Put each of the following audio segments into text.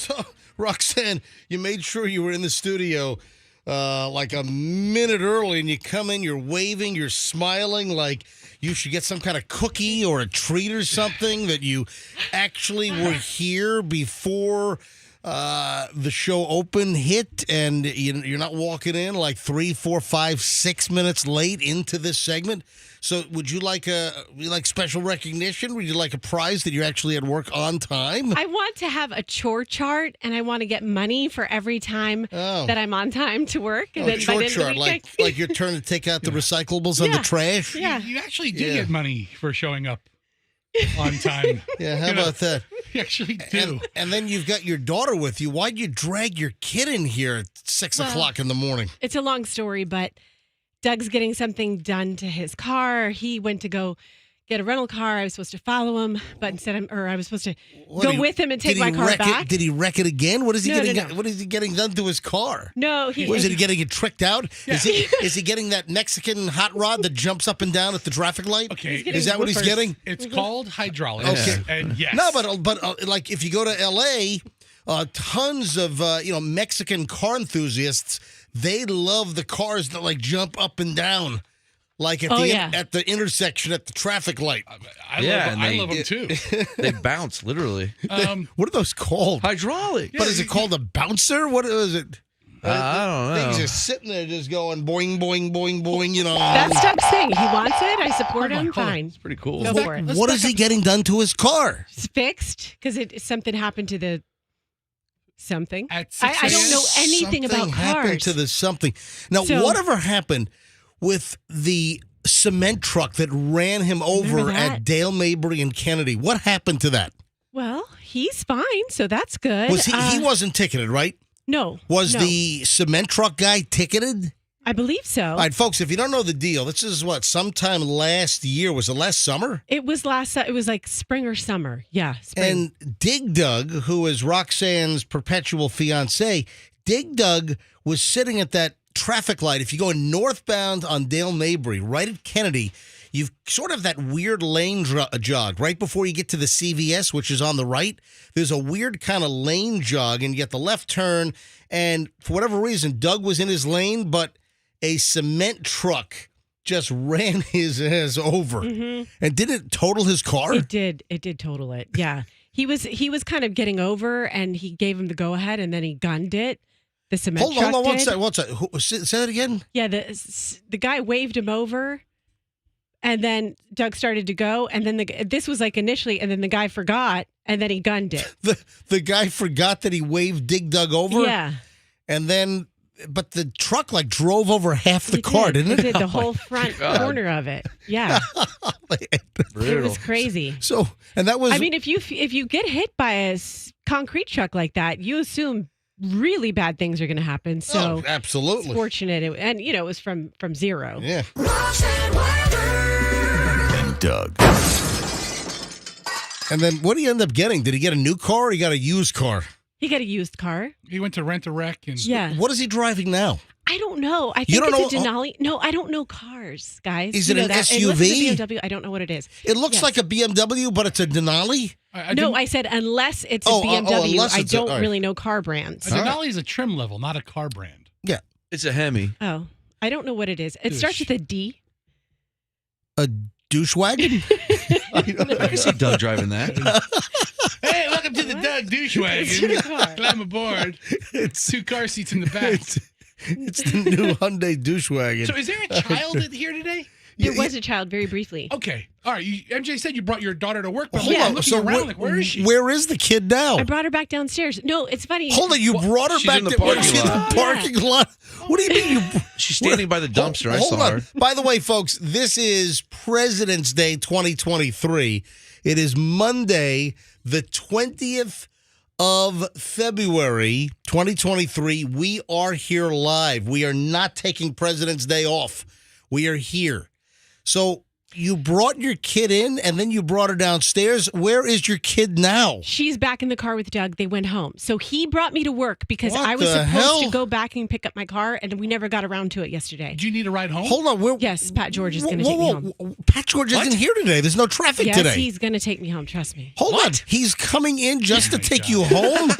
So, Roxanne, you made sure you were in the studio like a minute early, and you come in, you're waving, you're smiling like you should get some kind of cookie or a treat or something, that you actually were here before the show open hit, and you're not walking in like 3, 4, 5, 6 minutes late into this segment. So would you like special recognition? Would you like a prize that you're actually at work on time? I want to have a chore chart, and I want to get money for every time that I'm on time to work. And then chore chart, like your turn to take out the recyclables and the trash? Yeah. You actually do get money for showing up on time. Yeah, how about that? You actually do. And then you've got your daughter with you. Why'd you drag your kid in here at 6 o'clock in the morning? It's a long story, but Doug's getting something done to his car. He went to go get a rental car. I was supposed to follow him, but instead I was supposed to go with him and take my car back. Did he wreck it again? What is he getting? What is he getting done to his car? No, is he getting it tricked out? Yeah. Is he getting that Mexican hot rod that jumps up and down at the traffic light? Okay, is that what he's getting? It's called hydraulics. Okay, and yes. No, but like if you go to L.A., tons of Mexican car enthusiasts. They love the cars that like jump up and down, like at the intersection at the traffic light. I love them too. They bounce literally. What are those called? Hydraulic. But is it called a bouncer? What is it? I don't know. He's just sitting there, just going boing, boing, boing, boing. You know. That's Doug's thing. He wants it. I support him. Fine. It's pretty cool. Go for it. What is he getting done to his car? It's fixed because something happened to the. Something. At 6 I don't know anything something about happened cars. to the something. Now, whatever happened with the cement truck that ran him over at Dale Mabry and Kennedy? What happened to that? Well, he's fine, so that's good. Was he wasn't ticketed, right? No. Was the cement truck guy ticketed? I believe so. All right, folks, if you don't know the deal, this is sometime last year. Was it last summer? It was it was like spring or summer. Yeah, spring. And Dig Dug, who is Roxanne's perpetual fiance, Dig Dug was sitting at that traffic light. If you go northbound on Dale Mabry, right at Kennedy, you've sort of that weird lane jog right before you get to the CVS, which is on the right. There's a weird kind of lane jog, and you get the left turn. And for whatever reason, Doug was in his lane, but a cement truck just ran his ass over. Mm-hmm. And did it total his car? It did. It did total it. Yeah. He was kind of getting over, and he gave him the go-ahead, and then he gunned it. The cement truck Hold on, did. one second. Say that again? Yeah, the guy waved him over, and then Doug started to go, and then this was like initially, and then the guy forgot, and then he gunned it. The guy forgot that he waved Dig Dug over? Yeah. And then... But the truck drove over half the car, didn't it? It did, the whole front corner of it. Yeah. It was crazy. So, and that was... I mean, if you get hit by a concrete truck like that, you assume really bad things are going to happen. So absolutely. It's fortunate. And, it was from zero. Yeah. And Doug. And then what did he end up getting? Did he get a new car or he got a used car? He got a used car. He went to rent a wreck. And What is he driving now? I don't know. I think it's a Denali. No, I don't know cars, guys. Is it an SUV? Unless it's a BMW, I don't know what it is. It looks like a BMW, but it's a Denali? I said unless it's a BMW. I don't really know car brands. A Denali is a trim level, not a car brand. Yeah. It's a Hemi. Oh, I don't know what it is. It starts with a D. A douche wagon? I can see Doug driving that. Hey, welcome to the Doug douche wagon. Climb aboard. It's 2 car seats in the back. It's the new Hyundai douche wagon. So is there a child here today? There was a child very briefly. Okay. All right. MJ said you brought your daughter to work. But Hold on. so where is she? Where is the kid now? I brought her back downstairs. No, it's funny. Hold on. You brought her back in the parking lot? What do you mean? She's standing by the dumpster. I saw her. By the way, folks, this is President's Day 2023. It is Monday, the 20th of February, 2023. We are here live. We are not taking President's Day off. We are here. So you brought your kid in and then you brought her downstairs. Where is your kid now? She's back in the car with Doug. They went home. So he brought me to work because What I was the supposed hell? to go back and pick up my car, and we never got around to it yesterday. Do you need a ride home? Hold on. Yes, Pat George is going to take me home. Pat George isn't here today. There's no traffic Yes, today. he's going to take me home. Trust me. Hold on. He's coming in just to take you home?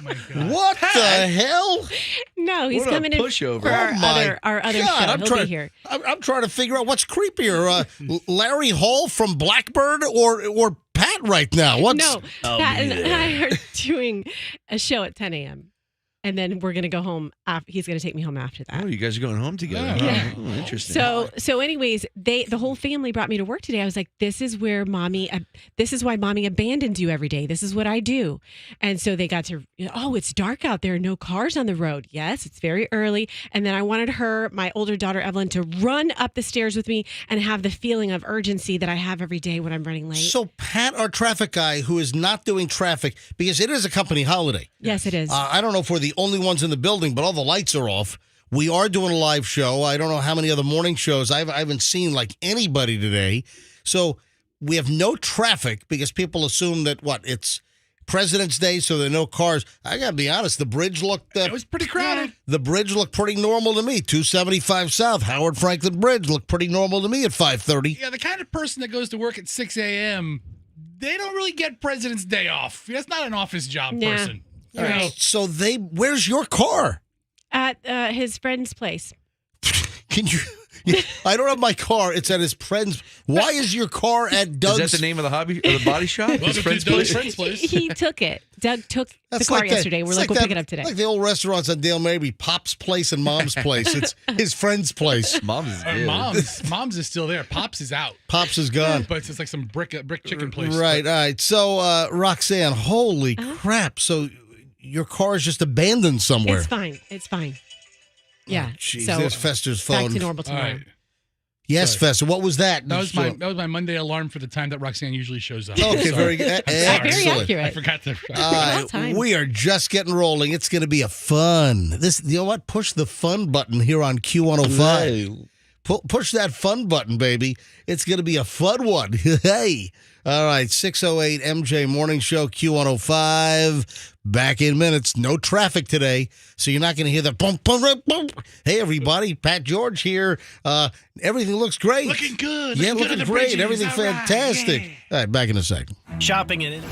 my God. What the hell? No, he's What a coming in pushover. for Oh my our other God, show. He'll be here. I'm trying to figure out what's creepier, Larry Hall from Blackbird or Pat right now. What's No, Pat and I are doing a show at 10 a.m. And then we're going to go home. He's going to take me home after that. Oh, you guys are going home together. Yeah. Oh, interesting. So anyways, the whole family brought me to work today. I was like, this is why mommy abandons you every day. This is what I do. And so they got to, it's dark out there. No cars on the road. Yes, it's very early. And then I wanted my older daughter, Evelyn, to run up the stairs with me and have the feeling of urgency that I have every day when I'm running late. So Pat, our traffic guy, who is not doing traffic because it is a company holiday. Yes, it is. I don't know if we're the only ones in the building, but all the lights are off. We are doing a live show. I don't know how many other morning shows. I haven't seen like anybody today. So we have no traffic because people assume that it's President's Day, so there are no cars. I got to be honest, the bridge looked... It was pretty crowded. The bridge looked pretty normal to me. 275 South, Howard Franklin Bridge looked pretty normal to me at 5:30. Yeah, the kind of person that goes to work at 6 a.m., they don't really get President's Day off. That's not an office job person. All right. So where's your car? At his friend's place. Can you? I don't have my car. It's at his friend's. Why is your car at Doug's? Is that the name of the body shop? Welcome His to friend's Doug's place? friend's place. He took it. Doug took the That's car like that- yesterday. We're it's like, we'll that- pick it up today. Like the old restaurants on Dale Mabry, Pop's place and Mom's place. It's his friend's place. Mom's is good. Mom's is still there. Pops is out. Pops is gone. But it's just like some brick chicken place. Right. All right. So, Roxanne, holy crap! So your car is just abandoned somewhere. It's fine. It's fine. Yeah. Jeez, so there's Fester's phone. back to normal All tomorrow. right. Yes, Sorry. Fester. What was that? That was my Monday alarm for the time that Roxanne usually shows up. Okay, Sorry. very good. Very Excellent. accurate. I forgot to. All right, time. we are just getting rolling. It's going to be a fun. You know what? Push the fun button here on Q105. Push that fun button, baby. It's going to be a fun one. Hey. All right, 608 MJ Morning Show, Q105. Back in minutes. No traffic today, so you're not going to hear the bump, bump, bump, bump. Hey, everybody. Pat George here. Everything looks great. Looking good. Yeah, good looking at the great. bridges. Everything All right, fantastic. yeah. All right, back in a second. Shopping in it.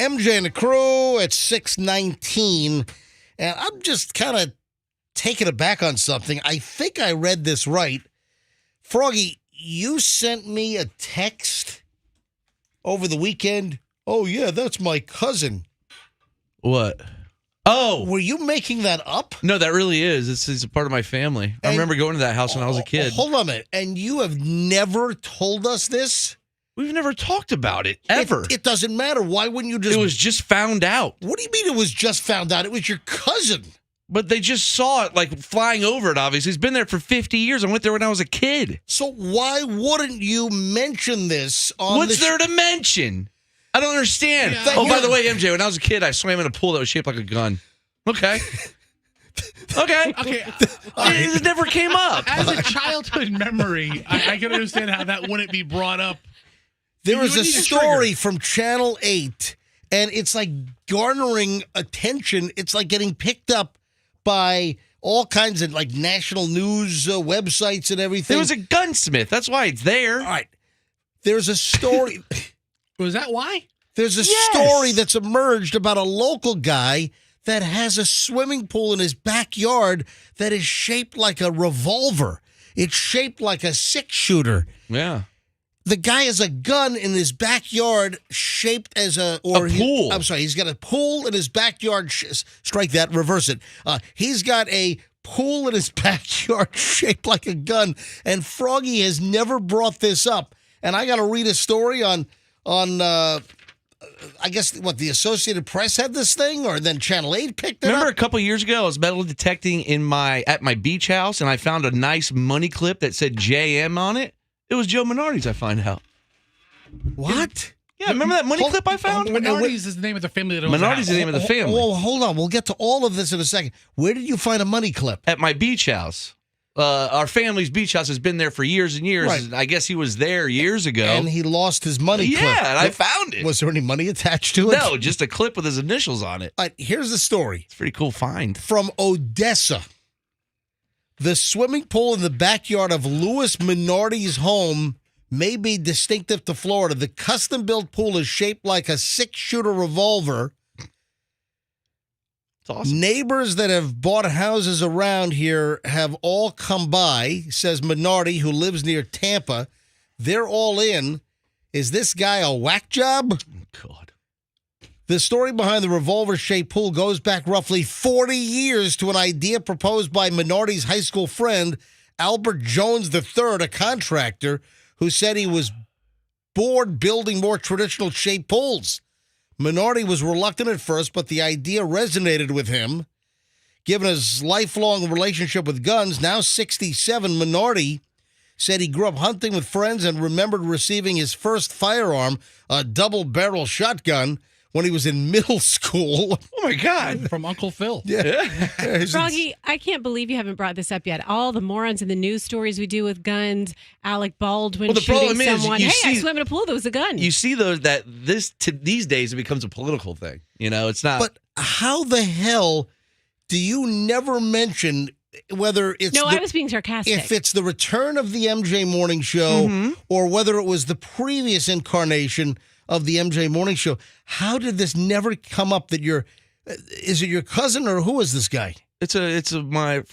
MJ and the crew at 6:19, and I'm just kind of taking it back on something. I think I read this right. Froggy, you sent me a text over the weekend. Oh, yeah, that's my cousin. What? Oh. Were you making that up? No, that really is. It's a part of my family. I remember going to that house when I was a kid. Hold on a minute. And you have never told us this? We've never talked about it, ever. It doesn't matter. Why wouldn't you just... It was just found out. What do you mean it was just found out? It was your cousin. But they just saw it, like, flying over it, obviously. He's been there for 50 years. I went there when I was a kid. So why wouldn't you mention this on What's there to mention? I don't understand. Yeah. Oh, by the way, MJ, when I was a kid, I swam in a pool that was shaped like a gun. Okay. Okay. It never came up. As a childhood memory, I can understand how that wouldn't be brought up. There is a story from Channel 8, and it's like garnering attention. It's like getting picked up by all kinds of like national news websites and everything. There was a gunsmith. That's why it's there. All right. There's a story. Was that why? There's a story that's emerged about a local guy that has a swimming pool in his backyard that is shaped like a revolver. It's shaped like a 6-shooter. Yeah. The guy has a gun in his backyard shaped as a pool. I'm sorry, he's got a pool in his backyard. Strike that, reverse it. He's got a pool in his backyard shaped like a gun, and Froggy has never brought this up. And I got to read a story on I guess what the Associated Press had this thing, or then Channel 8 picked it Remember up. a couple years ago, I was metal detecting at my beach house, and I found a nice money clip that said JM on it. It was Joe Minardi's, I find out. What? Yeah, remember that money clip I found? Minardi's is the name of the family that owns Minardi's the the house. name of the family. Well, hold on. We'll get to all of this in a second. Where did you find a money clip? At my beach house. Our family's beach house has been there for years and years. Right. And I guess he was there years ago. And he lost his money clip. Yeah, and I found it. Was there any money attached to it? No, just a clip with his initials on it. All right, here's the story. It's a pretty cool find. From Odessa. The swimming pool in the backyard of Louis Minardi's home may be distinctive to Florida. The custom-built pool is shaped like a 6-shooter revolver. It's awesome. Neighbors that have bought houses around here have all come by, says Minardi, who lives near Tampa. They're all in. Is this guy a whack job? God. The story behind the revolver-shaped pool goes back roughly 40 years to an idea proposed by Minardi's high school friend, Albert Jones III, a contractor, who said he was bored building more traditional-shaped pools. Minardi was reluctant at first, but the idea resonated with him. Given his lifelong relationship with guns, now 67, Minardi said he grew up hunting with friends and remembered receiving his first firearm, a double-barrel shotgun, when he was in middle school. Oh, my God. From Uncle Phil. Yeah. Froggy, I can't believe you haven't brought this up yet. All the morons in the news stories we do with guns, Alec Baldwin Well, the shooting problem is, someone. you Hey, I see- swam in a pool. There was a gun. You see those these days it becomes a political thing. You know, it's not. But how the hell do you never mention whether it's I was being sarcastic. if it's the return of the MJ Morning Show or whether it was the previous incarnation of the MJ Morning Show? How did this never come up that is it your cousin or who is this guy? It's my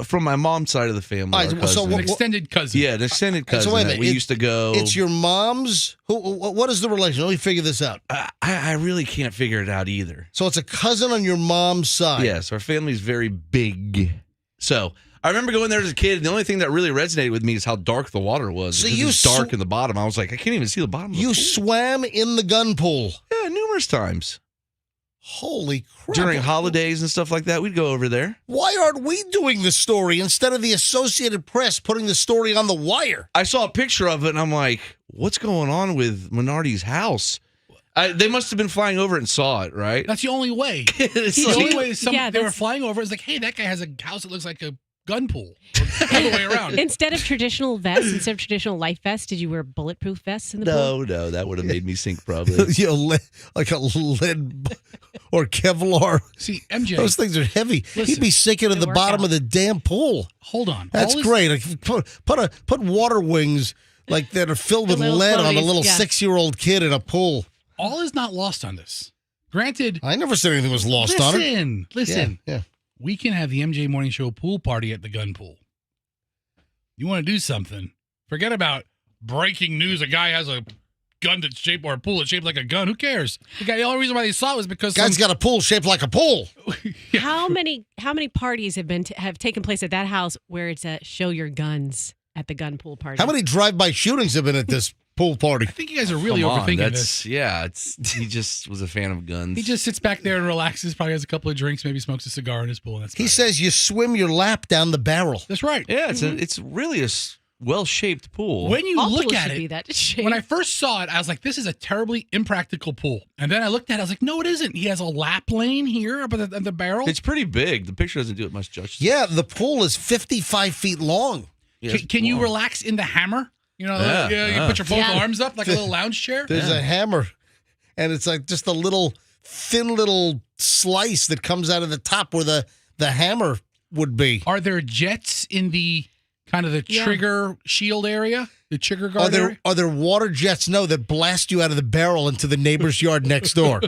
from my mom's side of the family. All right, our so cousin. An extended cousin. Yeah, an extended cousin. So wait a that minute, we used to go. It's your mom's? What is the relation? Let me figure this out. I really can't figure it out either. So it's a cousin on your mom's side. Yes, our family's very big. So I remember going there as a kid, and the only thing that really resonated with me is how dark the water was. So Because you it was dark in the bottom. I was like, I can't even see the bottom. Of the You pool. swam in the gun pool. Yeah, numerous times. Holy crap. During holidays and stuff like that, we'd go over there. Why aren't we doing the story instead of the Associated Press putting the story on the wire? I saw a picture of it, and I'm like, what's going on with Minardi's house? They must have been flying over and saw it, right? That's the only way. It's The like- only way is they were that's- flying over. It's like, hey, that guy has a house that looks like a gun pool. Or the other way around. Instead of traditional vests, instead of traditional life vests, did you wear bulletproof vests in the pool? No, that would have made me sink probably. Like a lead or Kevlar. See, MJ, Those things are heavy. He'd Listen, be sinking to Good the bottom workout. of the damn pool. hold on. That's All this- great. Like, put water wings like that are filled The with little lead on a floaties, little yeah. 6-year-old kid in a pool. all is not lost on this. Granted, I never said anything was lost on it. Listen. Yeah. We can have the MJ Morning Show pool party at the gun pool. You want to do something? Forget about breaking news. A guy has a gun that's shaped or a pool that's shaped like a gun. Who cares? The only reason why they saw it was because Guy's got a pool shaped like a pool. Yeah. How many parties have taken place at that house where it's a show your guns at the gun pool party? How many drive-by shootings have been at this pool party? I think you guys are really Come on, overthinking this. Yeah, he just was a fan of guns. He just sits back there and relaxes, probably has a couple of drinks, maybe smokes a cigar in his pool. And that's He about it. says you swim your lap down the barrel. That's right. Yeah, it's really a well-shaped pool. When you All look pools at should it, be that shape. when I first saw it, I was like, this is a terribly impractical pool. And then I looked at it, I was like, no, it isn't. He has a lap lane here up at the barrel. It's pretty big. The picture doesn't do it much justice. Yeah, the pool is 55 feet long. Yeah, Can you relax in the hammer? You know, you put your both arms up like a little lounge chair. There's a hammer, and it's like just a little thin little slice that comes out of the top where the hammer would be. Are there jets in the kind of the trigger shield area? The trigger guard area? Are there water jets? No, that blast you out of the barrel into the neighbor's yard next door.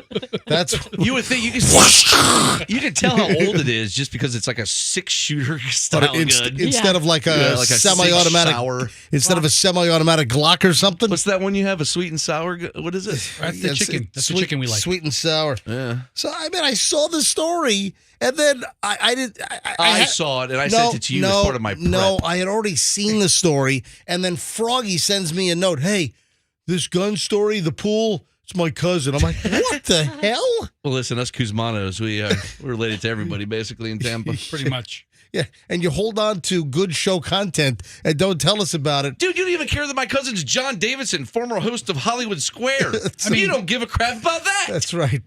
That's You would think you can tell how old it is just because it's like a 6-shooter style gun. instead of like a semi-automatic. 6 sour. Instead of a semi-automatic Glock or something. What's that one you have? A sweet and sour? What is it? That's the chicken. That's the chicken we like. Sweet and sour. Yeah. So I saw the story, and then I saw it, and I sent it to you as part of my prep. No, I had already seen the story, and then Froggy sends me a note. Hey, this gun story, the pool, it's my cousin. I'm like, what the hell? Well, listen, us Kuzmanos, we're related to everybody basically in Tampa. Pretty much. Yeah, and you hold on to good show content and don't tell us about it. Dude, you don't even care that my cousin's John Davidson, former host of Hollywood Square. You don't give a crap about that. That's right.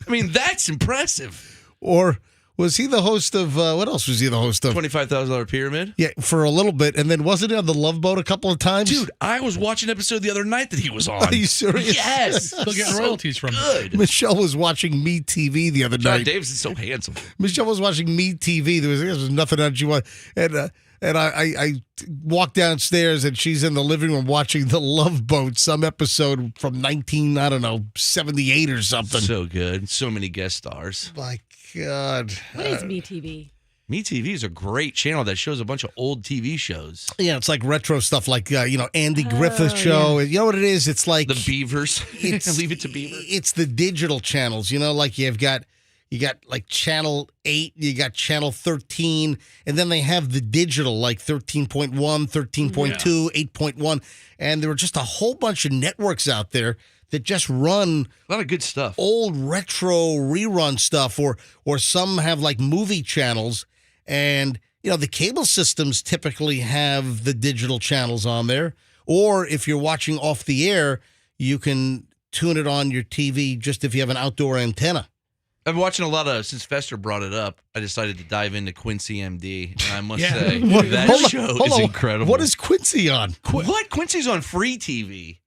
I mean, that's impressive. Or was he the host of, what else was he the host of? $25,000 Pyramid? Yeah, for a little bit. And then wasn't he on the Love Boat a couple of times? Dude, I was watching an episode the other night that he was on. Are you serious? Yes. Still getting royalties from it. Good. Michelle was watching Me TV the other John night. Davidson's so handsome. Michelle was watching Me TV. There was nothing on she was, and I walked downstairs and she's in the living room watching The Love Boat, some episode from 78 or something. So good. So many guest stars. My God. What is MeTV? MeTV is a great channel that shows a bunch of old TV shows. Yeah, it's like retro stuff like, Andy Griffith show. Yeah. You know what it is? It's like The Beavers. Leave it to Beaver. It's the digital channels, like you got like channel 8, you got channel 13, and then they have the digital like 13.1, 13.2, 8.1, and there are just a whole bunch of networks out there that just run A lot of good stuff. old retro rerun stuff, or some have like movie channels, and the cable systems typically have the digital channels on there, or if you're watching off the air, you can tune it on your TV just if you have an outdoor antenna. I've been watching a lot of, since Fester brought it up, I decided to dive into Quincy MD. And I must say, that Hold on, show hold is on. incredible. What is Quincy on? What? Quincy's on free TV.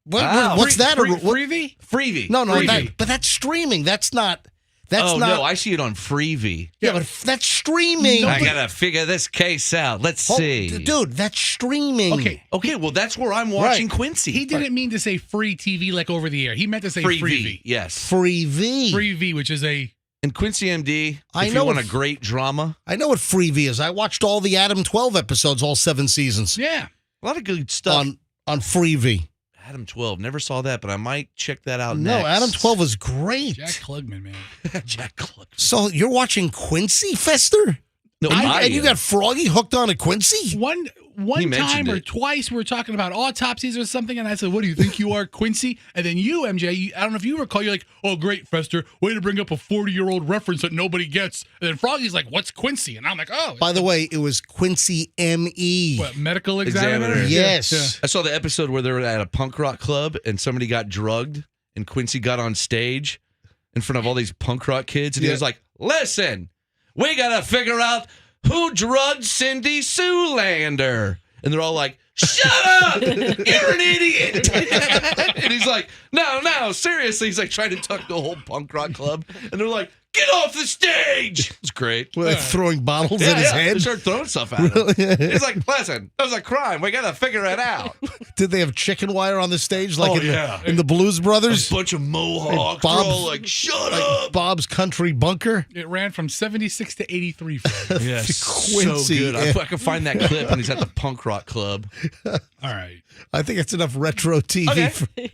What's that? Freebie? Freevee. No, Freevee. but that's streaming. That's not. No, I see it on Freevee. Yeah, but that's streaming. I got to figure this case out. Let's see. Dude, that's streaming. Okay, well, that's where I'm watching Quincy. He didn't mean to say free TV like over the air. He meant to say freebie. Yes. Freevee. Freebie, which is a... And Quincy MD, I if know you want what a great drama. I know what Freevee is. I watched all the Adam 12 episodes, all 7 seasons. Yeah. A lot of good stuff. On Freevee. Adam 12, never saw that, but I might check that out No, next. Adam 12 is great. Jack Klugman, man. Jack Klugman. So you're watching Quincy, Fester? No, And you got Froggy hooked on to Quincy? One He mentioned time or it. twice we were talking about autopsies or something, and I said, what do you think you are, Quincy? And then you, MJ, I don't know if you recall, you're like, oh, great, Fester, way to bring up a 40-year-old reference that nobody gets. And then Froggy's like, what's Quincy? And I'm like, oh. By the way, it was Quincy M.E. What, medical examiner? Examiner. Yes. Yeah. I saw the episode where they were at a punk rock club and somebody got drugged and Quincy got on stage in front of all these punk rock kids and he was like, listen, we got to figure out who drugged Cindy Zoolander. And they're all like, shut up! You're an idiot! And he's like, no, seriously. He's like trying to talk the whole punk rock club. And they're like, get off the stage! It's great. Were they throwing bottles at his They head? start throwing stuff at him. He's like, listen, that was a crime. We got to figure it out. Did they have chicken wire on the stage like Oh, in the Blues Brothers? A bunch of Mohawks. Bob's- They're all like, shut up! Bob's Country Bunker? It ran from 76 to 83. Fred. Yes, Quincy, so good. I can find that clip when he's at the punk rock club. All right. I think it's enough retro TV. Okay.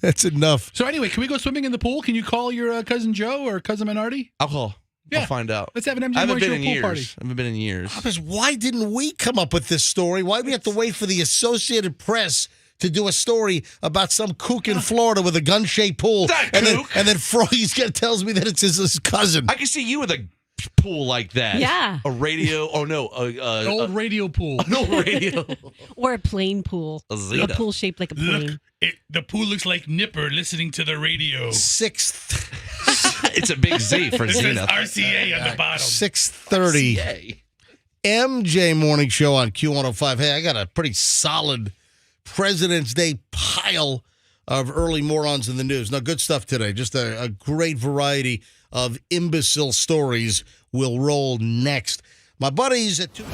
That's enough. So anyway, can we go swimming in the pool? Can you call your cousin Joe or cousin Minardi? I'll call. Yeah. I'll find out. Let's have an MJ I haven't Morning been Show in pool years. party. I haven't been in years. Because why didn't we come up with this story? Why do we have to wait for the Associated Press to do a story about some kook in Florida with a gun-shaped pool? That and kook? then Froggy's tells me that it's his cousin. I can see you with a pool like that. Yeah. A radio. Oh no. An old radio pool. An old radio. Or a plane pool. A A Zeta. pool shaped like a plane. Look, the pool looks like Nipper listening to the radio. Sixth, It's a big Z for It says Zenith. RCA on the bottom. 6:30. Yay. MJ Morning Show on Q105. Hey, I got a pretty solid President's Day pile of early morons in the news. Now, good stuff today. Just a great variety of imbecile stories will roll next. My buddies at 2.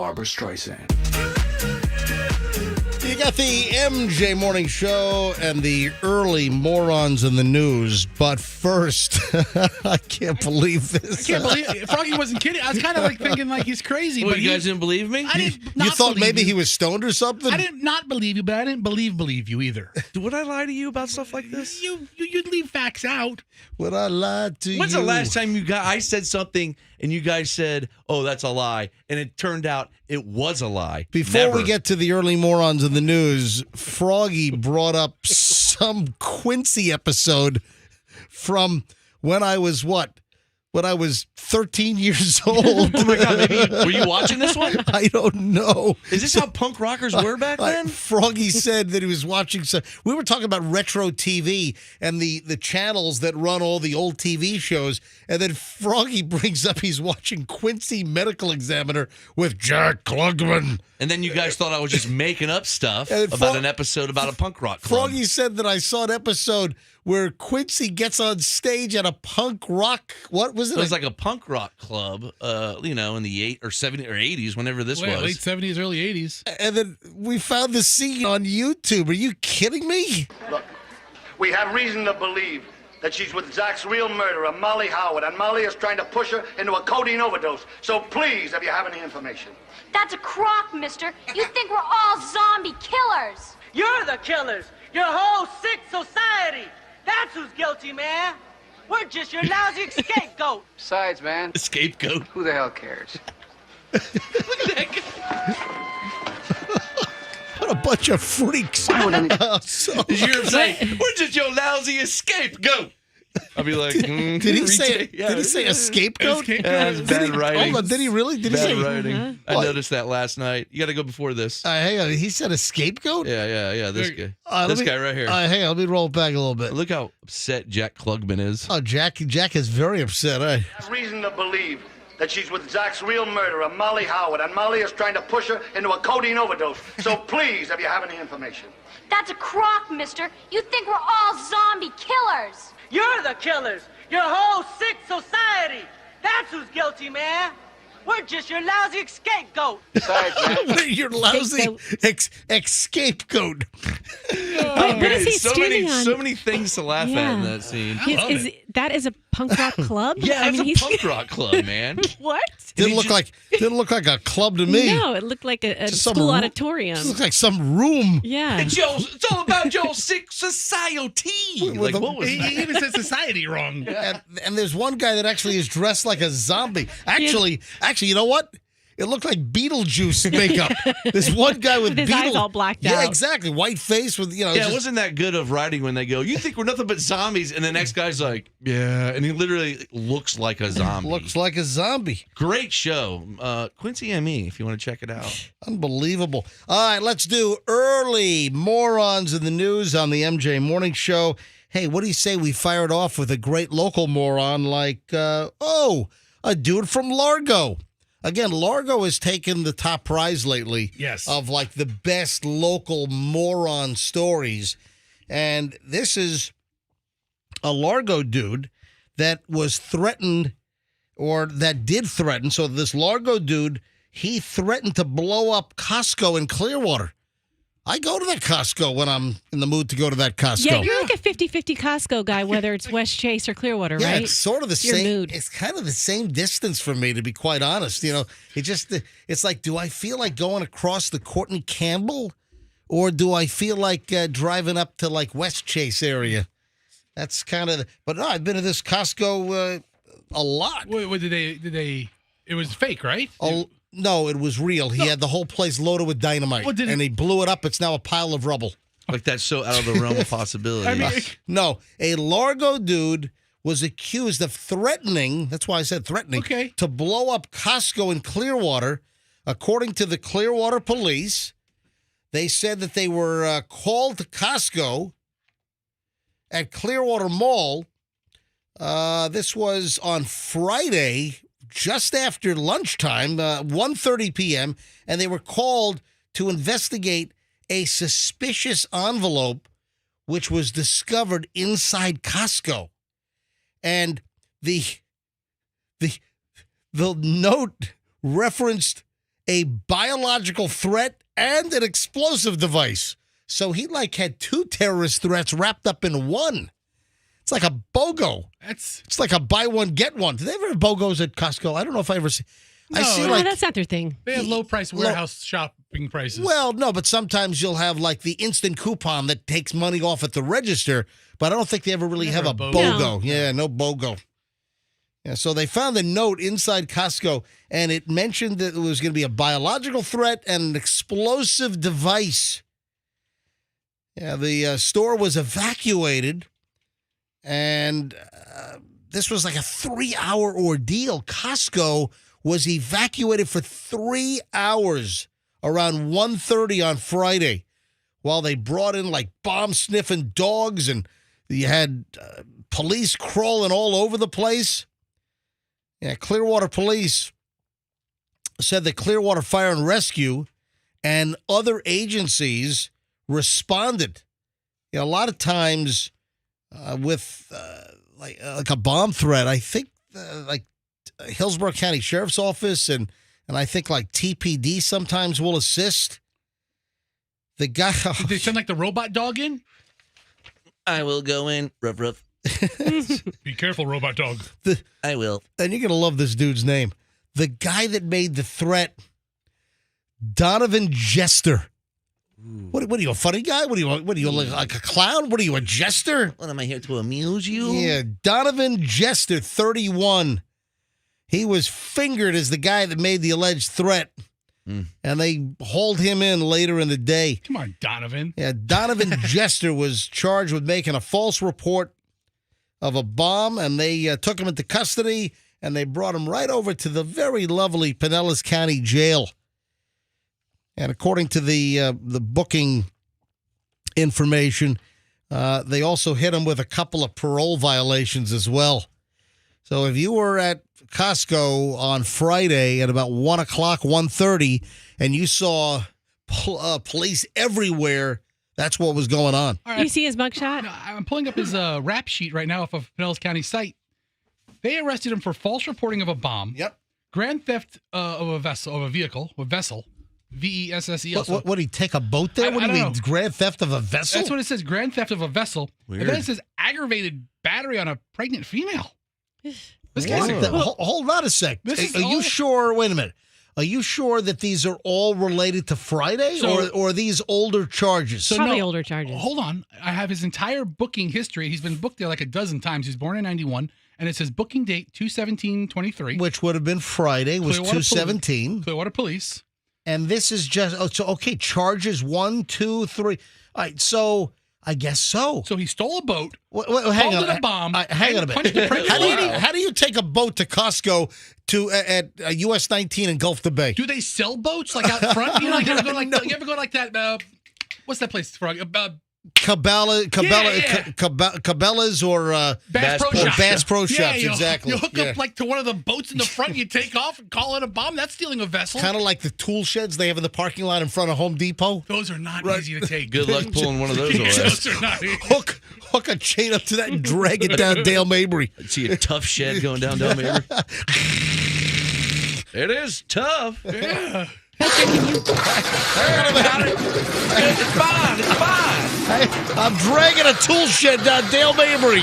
Barbara Streisand. You got the MJ Morning Show and the early morons in the news. But first, I can't believe this. I can't believe it. Froggy wasn't kidding. I was kind of like thinking like he's crazy. Well, but you guys didn't believe me? I didn't. You not thought believe maybe you. he was stoned or something? I didn't not believe you, but I didn't believe you either. Would I lie to you about stuff like this? You'd leave facts out. Would I lie to you? When's the last time I said something and you guys said, "Oh, that's a lie," and it turned out it was a lie? Before Never. we get to the early morons in the news, Froggy brought up some Quincy episode from when I was what? When I was 13 years old. Oh my God! Maybe, were you watching this one? I don't know. Is this how punk rockers were back then? Froggy said that he was watching some. We were talking about retro TV and the channels that run all the old TV shows, and then Froggy brings up he's watching Quincy Medical Examiner with Jack Klugman. And then you guys thought I was just making up stuff And about an episode about a punk rock club. Froggy said that I saw an episode where Quincy gets on stage at a punk rock. What was it? It was like a punk rock club, in the 70s or 80s, whenever this was. Late 70s, early 80s. And then we found the scene on YouTube. Are you kidding me? Look, we have reason to believe that she's with Zach's real murderer, Molly Howard, and Molly is trying to push her into a codeine overdose. So please, if you have any information. That's a crock, mister. You think we're all zombie killers. You're the killers. Your whole sick society. That's who's guilty, man. We're just your lousy scapegoat. Besides, man, Scapegoat. who the hell cares? What a bunch of freaks. Why would any- So- You're saying, we're just your lousy scapegoat. I'll be like, did he say? yeah, Did he say a scapegoat? That's bad writing. Hold on, did he really? Did he Bad say? writing. I noticed that last night. You got to go before this. Hang on. He said a scapegoat. Yeah. This guy. Let This me- guy right here. Hang on. Let me roll it back a little bit. Look how upset Jack Klugman is. Oh, Jack is very upset. We have reason to believe that she's with Zach's real murderer, Molly Howard, and Molly is trying to push her into a codeine overdose. So please, if you have any information. That's a crock, mister. You think we're all zombie killers. You're the killers. Your whole sick society. That's who's guilty, man. We're just your lousy scapegoat. Besides, man, You're lousy scapegoat. What is he standing on? So many things to laugh at in that scene. That is a punk rock club? Yeah, I it's mean, a punk rock club, man. What? Didn't look like a club to me. No, it looked like a Just some school ro- auditorium. This looks like some room. Yeah. It's all about your sick society. With a- What was He that? even said society wrong. And there's one guy that actually is dressed like a zombie. Actually, you know what? It looked like Beetlejuice makeup. There's one guy with his eyes all blacked Yeah, out. exactly. White face with Yeah, just- it wasn't that good of writing when they go, "You think we're nothing but zombies," and the next guy's like, "Yeah," and he literally looks like a zombie. looks like a zombie. Great show, Quincy MD. If you want to check it out. Unbelievable. All right, let's do early morons in the news on the MJ Morning Show. Hey, what do you say we fire it off with a great local moron like, a dude from Largo? Again, Largo has taken the top prize lately. Yes. Of like the best local moron stories. And this is a Largo dude that was threatened or that did threaten. So this Largo dude, he threatened to blow up Costco in Clearwater. I go to that Costco when I'm in the mood to go to that Costco. Yeah, you're like a 50-50 Costco guy, whether it's West Chase or Clearwater, Yeah, right? it's sort of the Your same. mood. It's kind of the same distance for me, to be quite honest. You know, it's like, do I feel like going across the Courtney Campbell, or do I feel like driving up to like West Chase area? That's kind of. But no, I've been to this Costco a lot. What did they? It was fake, right? No, it was real. He had the whole place loaded with dynamite, What did and he blew it up. It's now a pile of rubble. Like that's so out of the realm of possibility. I mean, No, a Largo dude was accused of threatening, that's why I said threatening, Okay. to blow up Costco in Clearwater. According to the Clearwater police, they said that they were called to Costco at Clearwater Mall. This was on Friday, just after lunchtime, 1:30 p.m., and they were called to investigate a suspicious envelope which was discovered inside Costco. And the note referenced a biological threat, and an explosive device. So he had two terrorist threats wrapped up in one. It's like a BOGO. It's like a buy one, get one. Do they ever have BOGOs at Costco? I don't know if I ever see. No, I see that's not their thing. They have low price warehouse shopping prices. Well, no, but sometimes you'll have the instant coupon that takes money off at the register, but I don't think they ever really have a BOGO. No. Yeah, no BOGO. Yeah, so they found the note inside Costco, and it mentioned that it was going to be a biological threat and an explosive device. Yeah, the store was evacuated, and this was like a 3-hour ordeal. Costco was evacuated for 3 hours around 1:30 on Friday, while they brought in bomb-sniffing dogs, and you had police crawling all over the place. Yeah, Clearwater Police said that Clearwater Fire and Rescue and other agencies responded. A lot of times with a bomb threat, I think Hillsborough County Sheriff's Office and I think TPD sometimes will assist. The guy. Did they send the robot dog in? I will go in. Ruff, ruff. Be careful, robot dog. I will. And you're going to love this dude's name. The guy that made the threat, Donovan Jester. What are you, a funny guy? What are you like a clown? What are you, a jester? What, am I here to amuse you? Yeah, Donovan Jester, 31. He was fingered as the guy that made the alleged threat. And they hauled him in later in the day. Come on, Donovan. Yeah, Donovan Jester was charged with making a false report of a bomb, and they took him into custody, and they brought him right over to the very lovely Pinellas County Jail. And according to the booking information, they also hit him with a couple of parole violations as well. So if you were at Costco on Friday at about 1 o'clock, 1:30, and you saw police everywhere, that's what was going on. All right. You see his mugshot? I'm pulling up his rap sheet right now off of Pinellas County site. They arrested him for false reporting of a bomb. Yep. Grand theft of a vehicle, VESSEL. What did he take a boat there? What do you mean, grand theft of a vessel? That's what it says, grand theft of a vessel. Weird. And then it says aggravated battery on a pregnant female. This guy's Hold on a sec. This Are you sure? Wait a minute. Are you sure that these are all related to Friday, or are these older charges? Probably older charges. Hold on. I have his entire booking history. He's been booked there like a dozen times. He's born in 91, and it says booking date 2/17/23. Which would have been Friday, was 2/17. Clearwater Police. And this is just, charges 1, 2, 3. All right, so I guess so. So he stole a boat, hang called on. it a bomb, Hang on a punched minute. a pregnant lady. How do you take a boat to Costco at US 19 in Gulf to Bay? Do they sell boats out front? You ever go you ever go that? What's that place? Froggy? Cabela's or Bass Pro Shops. Bass Pro Shops, you, exactly. You hook up to one of the boats in the front, you take off and call it a bomb. That's stealing a vessel. Kind of like the tool sheds they have in the parking lot in front of Home Depot. Those are not easy to take. Good luck pulling one of those away. Those are not easy. Hook a chain up to that and drag it down Dale Mabry. I see a tough shed going down Dale Mabry. It is tough. Yeah. It's fine. It's fine. I'm dragging a tool shed down Dale Mabry.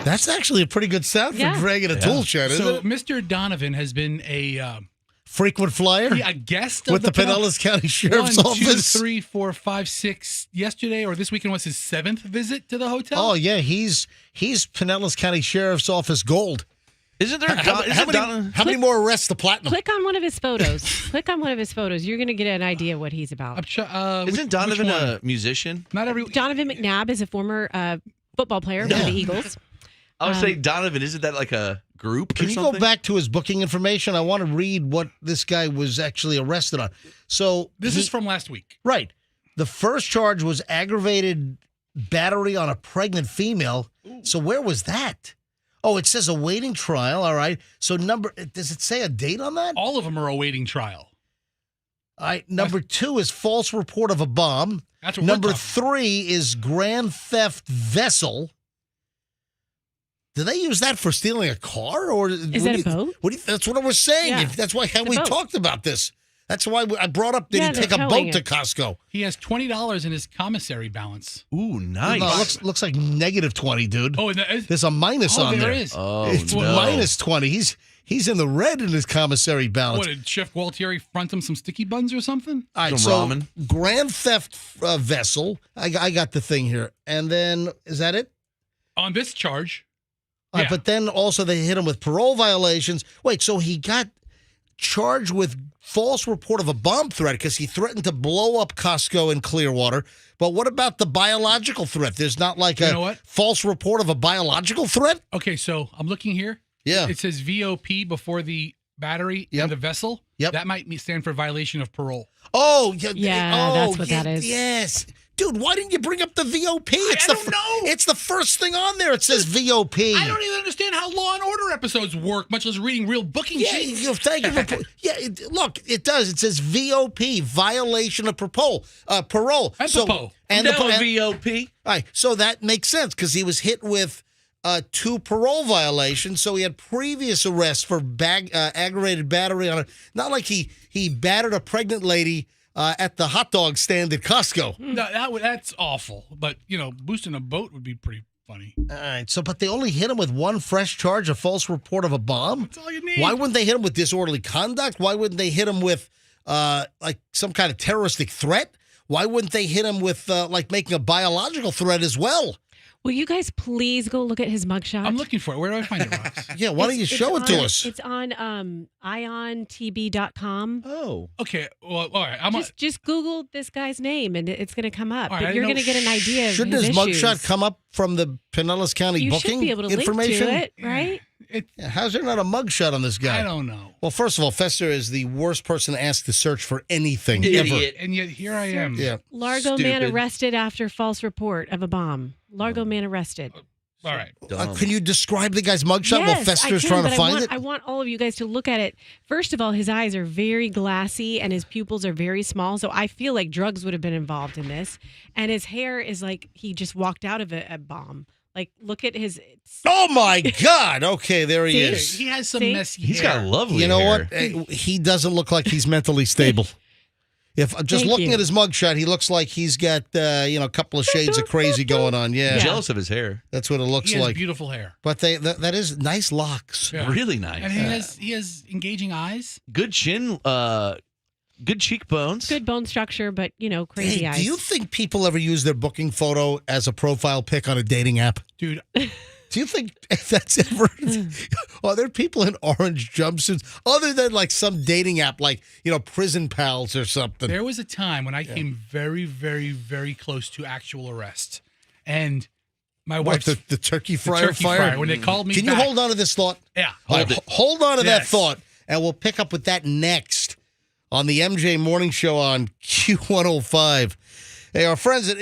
That's actually a pretty good sound for dragging a tool shed, isn't it? Mr. Donovan has been a frequent flyer? A guest of with the Pinellas County Sheriff's Office. 1, 2, 3, 4, 5, 6. Yesterday or this weekend was his 7th visit to the hotel. Oh yeah, he's Pinellas County Sheriff's Office gold. Isn't there how many more arrests to platinum? Click on one of his photos. Click on one of his photos. You're going to get an idea what he's about. Isn't Donovan a musician? Not every. Donovan McNabb is a former football player for the Eagles. I would say Donovan. Isn't that like a group? Can you go back to his booking information? I want to read what this guy was actually arrested on. So this is from last week, right? The first charge was aggravated battery on a pregnant female. Ooh. So where was that? Oh, it says awaiting trial. All right. So does it say a date on that? All of them are awaiting trial. All right. Number 2 is false report of a bomb. That's what Number 3 is grand theft vessel. Do they use that for stealing a car, or Is that a boat? That's what I was saying. Yeah. That's why It's a we boat. talked about this. That's why I brought up. Did Yeah, he they're take a towing boat to it. Costco? He has $20 in his commissary balance. Ooh, nice. No, looks like negative 20, dude. Oh, and that, There's a minus on there there. is. Oh, It's no. minus 20. He's in the red in his commissary balance. What, did Chef Gualtieri front him some sticky buns or something? All right, Some so ramen. grand theft vessel. I got the thing here, and then is that it? On this charge, All right, Yeah. but then also they hit him with parole violations. Wait, so he got charged with false report of a bomb threat because he threatened to blow up Costco in Clearwater. But what about the biological threat? There's not like You a know what? false report of a biological threat? okay, so I'm looking here. Yeah. It says VOP before the battery Yep. and the vessel. Yep. That might stand for violation of parole. Oh, yeah. Yeah, that's what that is. Yes. Dude, why didn't you bring up the VOP? I don't know. It's the first thing on there. It says VOP. I don't even understand how Law and Order episodes work, much less reading real booking Yeah, sheets. thank you for. Yeah, look, it does. It says VOP, violation of parole. Parole. And POPO. And Now the, and, VOP. all right, so that makes sense because he was hit with 2 parole violations. So he had previous arrests for aggravated battery on a. Not like he battered a pregnant lady at the hot dog stand at Costco. No, that's awful. But, boosting a boat would be pretty funny. All right, so but they only hit him with one fresh charge, a false report of a bomb. That's all you need. Why wouldn't they hit him with disorderly conduct? Why wouldn't they hit him with like some kind of terroristic threat? Why wouldn't they hit him with like making a biological threat as well? Will you guys please go look at his mugshot? I'm looking for it. Where do I find it, Rox? Yeah, why don't you show it to us? It's on iontb.com. Oh. Okay, well, all right. Just Google this guy's name and it's going to come up. All right, I But you're know- going to get an idea of Shouldn't his his mugshot issues. come up from the Pinellas County You booking should be able to information? link to it, right? Yeah, how's there not a mugshot on this guy? I don't know. Well, first of all, Fester is the worst person to ask to search for anything Idiot. And yet here I am. ever. Yeah. Largo man Stupid. arrested after false report of a bomb. Largo man arrested. All right. Can you describe the guy's mugshot while Yes, Fester's I can, trying but to find I it? want all of you guys to look at it. First of all, his eyes are very glassy and his pupils are very small. So I feel like drugs would have been involved in this. And his hair is like he just walked out of a bomb. Like, look at his. Oh my God! Okay, there he See? is. He has some See? messy He's hair. got lovely You know hair. what? He doesn't look like he's mentally stable. If just Thank looking you. at his mugshot, he looks like he's got a couple of shades of crazy going on. Yeah, I'm jealous of his hair. that's what it looks He has like. beautiful hair. But that is nice locks. Yeah. Really nice. And he has engaging eyes. Good chin, good cheekbones. Good bone structure, but, crazy Hey, eyes. do you think people ever use their booking photo as a profile pic on a dating app? Dude, Do you think that's ever? Are there people in orange jumpsuits other than like some dating app, like Prison Pals or something? there was a time when I came very, very, very close to actual arrest. And my What, wife's the turkey the fryer turkey fire? fryer, when they called me Can you back- hold on to this thought? Yeah. All right, hold on to that Yes. thought, and we'll pick up with that next on the MJ Morning Show on Q105. Hey, our friends at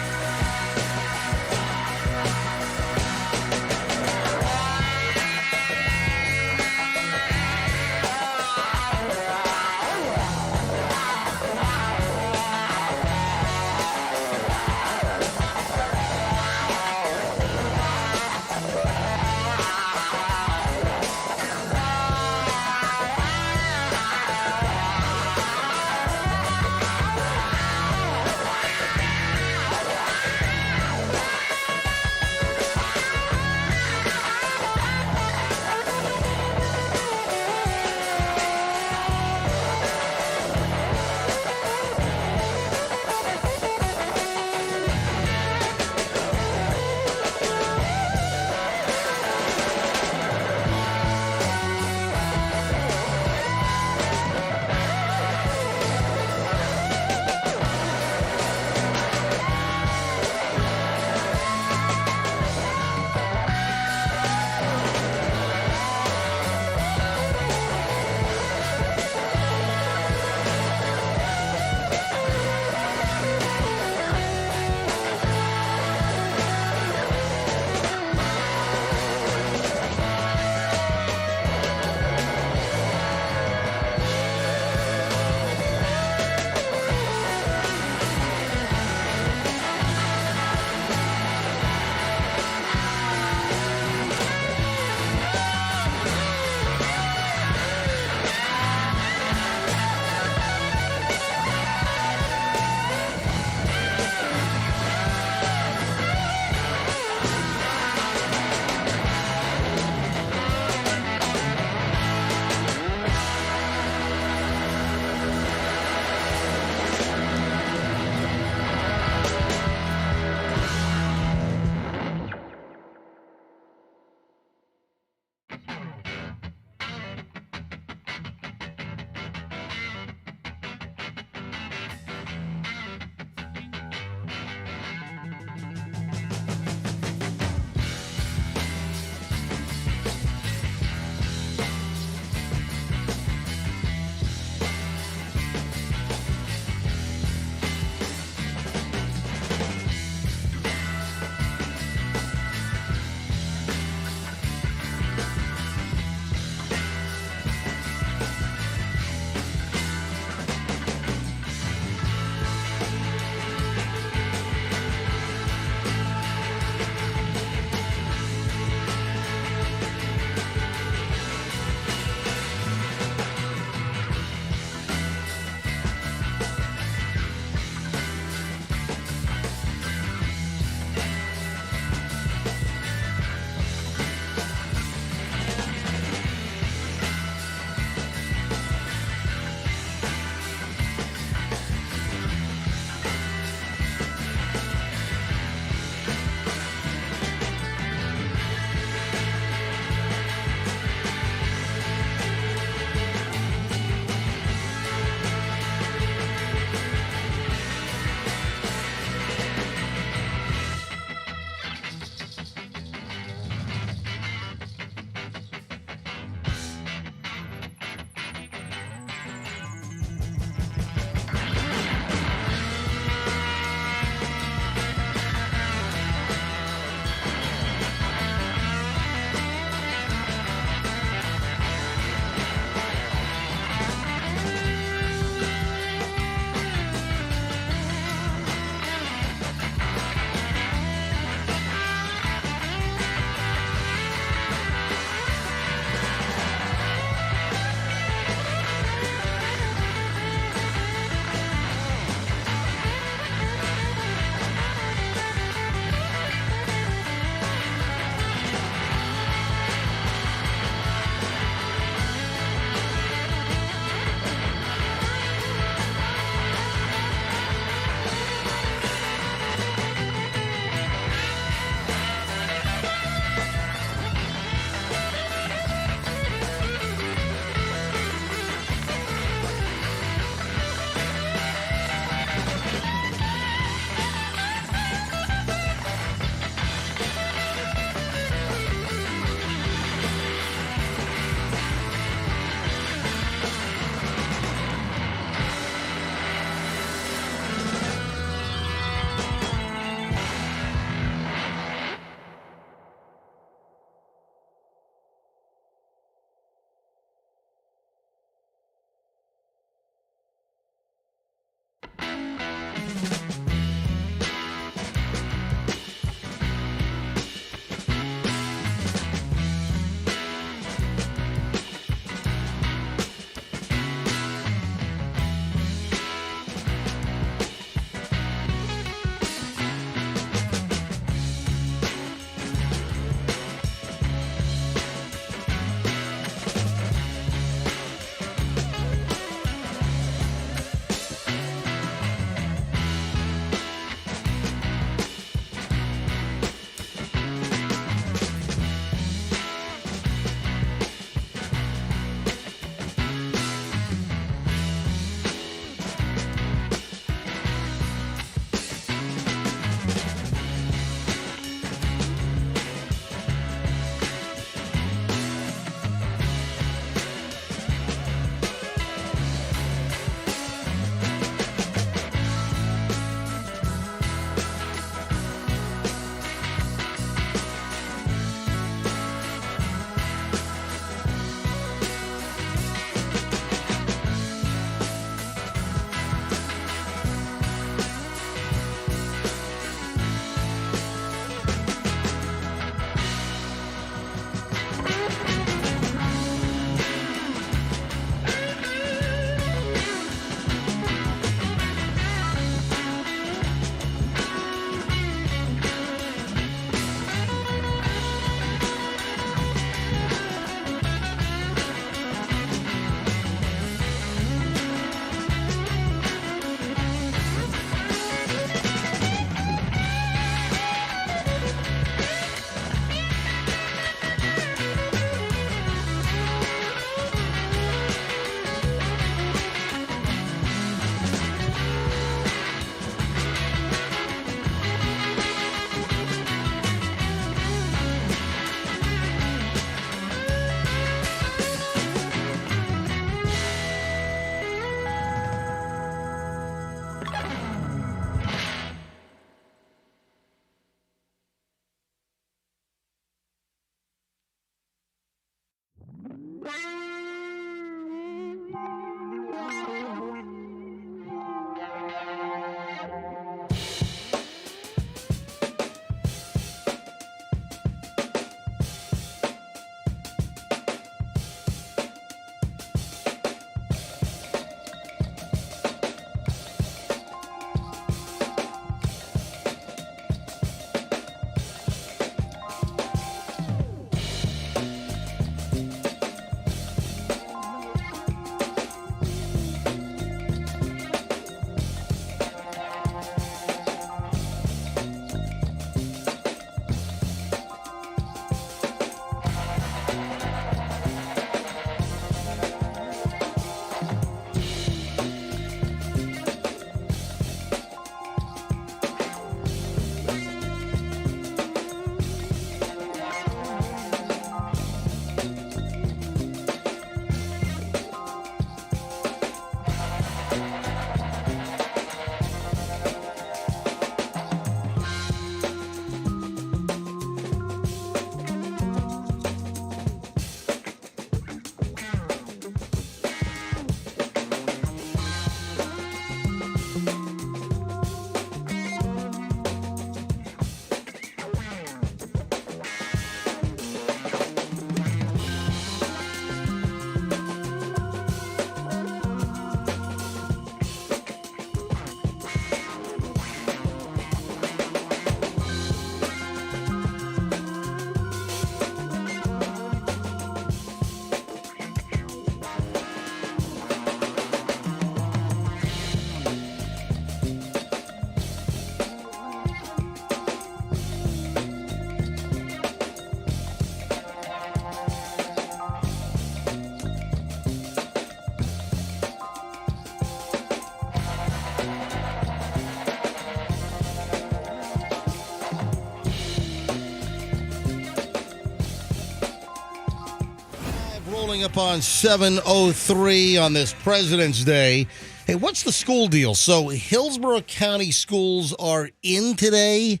Rolling up on 7:03 on this President's Day. Hey, what's the school deal? So Hillsborough County schools are in today,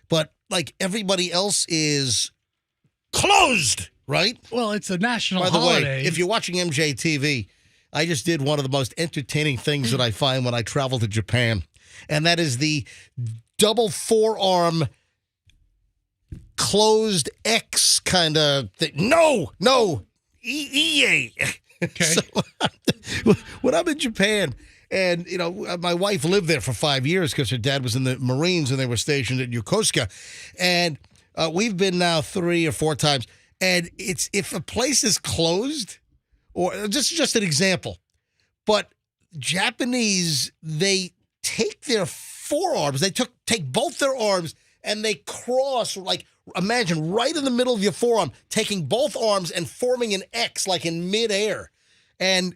but like everybody else is closed, right? Well, it's a national By the holiday. way, if you're watching MJTV, I just did one of the most entertaining things that I find when I travel to Japan, and that is the double forearm closed X kind of thing. No, EA. Okay. So, when I'm in Japan, and, you know, my wife lived there for 5 years because her dad was in the Marines and they were stationed at Yokosuka. And we've been now 3 or 4 times. And it's if a place is closed, or just an example, but Japanese, they take their forearms, they take both their arms and they cross, like, imagine right in the middle of your forearm, taking both arms and forming an X like in midair. And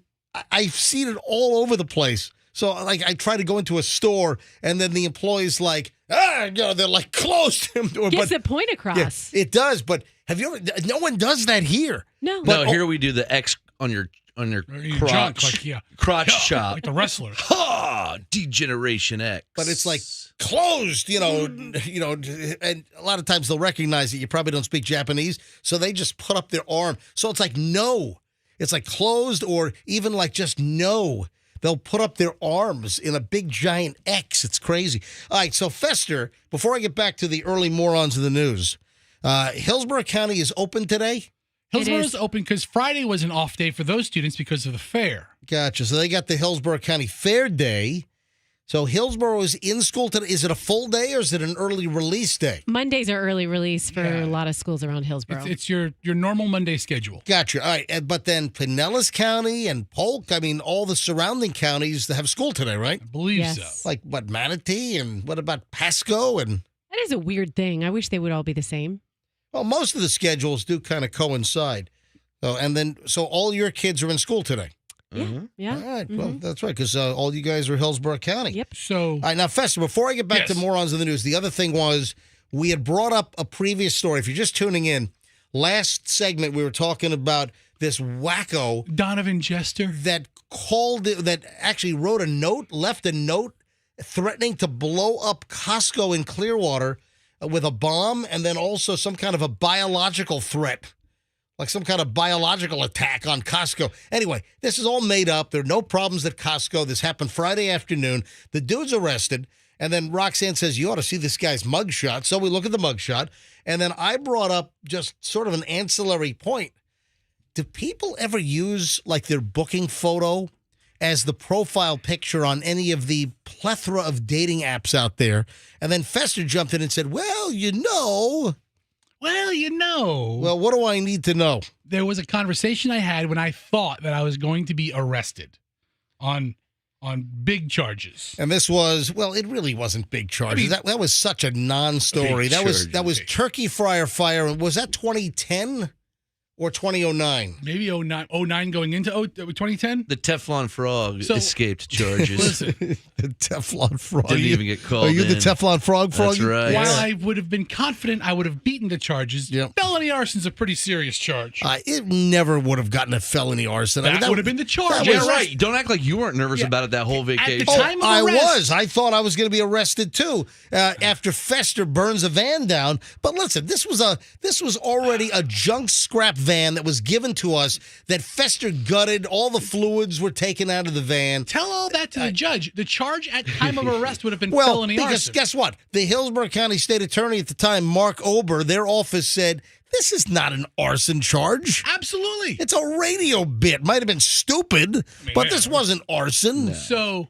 I've seen it all over the place. So, like, I try to go into a store and then the employee's like, they're like closed. Gets the point across. Yeah, it does, but have you ever, no one does that here. No. No, here we do the X on your crotch, junk, like, yeah. crotch chop. Like the wrestler. Ha! Degeneration X. But it's like closed, and a lot of times they'll recognize that you probably don't speak Japanese, so they just put up their arm. So it's like no. It's like closed, or even like just no. They'll put up their arms in a big giant X. It's crazy. All right, so Fester, before I get back to the early morons of the news, Hillsborough County is open today? Hillsborough is open because Friday was an off day for those students because of the fair. Gotcha. So they got the Hillsborough County Fair Day. So Hillsborough is in school today. Is it a full day or is it an early release day? Mondays are early release for a lot of schools around Hillsborough. It's your normal Monday schedule. Gotcha. All right. But then Pinellas County and Polk, I mean, all the surrounding counties have school today, right? I believe Yes. so. Like, what, Manatee? And what about Pasco? And, That is a weird thing. I wish they would all be the same. well, most of the schedules do kind of coincide. So all your kids are in school today. Yeah. All right. Well, that's right, because all you guys are Hillsborough County. Yep. So, All right, now, Fester, before I get back to morons in the news, the other thing was we had brought up a previous story. If you're just tuning in, last segment we were talking about this wacko Donovan Jester. that actually left a note threatening to blow up Costco in Clearwater with a bomb, and then also some kind of a biological threat. Like some kind of biological attack on Costco. Anyway, this is all made up. There are no problems at Costco. This happened Friday afternoon. The dude's arrested. And then Roxanne says, you ought to see this guy's mugshot. So we look at the mugshot. And then I brought up just sort of an ancillary point. Do people ever use like their booking photo as the profile picture on any of the plethora of dating apps out there? And then Fester jumped in and said, well, Well, what do I need to know? There was a conversation I had when I thought that I was going to be arrested on big charges. And this was, well, it really wasn't big charges. That was such a non-story. That was Turkey Fryer Fire. Was that 2010 or 2009? Maybe 09 going into 2010? The Teflon Frog escaped charges. Listen, The Teflon Frog. Didn't even get called Are you the in. Teflon Frog, Froggy? That's right. while I would have been confident I would have beaten the charges, Yep. felony arson's a pretty serious charge. It never would have gotten a felony arson. that would have been the charge. Yeah, right. Don't act like you weren't nervous about it that whole vacation. the time of I arrest. was. I thought I was going to be arrested too after Fester burns a van down. But listen, this was already a junk scrap van that was given to us that Fester gutted. All the fluids were taken out of the van. Tell all that to the judge. The charge at time of arrest would have been Well, felony because arson. guess what? The Hillsborough County State Attorney at the time, Mark Ober, their office said, this is not an arson charge. Absolutely. It's a radio bit. Might have been stupid, but this wasn't arson. So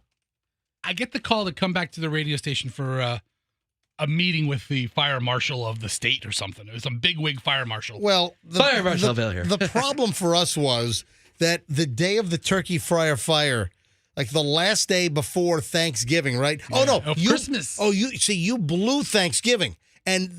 I get the call to come back to the radio station for a meeting with the fire marshal of the state or something. It was some bigwig fire marshal. Well, Fire Marshal here. The problem for us was that the day of the Turkey Fryer Fire, like the last day before Thanksgiving, right? Oh, no. Of Christmas. Oh, you blew Thanksgiving. And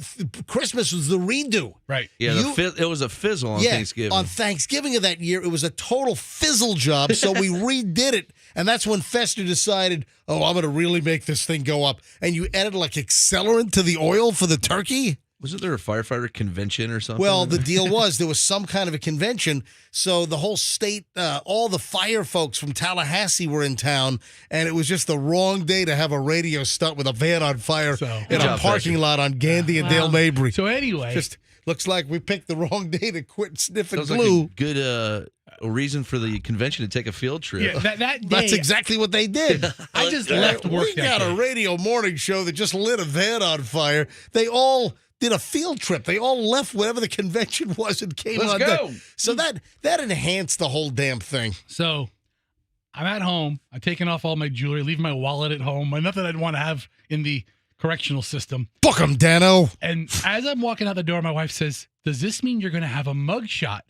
Christmas was the redo. Right. Yeah, it was a fizzle on Thanksgiving. On Thanksgiving of that year, it was a total fizzle job, so we redid it. And that's when Fester decided, I'm going to really make this thing go up. And you added like accelerant to the oil for the turkey? Wasn't there a firefighter convention or something? Well, the deal was there was some kind of a convention, so the whole state, all the fire folks from Tallahassee were in town, and it was just the wrong day to have a radio stunt with a van on fire in a parking lot on Gandy and Dale Mabry. So anyway, Just looks like we picked the wrong day to quit sniffing Sounds glue. like a good a reason for the convention to take a field trip. yeah, that day, That's exactly what they did. I just left work We that got day. a radio morning show that just lit a van on fire. They all did a field trip. They all left whatever the convention was and came Let's on. go. So that enhanced the whole damn thing. So I'm at home. I'm taking off all my jewelry, leaving my wallet at home. Nothing I'd want to have in the correctional system. Book 'em, Dano. And as I'm walking out the door, my wife says, "Does this mean you're going to have a mug shot?"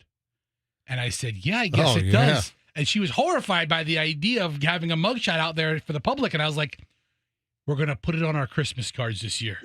And I said, "Yeah, I guess it does." And she was horrified by the idea of having a mug shot out there for the public. And I was like, "We're going to put it on our Christmas cards this year."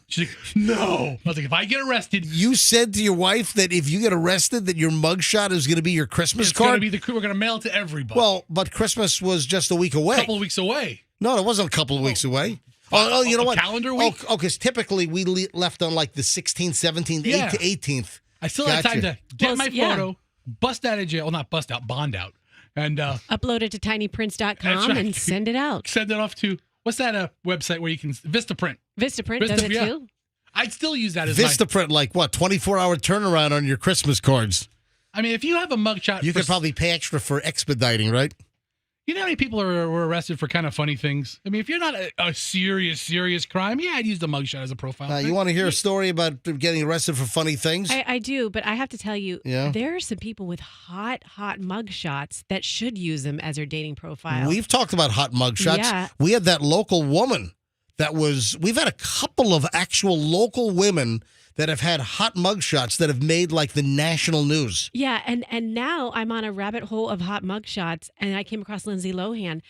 She's like, "No." I was like, "If I get arrested, You said to your wife that if you get arrested, that your mugshot is going to be your Christmas it's going to card? be we're going to mail it to everybody." Well, but Christmas was just a week a away. couple of weeks away. No, it wasn't a couple of weeks away. Oh, you know a what? calendar week? Oh, because typically we left on like the 16th, 17th, Yeah. 18th. I still had time to get Well, my yeah. photo, bust out of jail. Well, not bust out, bond out. And Upload it to tinyprints.com That's right. and send it out. send it off to, what's that website where you can, Vistaprint. Vistaprint does it yeah. too. I'd still use that as my, Vistaprint, like what, 24-hour turnaround on your Christmas cards. I mean, if you have a mugshot, You could probably pay extra for expediting, right? You know how many people were arrested for kind of funny things? I mean, if you're not a serious crime, yeah, I'd use the mugshot as a profile. You thing. want to hear a story about getting arrested for funny things? I do, but I have to tell you, Yeah. there are some people with hot mug shots that should use them as their dating profile. We've talked about hot mugshots. Yeah. We had that local woman we've had a couple of actual local women that have had hot mugshots that have made like the national news. Yeah, and now I'm on a rabbit hole of hot mug shots, and I came across Lindsay Lohan.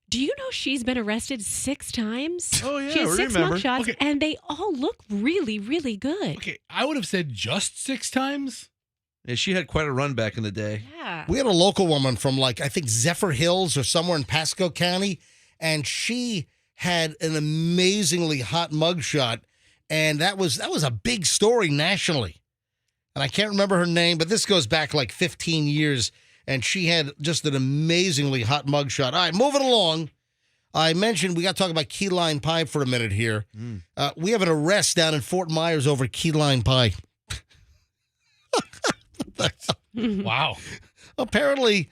Do you know she's been arrested 6 times? Oh, yeah, she has we 6 remember. mug shots, Okay. and they all look really, really good. Okay, I would have said just 6 times. Yeah, she had quite a run back in the day. Yeah. We had a local woman from like I think Zephyr Hills or somewhere in Pasco County, and she had an amazingly hot mugshot, and that was a big story nationally. And I can't remember her name, but this goes back like 15 years, and she had just an amazingly hot mugshot. All right, moving along. I mentioned we got to talk about key lime pie for a minute here. We have an arrest down in Fort Myers over key lime pie. Wow. Apparently,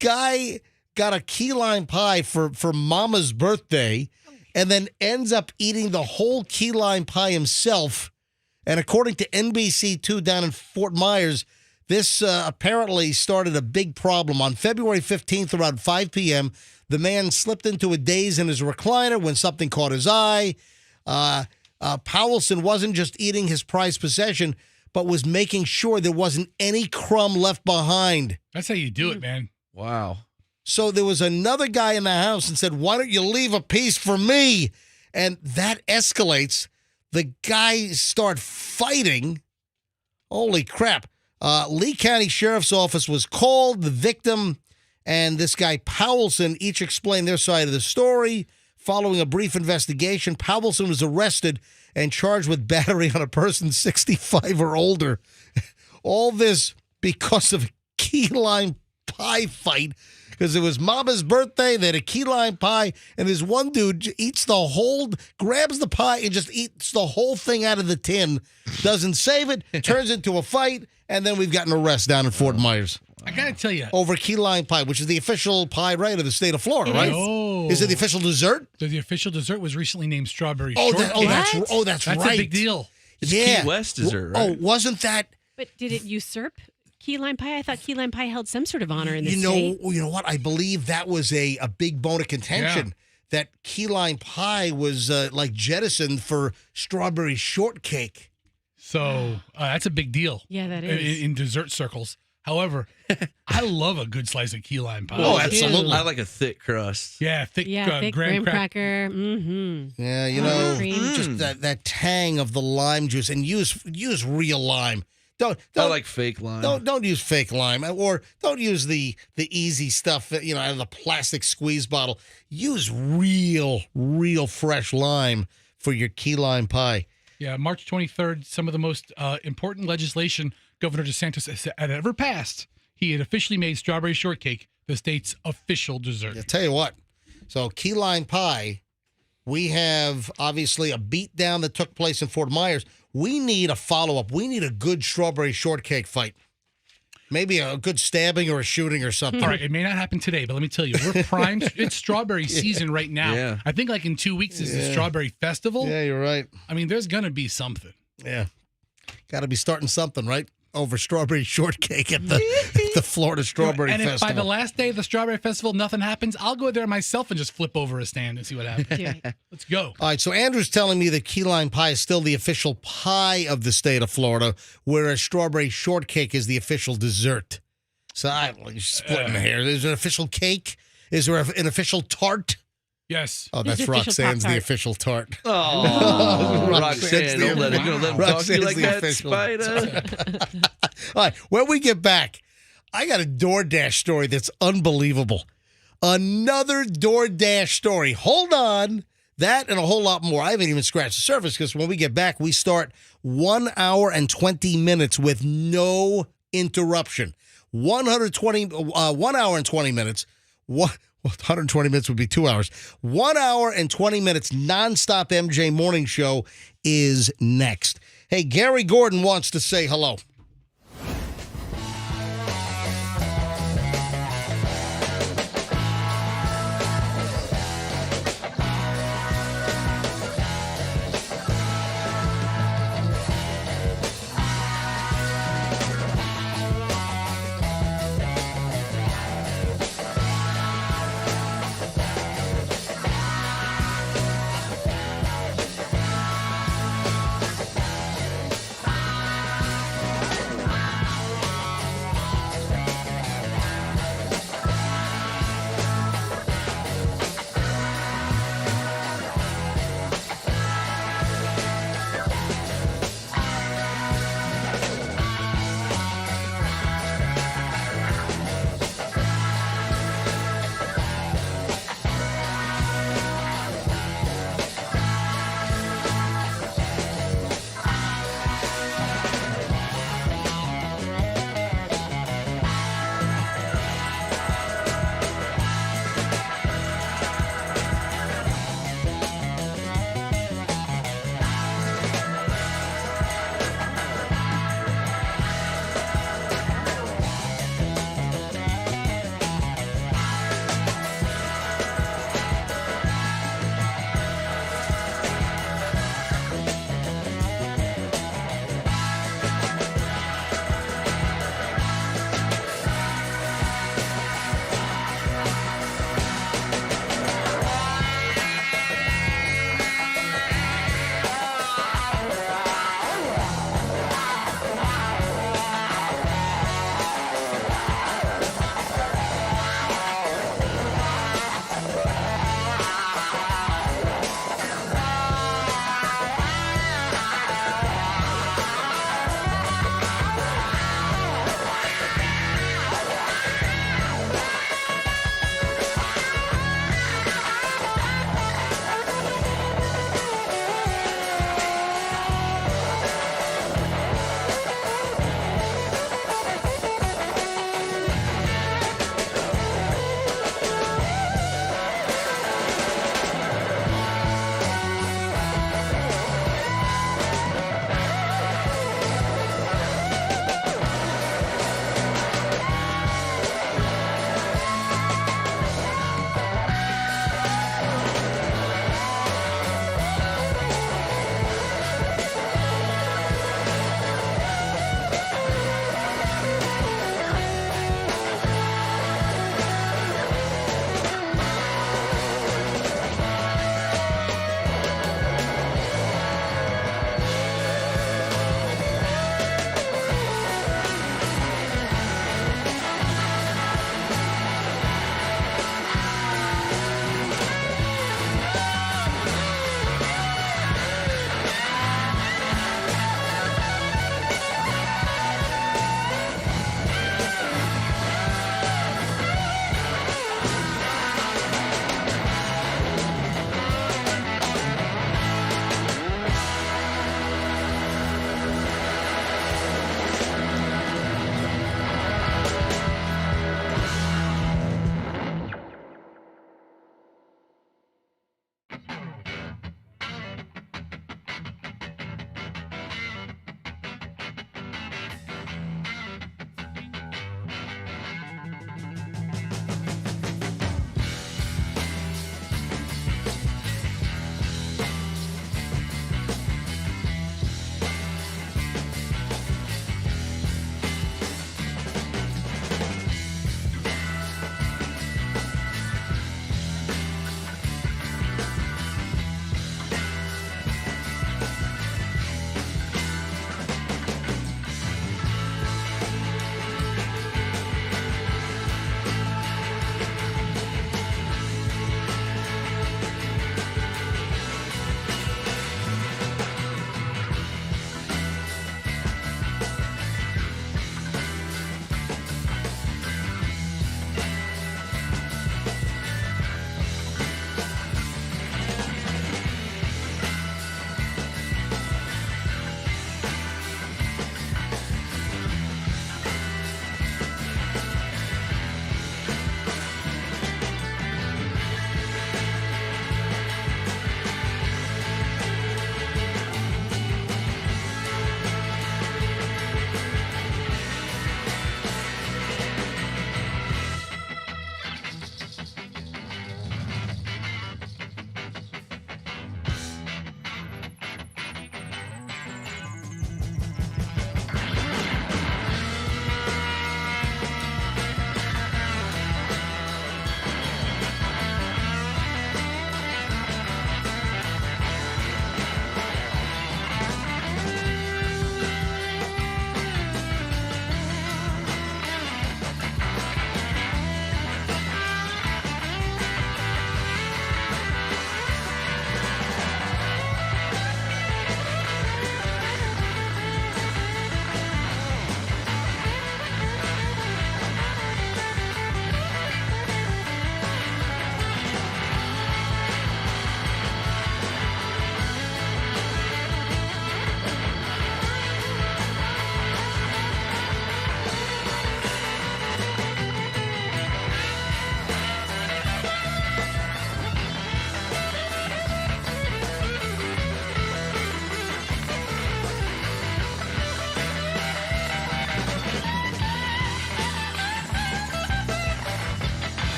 guy got a key lime pie for mama's birthday and then ends up eating the whole key lime pie himself. And according to NBC2 down in Fort Myers, this apparently started a big problem. On February 15th around 5 p.m., the man slipped into a daze in his recliner when something caught his eye. Powelson wasn't just eating his prized possession, but was making sure there wasn't any crumb left behind. That's how you do it, man. Wow. So there was another guy in the house and said, "Why don't you leave a piece for me?" And that escalates. The guys start fighting. Holy crap. Lee County Sheriff's Office was called. The victim and this guy Powelson each explained their side of the story. Following a brief investigation, Powelson was arrested and charged with battery on a person 65 or older. All this because of a key lime pie fight. Because it was Mama's birthday, they had a key lime pie, and this one dude grabs the pie and just eats the whole thing out of the tin, doesn't save it, turns into a fight, and then we've got an arrest down in Fort Myers I got to tell you. over key lime pie, which is the official pie, right, of the state of Florida, It right? is. Oh. Is it the official dessert? The official dessert was recently named strawberry Oh, shortcake. that's That's right. a big deal. It's Yeah. Key West dessert, Oh, right? wasn't that? But did it usurp key lime pie? I thought key lime pie held some sort of honor in the You state. know what? I believe that was a big bone of contention. That key lime pie was like jettisoned for strawberry shortcake. So that's a big deal. Yeah, that is. In dessert circles. However, I love a good slice of key lime pie. Oh, too. absolutely. I like a thick crust. Yeah, thick, Thick graham cracker. Mm-hmm. Yeah, you know, Cream. just that tang of the lime juice, and use real lime. Don't I like fake lime. don't use fake lime, or don't use the easy stuff out of the plastic squeeze bottle. Use real fresh lime for your key lime pie. Yeah, March 23rd, some of the most important legislation Governor DeSantis had ever passed. He had officially made strawberry shortcake the state's official dessert. I'll tell you what. So key lime pie, we have obviously a beatdown that took place in Fort Myers. We need a follow-up. We need a good strawberry shortcake fight. Maybe a good stabbing or a shooting or something. All right, it may not happen today, but let me tell you, we're primed. It's strawberry season right now. Yeah. I think like in 2 weeks is the strawberry festival. Yeah, you're right. I mean, there's going to be something. Yeah. Got to be starting something, right? Over strawberry shortcake at the Florida Strawberry and if Festival. by the last day of the strawberry festival nothing happens, I'll go there myself and just flip over a stand and see what happens. Let's go. All right, so Andrew's telling me that key lime pie is still the official pie of the state of Florida, whereas strawberry shortcake is the official dessert. So you're splitting here. Is there an official cake? Is there an official tart? Yes. Oh, that's There's official Roxanne's the Pop-Tart. official tart. Oh, Roxanne, don't let him talk to you Roxanne's like the that, official. Spider. All right, when we get back, I got a DoorDash story that's unbelievable. Another DoorDash story. Hold on. That and a whole lot more. I haven't even scratched the surface because when we get back, we start 1 hour and 20 minutes with no interruption. 1 hour and 20 minutes. 120 minutes would be 2 hours. 1 hour and 20 minutes nonstop MJ morning show is next. Hey, Gary Gordon wants to say hello.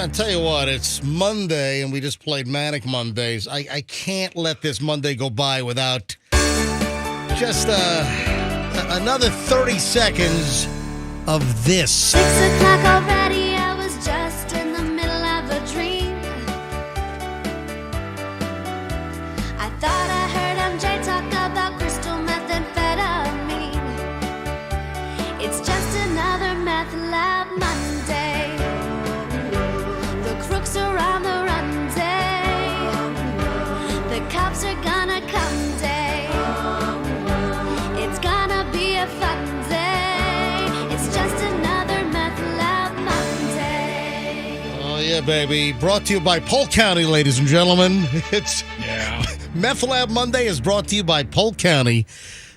I tell you what, it's Monday, and we just played Manic Mondays. I can't let this Monday go by without just another 30 seconds of this. 6 o'clock already, I was just in the middle of a dream. I thought I heard MJ talk about crystal methamphetamine. It's just another meth lab Monday. The crooks are on the run day. The cops are gonna come day. It's gonna be a fun day. It's just another meth lab Monday. Oh, yeah, baby. Brought to you by Polk County, ladies and gentlemen. It's Meth Lab Monday is brought to you by Polk County.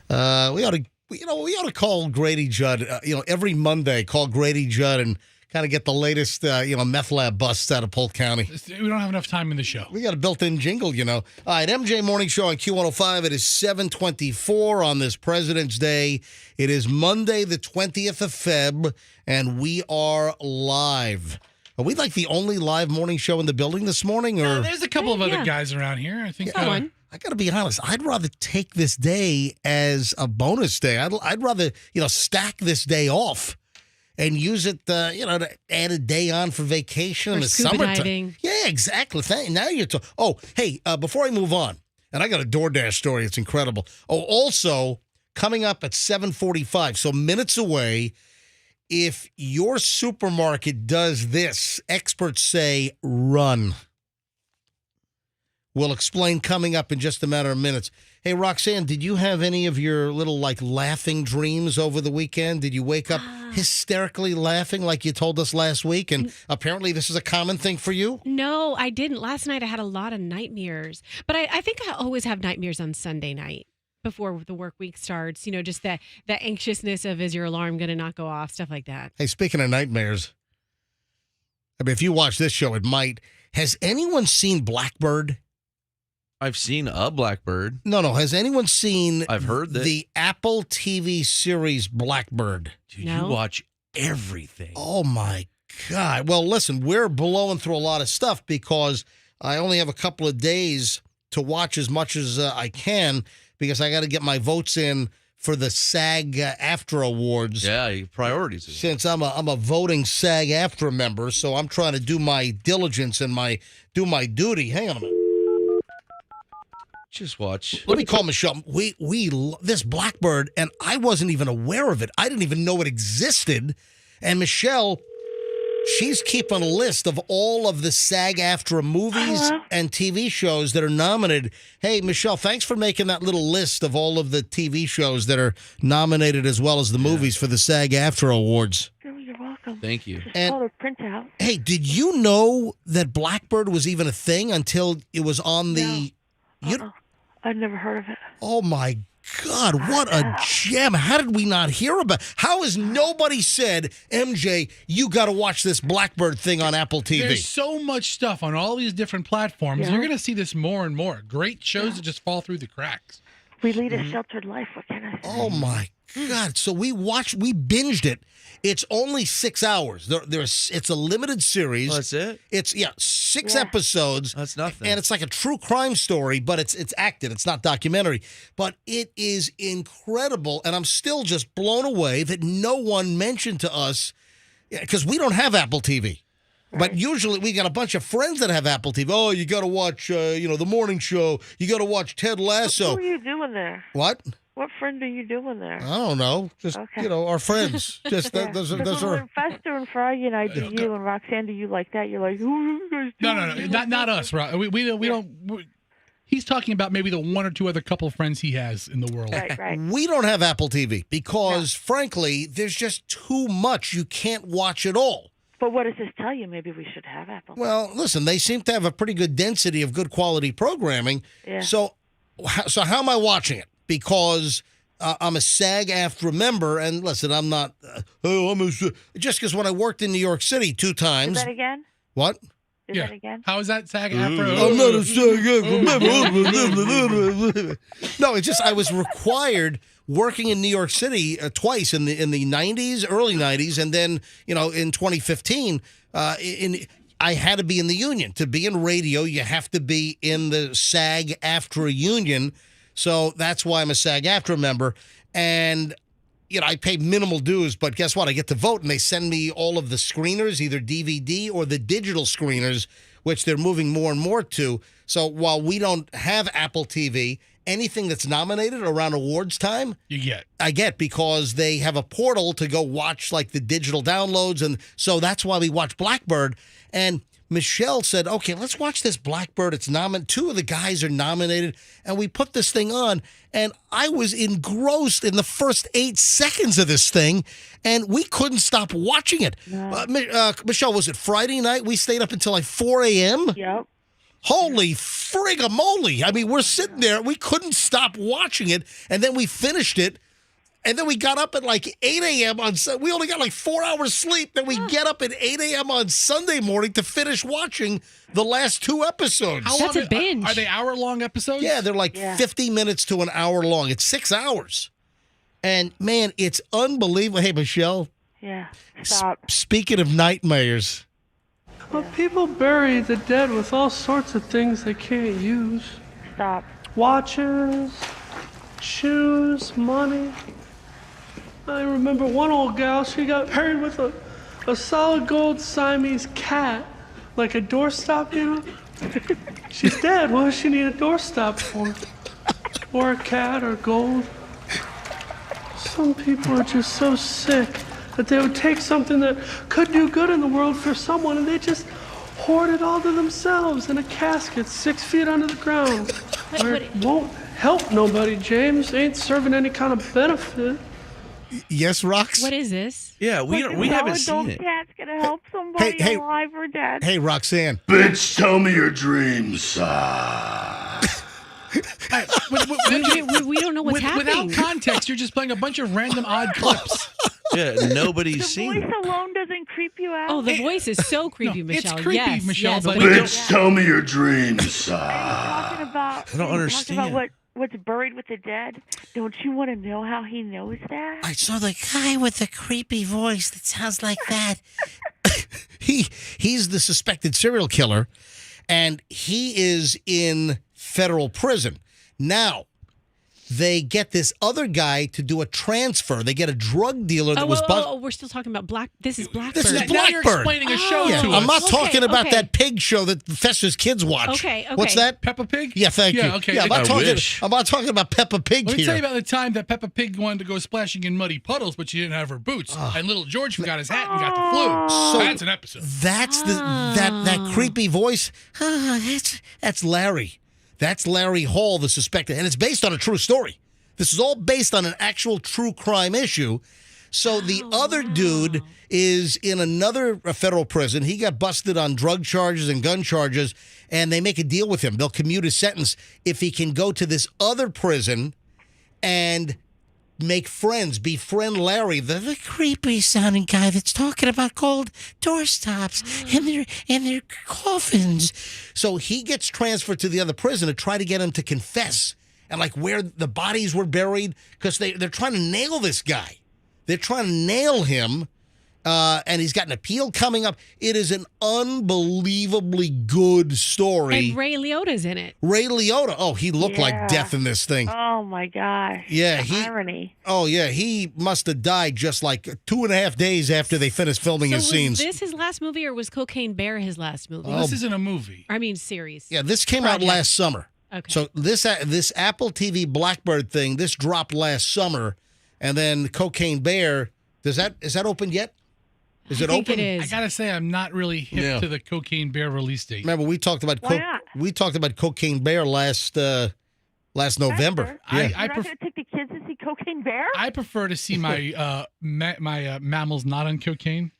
We ought to call Grady Judd, every Monday, call Grady Judd and kind of get the latest, meth lab busts out of Polk County. We don't have enough time in the show. We got a built-in jingle, All right, MJ Morning Show on Q105. It is 7:24 on this President's Day. It is Monday, the 20th of Feb, and we are live. Are we like the only live morning show in the building this morning? Or There's a couple of other yeah. guys around here. I think. One. I got to be honest. I'd rather take this day as a bonus day. I'd rather, stack this day off and use it, to add a day on for vacation in the scuba summertime. diving. Yeah, exactly. Now you're talking. Oh, hey, before I move on, and I got a DoorDash story. It's incredible. Oh, also coming up at 7:45, so minutes away. If your supermarket does this, experts say run. We'll explain coming up in just a matter of minutes. Hey, Roxanne, did you have any of your little, laughing dreams over the weekend? Did you wake up hysterically laughing like you told us last week? And apparently this is a common thing for you? No, I didn't. Last night I had a lot of nightmares. But I think I always have nightmares on Sunday night before the work week starts. Just the anxiousness of, is your alarm going to not go off? Stuff like that. Hey, speaking of nightmares, I mean, if you watch this show, it might. Has anyone seen Blackbird? I've seen a Blackbird. No. Has anyone seen I've heard that. the Apple TV series Blackbird? Dude, No. you watch everything. Oh, my God. Well, listen, we're blowing through a lot of stuff because I only have a couple of days to watch as much as I can because I got to get my votes in for the SAG-AFTRA Awards. Yeah, your priorities. Since I'm a voting SAG-AFTRA member, so I'm trying to do my diligence and do my duty. Hang on a minute. Just watch. Let me call Michelle. We this Blackbird, and I wasn't even aware of it. I didn't even know it existed. And Michelle, she's keeping a list of all of the SAG-AFTRA movies and TV shows that are nominated. Hey, Michelle, thanks for making that little list of all of the TV shows that are nominated as well as the movies for the SAG-AFTRA Awards. Oh, you're welcome. Thank you. It's called a printout. Hey, did you know that Blackbird was even a thing until it was on the... I've never heard of it. Oh, my God, what a gem. How did we not hear about it? How has nobody said, MJ, you got to watch this Blackbird thing on Apple TV? There's so much stuff on all these different platforms. Yeah. You're going to see this more and more. Great shows that just fall through the cracks. We lead a sheltered life. What can I say? Oh, my God. So we binged it. It's only 6 hours. It's a limited series. Oh, that's it? It's, 6 episodes. That's nothing. And it's like a true crime story, but it's acted. It's not documentary. But it is incredible. And I'm still just blown away that no one mentioned to us, because we don't have Apple TV. Right. But usually we got a bunch of friends that have Apple TV. Oh, you got to watch, the morning show. You got to watch Ted Lasso. What are you doing there? What? What friend are you doing there? I don't know. Just, our friends. Just those are. When Fester and Froggy and I do you and Roxanne do you like that, you're like, who are you guys doing? No, not us, right? We don't. He's talking about maybe the one or two other couple of friends he has in the world. Right. We don't have Apple TV because, frankly, there's just too much. You can't watch it all. But what does this tell you? Maybe we should have Apple. Well, listen, they seem to have a pretty good density of good quality programming. Yeah. So how am I watching it? Because I'm a SAG-AFTRA member, and listen, I'm not. Just because when I worked in New York City 2 times. Is that again? What? Is that again? How is that SAG-AFTRA? I'm not a SAG-AFTRA member. No, it's just I was required working in New York City twice in the 90s, early 90s, and then in 2015. I had to be in the union. To be in radio, you have to be in the SAG-AFTRA union. So that's why I'm a SAG-AFTRA member. And, I pay minimal dues, but guess what? I get to vote, and they send me all of the screeners, either DVD or the digital screeners, which they're moving more and more to. So while we don't have Apple TV, anything that's nominated around awards time, I get because they have a portal to go watch like the digital downloads. And so that's why we watch Blackbird. And Michelle said, okay, let's watch this Blackbird. It's nominated. 2 of the guys are nominated. And we put this thing on. And I was engrossed in the first 8 seconds of this thing. And we couldn't stop watching it. Michelle, was it Friday night? We stayed up until like 4 a.m.? Yep. Holy frigamoly. I mean, we're sitting there. We couldn't stop watching it. And then we finished it. And then we got up at like 8 a.m. on Sunday. We only got like 4 hours sleep. Then we get up at 8 a.m. on Sunday morning to finish watching the last 2 episodes. That's a binge. Are they hour-long episodes? Yeah, they're like 50 minutes to an hour long. It's 6 hours. And, man, it's unbelievable. Hey, Michelle. Yeah, stop. Speaking of nightmares. Well, people bury the dead with all sorts of things they can't use. Stop. Watches, shoes, money. I remember one old gal, she got buried with a solid gold Siamese cat, like a doorstop, She's dead. What does she need a doorstop for? Or a cat or gold? Some people are just so sick that they would take something that could do good in the world for someone and they just hoard it all to themselves in a casket 6 feet under the ground. Where it won't help nobody, James. Ain't serving any kind of benefit. Yes, Rox? What is this? Yeah, we haven't seen it. Cat's gonna help somebody alive or dead. Hey, Roxanne. Bitch, tell me your dreams. We don't know what's happening. Without context, you're just playing a bunch of random odd clips. Yeah, nobody's seen The it. voice alone doesn't creep you out. Oh, the voice is so creepy, Michelle. It's creepy, yes, Michelle, yes, but Bitch, tell me your dreams. Talking about, I don't understand. About what's buried with the dead. Don't you want to know how he knows that? I saw the guy with the creepy voice that sounds like that. He's the suspected serial killer, and he is in federal prison. Now, they get this other guy to do a transfer. They get a drug dealer that was busted. We're still talking about This is Blackbird. This is Now you're Blackbird. explaining a show Yeah, to I'm us. not talking about okay. that pig show that Fester's kids watch. Okay. What's that? Peppa Pig? Yeah, thank you. Okay. Yeah, I'm not wish. talking about Peppa Pig Let me here. tell you about the time that Peppa Pig wanted to go splashing in muddy puddles, but she didn't have her boots, and little George forgot his hat and got the flu. So That's an episode. That's that creepy voice. That's Larry. That's Larry Hall, the suspected, and it's based on a true story. This is all based on an actual true crime issue. So the other dude is in another federal prison. He got busted on drug charges and gun charges, and they make a deal with him. They'll commute his sentence if he can go to this other prison and make friends, befriend Larry, the creepy sounding guy that's talking about cold doorstops and their coffins. So he gets transferred to the other prison to try to get him to confess and like where the bodies were buried, because they're trying to nail this guy. They're trying to nail him, and he's got an appeal coming up. It is an unbelievably good story. And Ray Liotta's in it. Ray Liotta. Oh, he looked like death in this thing. Oh my gosh. Yeah, irony. Oh yeah, he must have died just like 2.5 days after they finished filming his scenes. Was this his last movie, or was Cocaine Bear his last movie? Well, this isn't a movie. I mean, series. Yeah, this came out last summer. Okay. So this Apple TV Blackbird thing, this dropped last summer, and then Cocaine Bear. Is that open yet? Is it open? It is. I gotta say, I'm not really hip to the Cocaine Bear release date. Remember, we talked about Cocaine Bear last November. I You're not going to take the kids to see Cocaine Bear? I prefer to see my my mammals not on cocaine.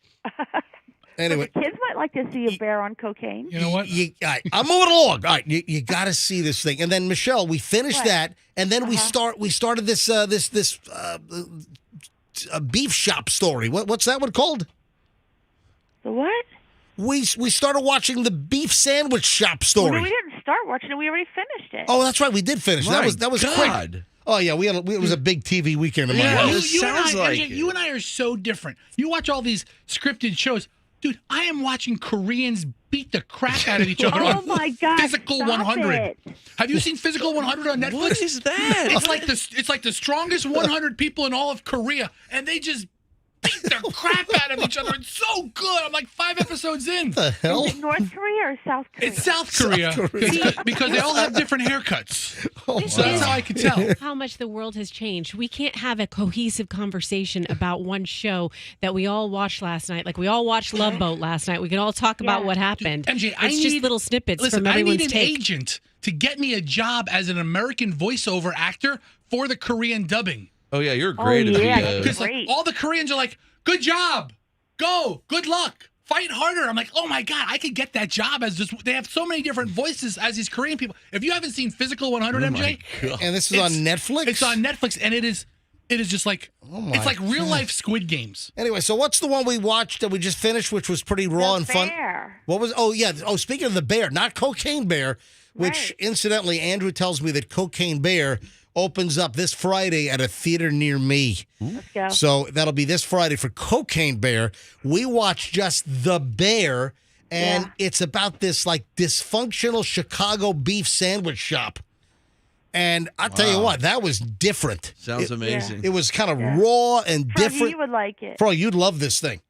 Anyway, the kids might like to see a bear on cocaine. You know what? All right, I'm moving along. All right, you got to see this thing. And then Michelle, we finished that, and then we started this beef shop story. What's that one called? The what? We started watching the beef sandwich shop story. Well, no, we didn't start watching it. We already finished it. Oh, that's right. We did finish. My That was God. quick. Oh yeah, it was a big TV weekend in my Yeah, house. you and I are so different. You watch all these scripted shows. Dude, I am watching Koreans beat the crap out of each other Oh on my God! Physical stop 100. it. Have you seen Physical 100 on Netflix? What is that? It's like the strongest 100 people in all of Korea, and they just beat the crap out of each other. It's so good. I'm like 5 episodes in. What the hell? Is it North Korea or South Korea? It's South Korea, because they all have different haircuts. So that's how I can tell. How much the world has changed. We can't have a cohesive conversation about one show that we all watched last night. Like we all watched Love Boat last night. We can all talk about what happened. MJ, it's just little snippets listen, from everyone's I need an take. agent to get me a job as an American voiceover actor for the Korean dubbing. Oh yeah, you're great. Because like all the Koreans are like, "Good job, go, good luck, fight harder." I'm like, "Oh my God, I could get that job as just." They have so many different voices as these Korean people. If you haven't seen Physical 100, MJ, And this is on Netflix? It's on Netflix, and it is just like it's like real life Squid Games. Anyway, so what's the one we watched that we just finished, which was pretty raw and fun? Bear. What was? Oh yeah. Oh, speaking of the bear, not Cocaine Bear, which incidentally, Andrew tells me that Cocaine Bear opens up this Friday at a theater near me. Let's go. So that'll be this Friday for Cocaine Bear. We watched just The Bear, and it's about this like dysfunctional Chicago beef sandwich shop. And I'll tell you what, that was different. Sounds amazing. It was kind of raw and different. You would like it. Bro, you'd love this thing.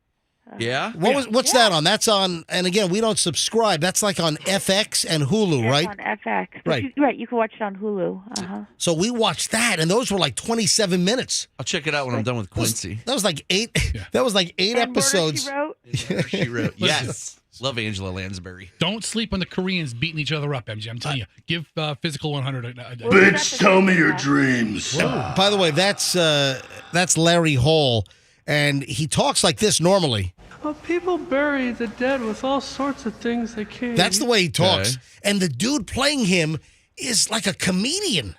Yeah. What's that on? That's on, and again, we don't subscribe. That's like on FX and Hulu, right? On FX. But Right. You can watch it on Hulu. Uh-huh. So we watched that, and those were like 27 minutes. I'll check it out when I'm done with Quincy. That was like 8. That was like 8 And Murder, episodes. She Wrote. She wrote. Yes. Love Angela Lansbury. Don't sleep on the Koreans beating each other up, MJ. I'm telling you. Give Physical 100 a Bitch, tell me your dreams. By the way, that's Larry Hall, and he talks like this normally. Well, people bury the dead with all sorts of things they can't. That's the way he talks. Okay. And the dude playing him is like a comedian.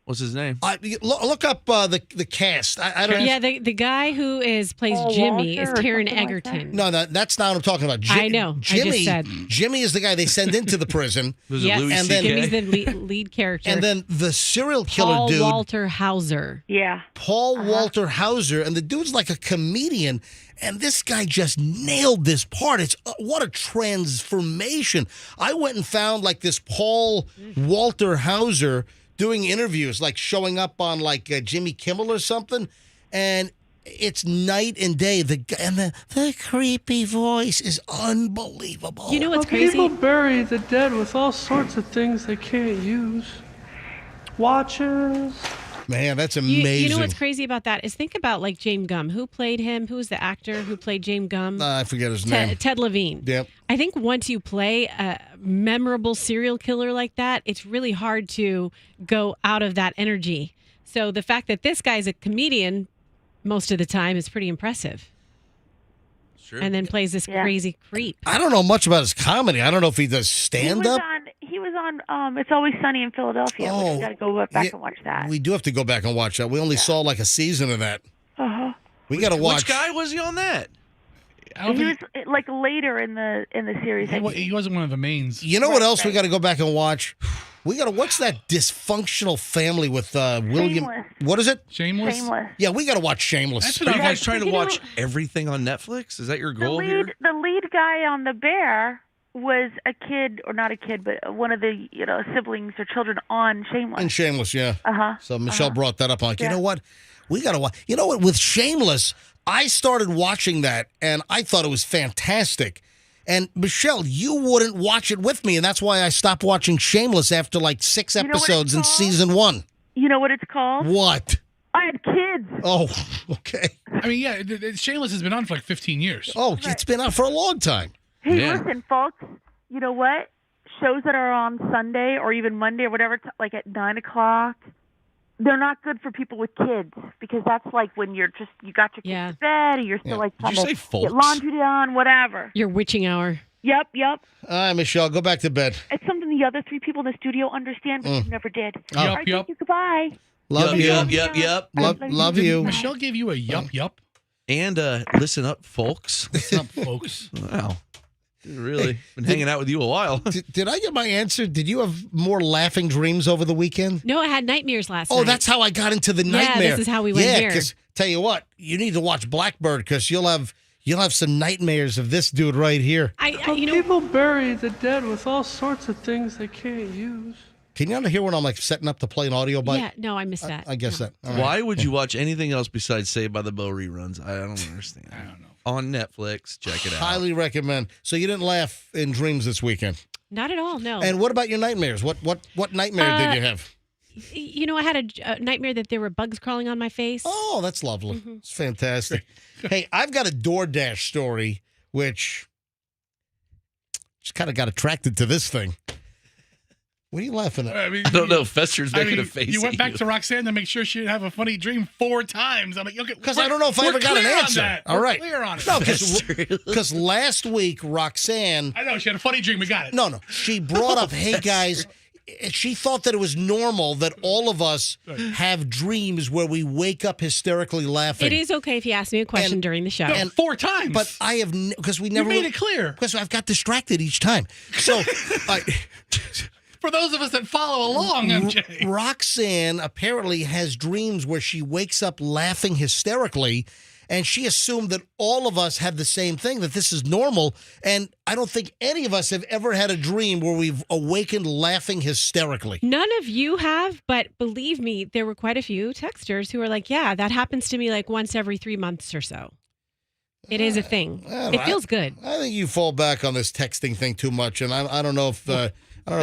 What's his name? Look up the cast. I don't. Yeah, the guy who plays Paul Jimmy is Walker or Taron something like Egerton. No, that's not what I'm talking about. I know. I Jimmy, just said. Jimmy is the guy they send into the prison. Was it Yes, Louis and then- C.K.? Jimmy's the lead character. And then the serial killer Paul dude, Walter Hauser. Yeah. Paul Walter Hauser, and the dude's like a comedian, and this guy just nailed this part. It's what a transformation. I went and found like this Paul Walter Hauser doing interviews, like showing up on like Jimmy Kimmel or something, and it's night and day. The creepy voice is unbelievable. You know what's Well, crazy? people bury the dead with all sorts of things they can't use. Watches. Man, that's amazing. You know what's crazy about that is think about like James Gumb. Who played him? Who was the actor who played James Gumb? I forget his name. Ted Levine. Yep. I think once you play a memorable serial killer like that, it's really hard to go out of that energy. So the fact that this guy's a comedian most of the time is pretty impressive. Sure. And then plays this crazy creep. I don't know much about his comedy. I don't know if he does stand-up. He was on It's Always Sunny in Philadelphia. Oh, We got to go back yeah, and watch that. We do have to go back and watch that. We only saw like a season of that. Uh-huh. We got to watch. Which guy was he on that? He was like later in the series. He wasn't one of the mains. You know what else we got to go back and watch? We got to watch that dysfunctional family with William. Shameless. What is it? Shameless? Yeah, we got to watch Shameless. That's what you guys trying to watch everything on Netflix? Is that your goal here? The lead guy on The Bear was a kid, or not a kid, but one of the siblings or children on Shameless. And Shameless, yeah. Uh-huh. So Michelle brought that up. I'm like, you know what? We got to watch. You know what? With Shameless, I started watching that, and I thought it was fantastic. And Michelle, you wouldn't watch it with me, and that's why I stopped watching Shameless after like 6 episodes in season 1. You know what it's called? What? I had kids. Oh, okay. I mean, yeah, Shameless has been on for like 15 years. Oh, it's been out for a long time. Hey, listen, folks. You know what? Shows that are on Sunday or even Monday or whatever, like at 9 o'clock, they're not good for people with kids because that's like when you got your kids to bed and you're still like trying to get laundry done, whatever. Your witching hour. Yep. All right, Michelle, go back to bed. It's something the other 3 people in the studio understand, but you never did. Oh. All right, thank you. Goodbye. Love you. Yep. Love you. Michelle gave you a yup. And listen up, folks. Listen up, folks. Wow. Really been hanging out with you a while. Did I get my answer? Did you have more laughing dreams over the weekend? No, I had nightmares last night. Oh, that's how I got into the nightmare. Yeah, this is how we went here. because tell you what, you need to watch Blackbird because you'll have You'll have some nightmares of this dude right here. People bury the dead with all sorts of things they can't use. Can you not hear when I'm like setting up to play an audio bite? Yeah, no, I missed that. I guess that. All right. Why would you watch anything else besides Saved by the Bell reruns? I don't understand. I don't know. On Netflix, check it out. Highly recommend. So you didn't laugh in dreams this weekend? Not at all, no. And what about your nightmares? What nightmare did you have? I had a nightmare that there were bugs crawling on my face. Oh, that's lovely. It's fantastic. Hey, I've got a DoorDash story, which just kind of got attracted to this thing. What are you laughing at? I don't know. Fester's making a face. You went at back to Roxanne to make sure she didn't have a funny dream 4 times. I'm like, okay, because I don't know if I ever got an answer. All right, clear on it. No, because last week Roxanne, I know she had a funny dream. We got it. No, she brought up, hey guys. She thought that it was normal that all of us have dreams where we wake up hysterically laughing. It is okay if you ask me a question during the show. No, 4 times. But I have, because we never. You made it clear. Because I've got distracted each time. So, for those of us that follow along, MJ. Roxanne apparently has dreams where she wakes up laughing hysterically. And she assumed that all of us have the same thing, that this is normal. And I don't think any of us have ever had a dream where we've awakened laughing hysterically. None of you have, but believe me, there were quite a few texters who were like, yeah, that happens to me like once every 3 months or so. It is a thing. It feels good. I think you fall back on this texting thing too much. And I don't know if... Are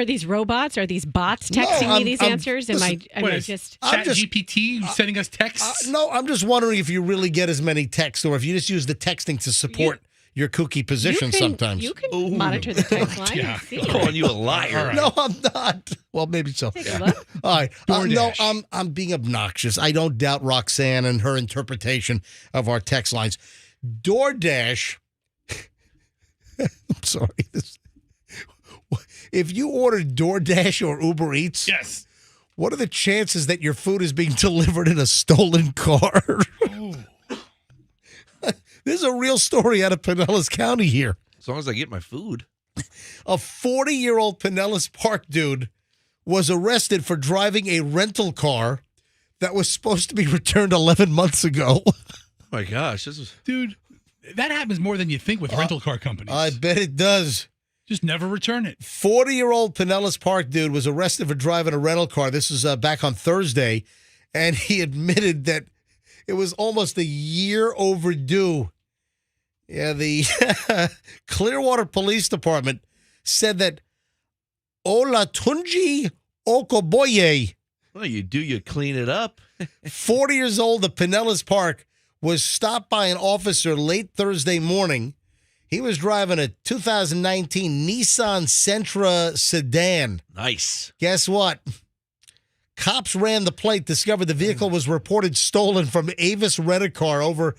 these robots? Are these bots texting me these answers? Am I just ChatGPT sending us texts? No, I'm just wondering if you really get as many texts, or if you just use the texting to support your kooky position sometimes. You can monitor the text line. I'm calling you a liar. Right. No, I'm not. Well, maybe so. Take a look. All right. No, I'm being obnoxious. I don't doubt Roxanne and her interpretation of our text lines. DoorDash. I'm sorry. If you order DoorDash or Uber Eats, yes. What are the chances that your food is being delivered in a stolen car? This is a real story out of Pinellas County here. As long as I get my food. A 40-year-old Pinellas Park dude was arrested for driving a rental car that was supposed to be returned 11 months ago. Oh my gosh, Dude, that happens more than you think with rental car companies. I bet it does. Just never return it. 40-year-old Pinellas Park dude was arrested for driving a rental car. This is back on Thursday, and he admitted that it was almost a year overdue. Yeah, the Clearwater Police Department said that Olatunji Okoboye, well, you clean it up. 40 years old of Pinellas Park, was stopped by an officer late Thursday morning. He was driving a 2019 Nissan Sentra sedan. Nice. Guess what? Cops ran the plate, discovered the vehicle was reported stolen from Avis Rent-A-Car over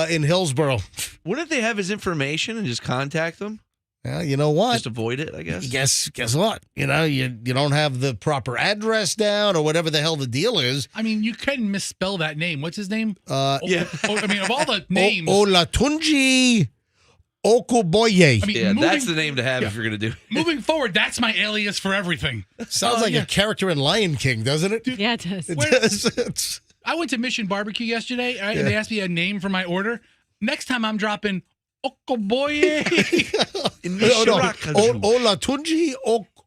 in Hillsboro. Wouldn't they have his information and just contact them? Well, you know what? Just avoid it, I guess. Guess what? You know, you don't have the proper address down or whatever the hell the deal is. I mean, you couldn't misspell that name. What's his name? Yeah. I mean, of all the names. Olatunji Okoboye. I mean, that's the name to have if you're going to do it. Moving forward, that's my alias for everything. Sounds like a character in Lion King, doesn't it? Yeah, it does. It does. I went to Mission Barbecue yesterday, and they asked me a name for my order. Next time I'm dropping Okoboye. Olatunji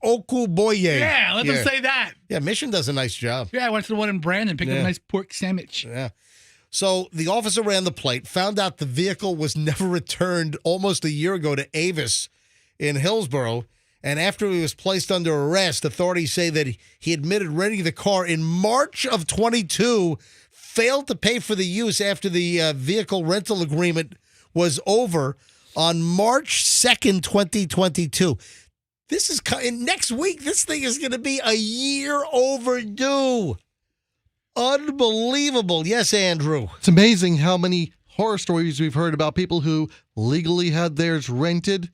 Okuboye. Yeah, let them say that. Yeah, Mission does a nice job. Yeah, I went to the one in Brandon, picked up a nice pork sandwich. Yeah. So the officer ran the plate, found out the vehicle was never returned almost a year ago to Avis in Hillsboro. And after he was placed under arrest, authorities say that he admitted renting the car in March of 22, failed to pay for the use after the vehicle rental agreement was over on March 2nd, 2022. This is next week. This thing is going to be a year overdue. Unbelievable. Yes, Andrew. It's amazing how many horror stories we've heard about people who legally had theirs rented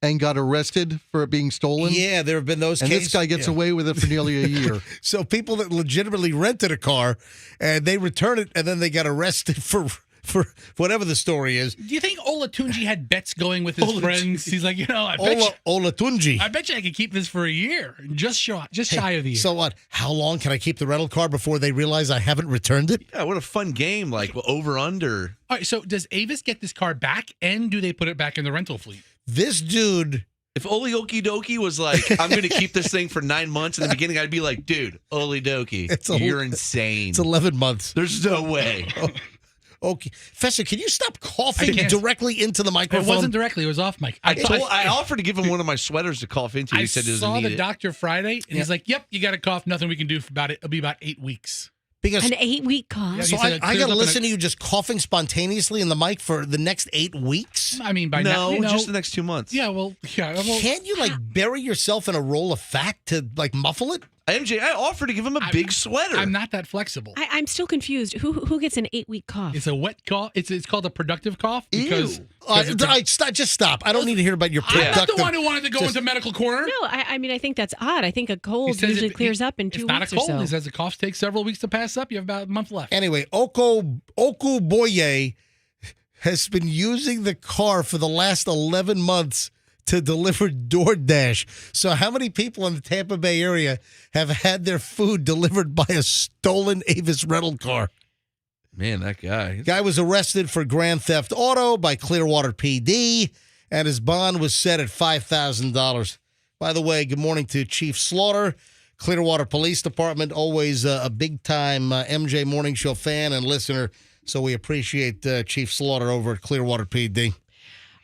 and got arrested for it being stolen. Yeah, there have been those and cases. This guy gets away with it for nearly a year. So people that legitimately rented a car and they return it and then they got arrested for for whatever the story is. Do you think Olatunji had bets going with his friends? He's like, I bet Olatunji. I bet you I could keep this for a year, just shy of the year. So what? How long can I keep the rental car before they realize I haven't returned it? Yeah, what a fun game, like over under. All right, so does Avis get this car back, and do they put it back in the rental fleet? This dude... If Oli Okie Dokie was like, I'm going to keep this thing for 9 months, in the beginning, I'd be like, dude, Oli Dokie, you're insane. It's 11 months. There's no way. Okay. Fester, can you stop coughing directly into the microphone? It wasn't directly. It was off mic. I offered to give him one of my sweaters to cough into. He said he doesn't need it. I saw the doctor Friday, and he's like, yep, you got to cough. Nothing we can do for it'll be about 8 weeks. Because an 8-week cough. Yeah, so I got to listen to you just coughing spontaneously in the mic for the next 8 weeks? I mean, by no, now, just the next 2 months. Yeah, well, Can't you bury yourself in a roll of fat to muffle it? MJ, I offered to give him a big sweater. I'm not that flexible. I'm still confused. Who gets an 8-week cough? It's a wet cough. It's called a productive cough because. Just stop. I don't need to hear about your productive. I'm not the one who wanted to go into medical corner. No, I think that's odd. I think a cold usually clears up in 2 weeks or so. It's not a cold. He says the cough takes several weeks to pass up. You have about a month left. Anyway, Oku Boye has been using the car for the last 11 months to deliver DoorDash. So how many people in the Tampa Bay area have had their food delivered by a stolen Avis rental car? Man, that guy. Guy was arrested for grand theft auto by Clearwater PD, and his bond was set at $5,000. By the way, good morning to Chief Slaughter, Clearwater Police Department, always a big-time MJ Morning Show fan and listener, so we appreciate Chief Slaughter over at Clearwater PD.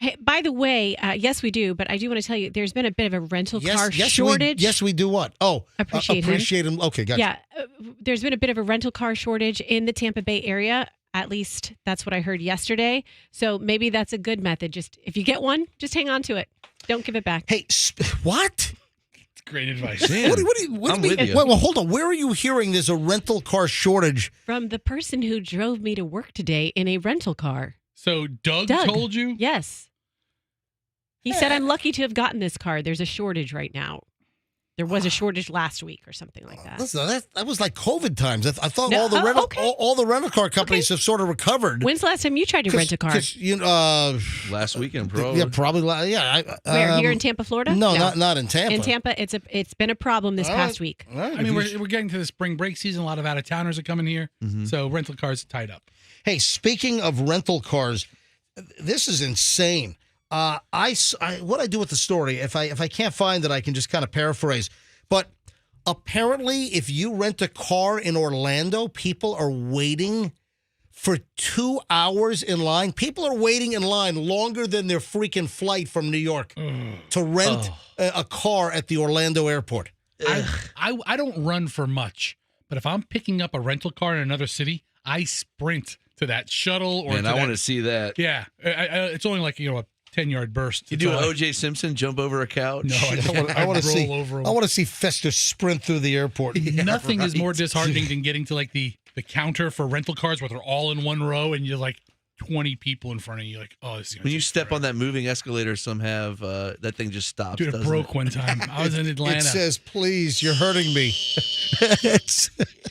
Hey, by the way, yes, we do, but I do want to tell you, there's been a bit of a rental car shortage. Yes, we do what? Oh, appreciate him. Okay, gotcha. Yeah, there's been a bit of a rental car shortage in the Tampa Bay area. At least that's what I heard yesterday. So maybe that's a good method. Just if you get one, just hang on to it. Don't give it back. Hey, what? It's great advice. Man, what do you mean? Well, hold on. Where are you hearing there's a rental car shortage? From the person who drove me to work today in a rental car. So Doug told you? Yes. He said, I'm lucky to have gotten this car. There's a shortage right now. There was a shortage last week or something like that. Listen, that was like COVID times. I thought all the rental car companies have sort of recovered. When's the last time you tried to rent a car? Last weekend, probably. Yeah, probably. Where, here in Tampa, Florida? No, not in Tampa. In Tampa, it's been a problem this past week. Right. I mean, we're getting to the spring break season. A lot of out-of-towners are coming here. Mm-hmm. So rental cars are tied up. Hey, speaking of rental cars, this is insane. What I do with the story, if I can't find it, I can just kind of paraphrase. But apparently, if you rent a car in Orlando, people are waiting for 2 hours in line. People are waiting in line longer than their freaking flight from New York to rent a car at the Orlando airport. I don't run for much, but if I'm picking up a rental car in another city, I sprint to that shuttle. Or I want to see that. Yeah, it's only like a 10-yard burst. You do an O.J. Simpson jump over a couch? No, I want to see Fester sprint through the airport. Nothing is more disheartening than getting to like the counter for rental cars where they're all in one row and you're like 20 people in front of you. Like, oh, this is when you step on that moving escalator, some have that thing just stops. Dude, it broke one time. I was in Atlanta. It says, "Please, you're hurting me."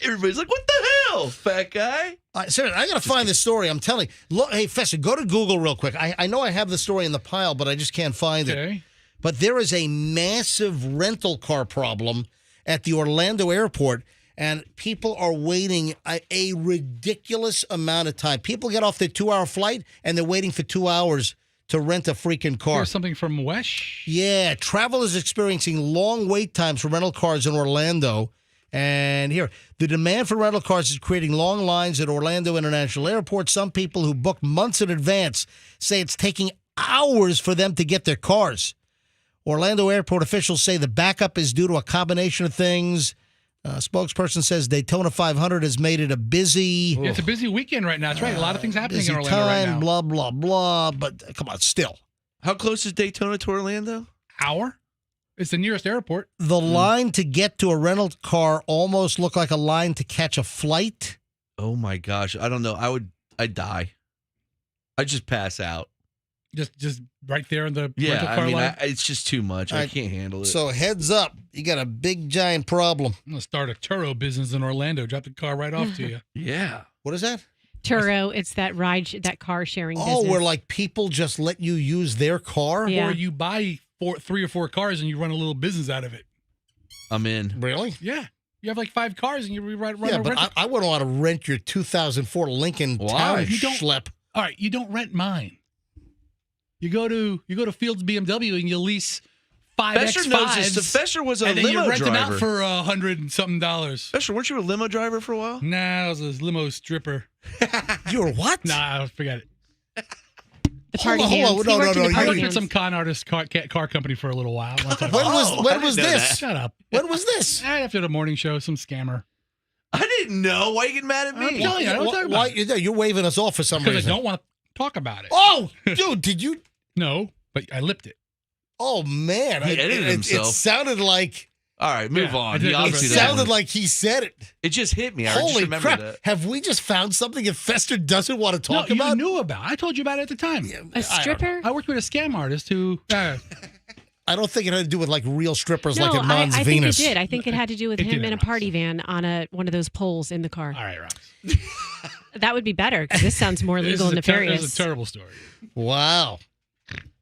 Everybody's like, "What the hell, fat guy?" Seriously, I got to find this story. I'm telling you. Look, hey, Fester, go to Google real quick. I know I have the story in the pile, but I just can't find it. But there is a massive rental car problem at the Orlando airport, and people are waiting a ridiculous amount of time. People get off their 2-hour flight, and they're waiting for 2 hours to rent a freaking car. Here's something from Wesh. Yeah, travel is experiencing long wait times for rental cars in Orlando. And here, the demand for rental cars is creating long lines at Orlando International Airport. Some people who booked months in advance say it's taking hours for them to get their cars. Orlando Airport officials say the backup is due to a combination of things. A spokesperson says Daytona 500 has made it a busy... Yeah, it's a busy weekend right now. That's right. A lot of things happening in Orlando time, right now. Blah, blah, blah. But come on, still. How close is Daytona to Orlando? Hour. It's the nearest airport. The line to get to a rental car almost looked like a line to catch a flight. Oh, my gosh. I don't know. I'd die. I'd just pass out. Just right there in the rental car line? It's just too much. I can't handle it. So heads up. You got a big, giant problem. I'm going to start a churro business in Orlando. Drop the car right off to you. Yeah. What is that? Turo, it's that that car sharing business. Oh, where like people just let you use their car? Yeah. Or you buy 3 or 4 cars and you run a little business out of it. I'm in. Really? Yeah. You have like 5 cars and you run Yeah, a but rental. I wouldn't want to rent your 2004 Lincoln Town You don't schlep. All right, you don't rent mine. You go to Fields BMW and you lease 5 Fesher knows this. X5s. Fesher was a and then limo you rent them driver. out for $100 and something. Fesher, weren't you a limo driver for a while? Nah, I was a limo stripper. You were what? Nah, forget it. The party Hold on, hands. no, He worked in no, the no, I party worked at hands. some con artist car company for a little while. When was know this? that. Shut up. When was this? Right after the morning show, some scammer. I didn't know. Why are you getting mad at I'm me? telling you, I don't talk about it. You're waving us off for some Because I reason. don't want to talk about it. Oh, dude, did you? No, but I lipped it. Oh man, He edited himself. It sounded like All right, move Yeah, on. I did He go obviously it for that. sounded doesn't. like he said it. It just hit me. I just Holy remember crap! that. Have we just found something that Fester doesn't want to talk No, about? you knew about. I told you about it at the time. A stripper? I worked with a scam artist who. I don't think it had to do with like real strippers No, like at Mons I Venus. think it did. I think it had to do with It him did, in a Rox. party van on one of those poles in the car. All right, Rox. That would be better because this sounds more legal and This nefarious. is a terrible story. Wow.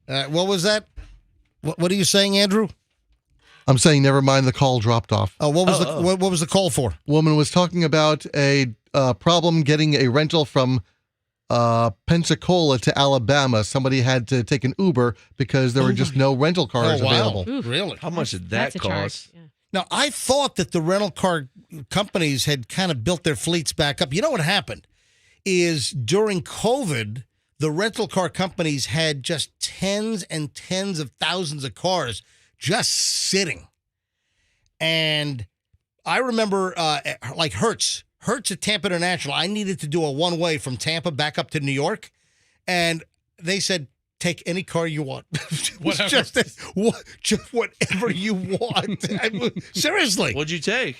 What was that? What are you saying, Andrew? I'm saying never mind, the call dropped off. Oh, what was the call for? Woman was talking about a problem getting a rental from Pensacola to Alabama. Somebody had to take an Uber because there were just no rental cars available. Oof. Really? How much did that That's a charge. cost? Yeah. Now, I thought that the rental car companies had kind of built their fleets back up. You know what happened is during COVID, the rental car companies had just tens and tens of thousands of cars just sitting. And I remember like Hertz at Tampa International, I needed to do a one-way from Tampa back up to New York. And they said, take any car you want. Whatever. just whatever you want. Seriously. What'd you take?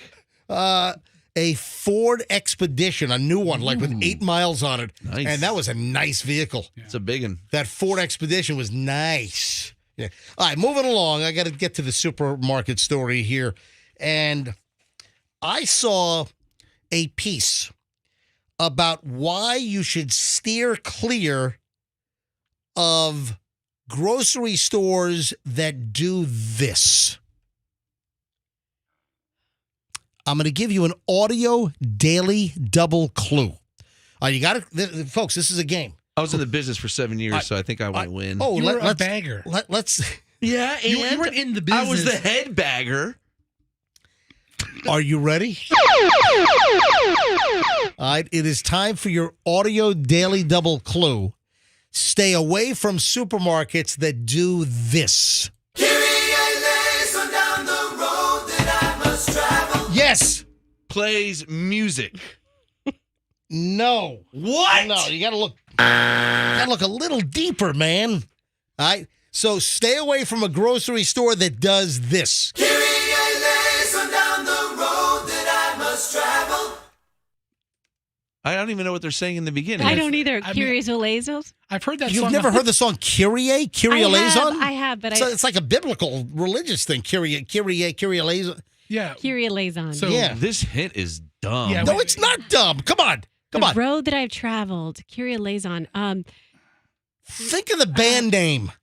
A Ford Expedition, a new one, like with 8 miles on it. Nice. And that was a nice vehicle. It's a big one. That Ford Expedition was nice. Yeah. All right, moving along. I got to get to the supermarket story here. And I saw a piece about why you should steer clear of grocery stores that do this. I'm going to give you an audio daily double clue. You got it, folks. This is a game. I was in the business for 7 years, so I think I might win. Oh, You were a let's bagger. Let's. yeah, and You weren't in the business. I was the head bagger. Are you ready? All right. It is time for your audio daily double clue. Stay away from supermarkets that do this. Yes. Plays music. No. What? No, you gotta look a little deeper, man. All right. So stay away from a grocery store that does this. I don't even know what they're saying in the beginning. I don't either. I mean- Curious Olazos? I've heard that You've song. never heard the song Kyrie? Kyrie eleison? I have, but So it's like a biblical religious thing. Kyrie eleison. Yeah. Kyrie Olazon. So Yeah. This hint is dumb. Yeah, No, it's not dumb. Come on. Come on. The road that I've traveled. Kyrie Olazon. Think of the band name.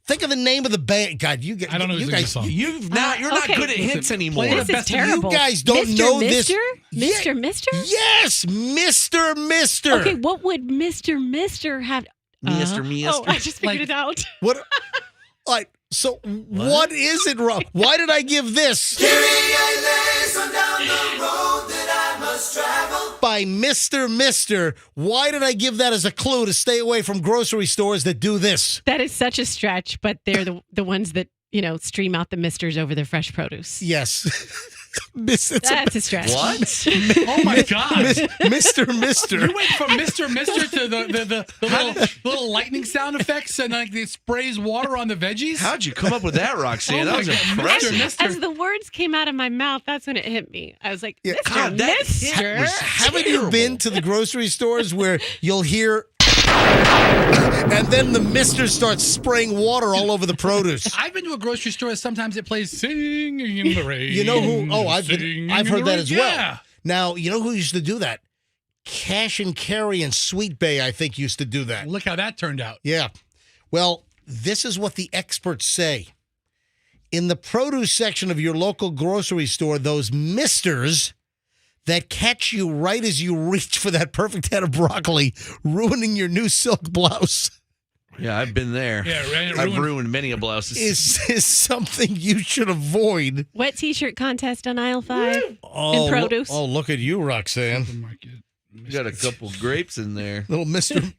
Think of the name of the band. God, you guys. I don't know You the guys, song. You're not okay. good at hints anymore. play This the is best of you terrible. you guys don't Mr. know Mister? this. Mr. Mister? Yes, Mr. Okay, what would Mr. Mister have? Mister. Oh, I just figured it out. What? All right. So what is it wrong? Why did I give this? By Mr. Why did I give that as a clue to stay away from grocery stores that do this? That is such a stretch, but they're the ones that, stream out the misters over their fresh produce. Yes. It's That's a stretch. What? Oh my God. Mr. You went from Mr. to the little lightning sound effects and like it sprays water on the veggies. How'd you come up with that, Roxanne? Oh that my was God. impressive. Mr. As the words came out of my mouth, that's when it hit me. I was like, Yeah. Mr. God, that hit Mister. was Haven't you terrible. been to the grocery stores where you'll hear and then the mister starts spraying water all over the produce? I've been to a grocery store. Sometimes it plays "Singing in the Rain." You know who? Oh, I've Singing heard in that the as Rain. well. Yeah. Now, you know who used to do that? Cash and Carry and Sweet Bay, I think, used to do that. Look how that turned out. Yeah. Well, this is what the experts say. In the produce section of your local grocery store, those misters that catch you right as you reach for that perfect head of broccoli, ruining your new silk blouse. Yeah, I've been there. Yeah, I've ruined many a blouses. Is something you should avoid. Wet T-shirt contest on aisle 5 Oh, in produce. look at you, Roxanne. You got a couple grapes in there. Little Mr.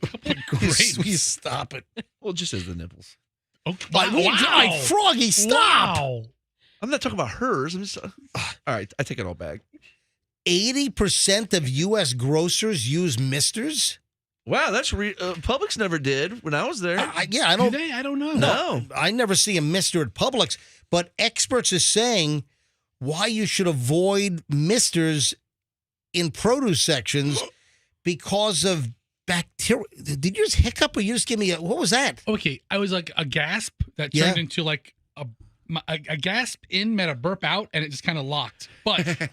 grapes. You stop it. Well, just as the nipples. Oh, Like, Froggy, stop. Wow. I'm not talking about hers. I'm just. All right, I take it all back. 80% of U.S. grocers use misters? Wow, that's Publix never did when I was there. I Do don't. they? I don't know. No. I never see a mister at Publix, but experts are saying why you should avoid misters in produce sections because of bacteria. Did you just hiccup or you just give me what was that? Okay, I was like a gasp that Yeah. turned into like a gasp in, met a burp out, and it just kind of locked. But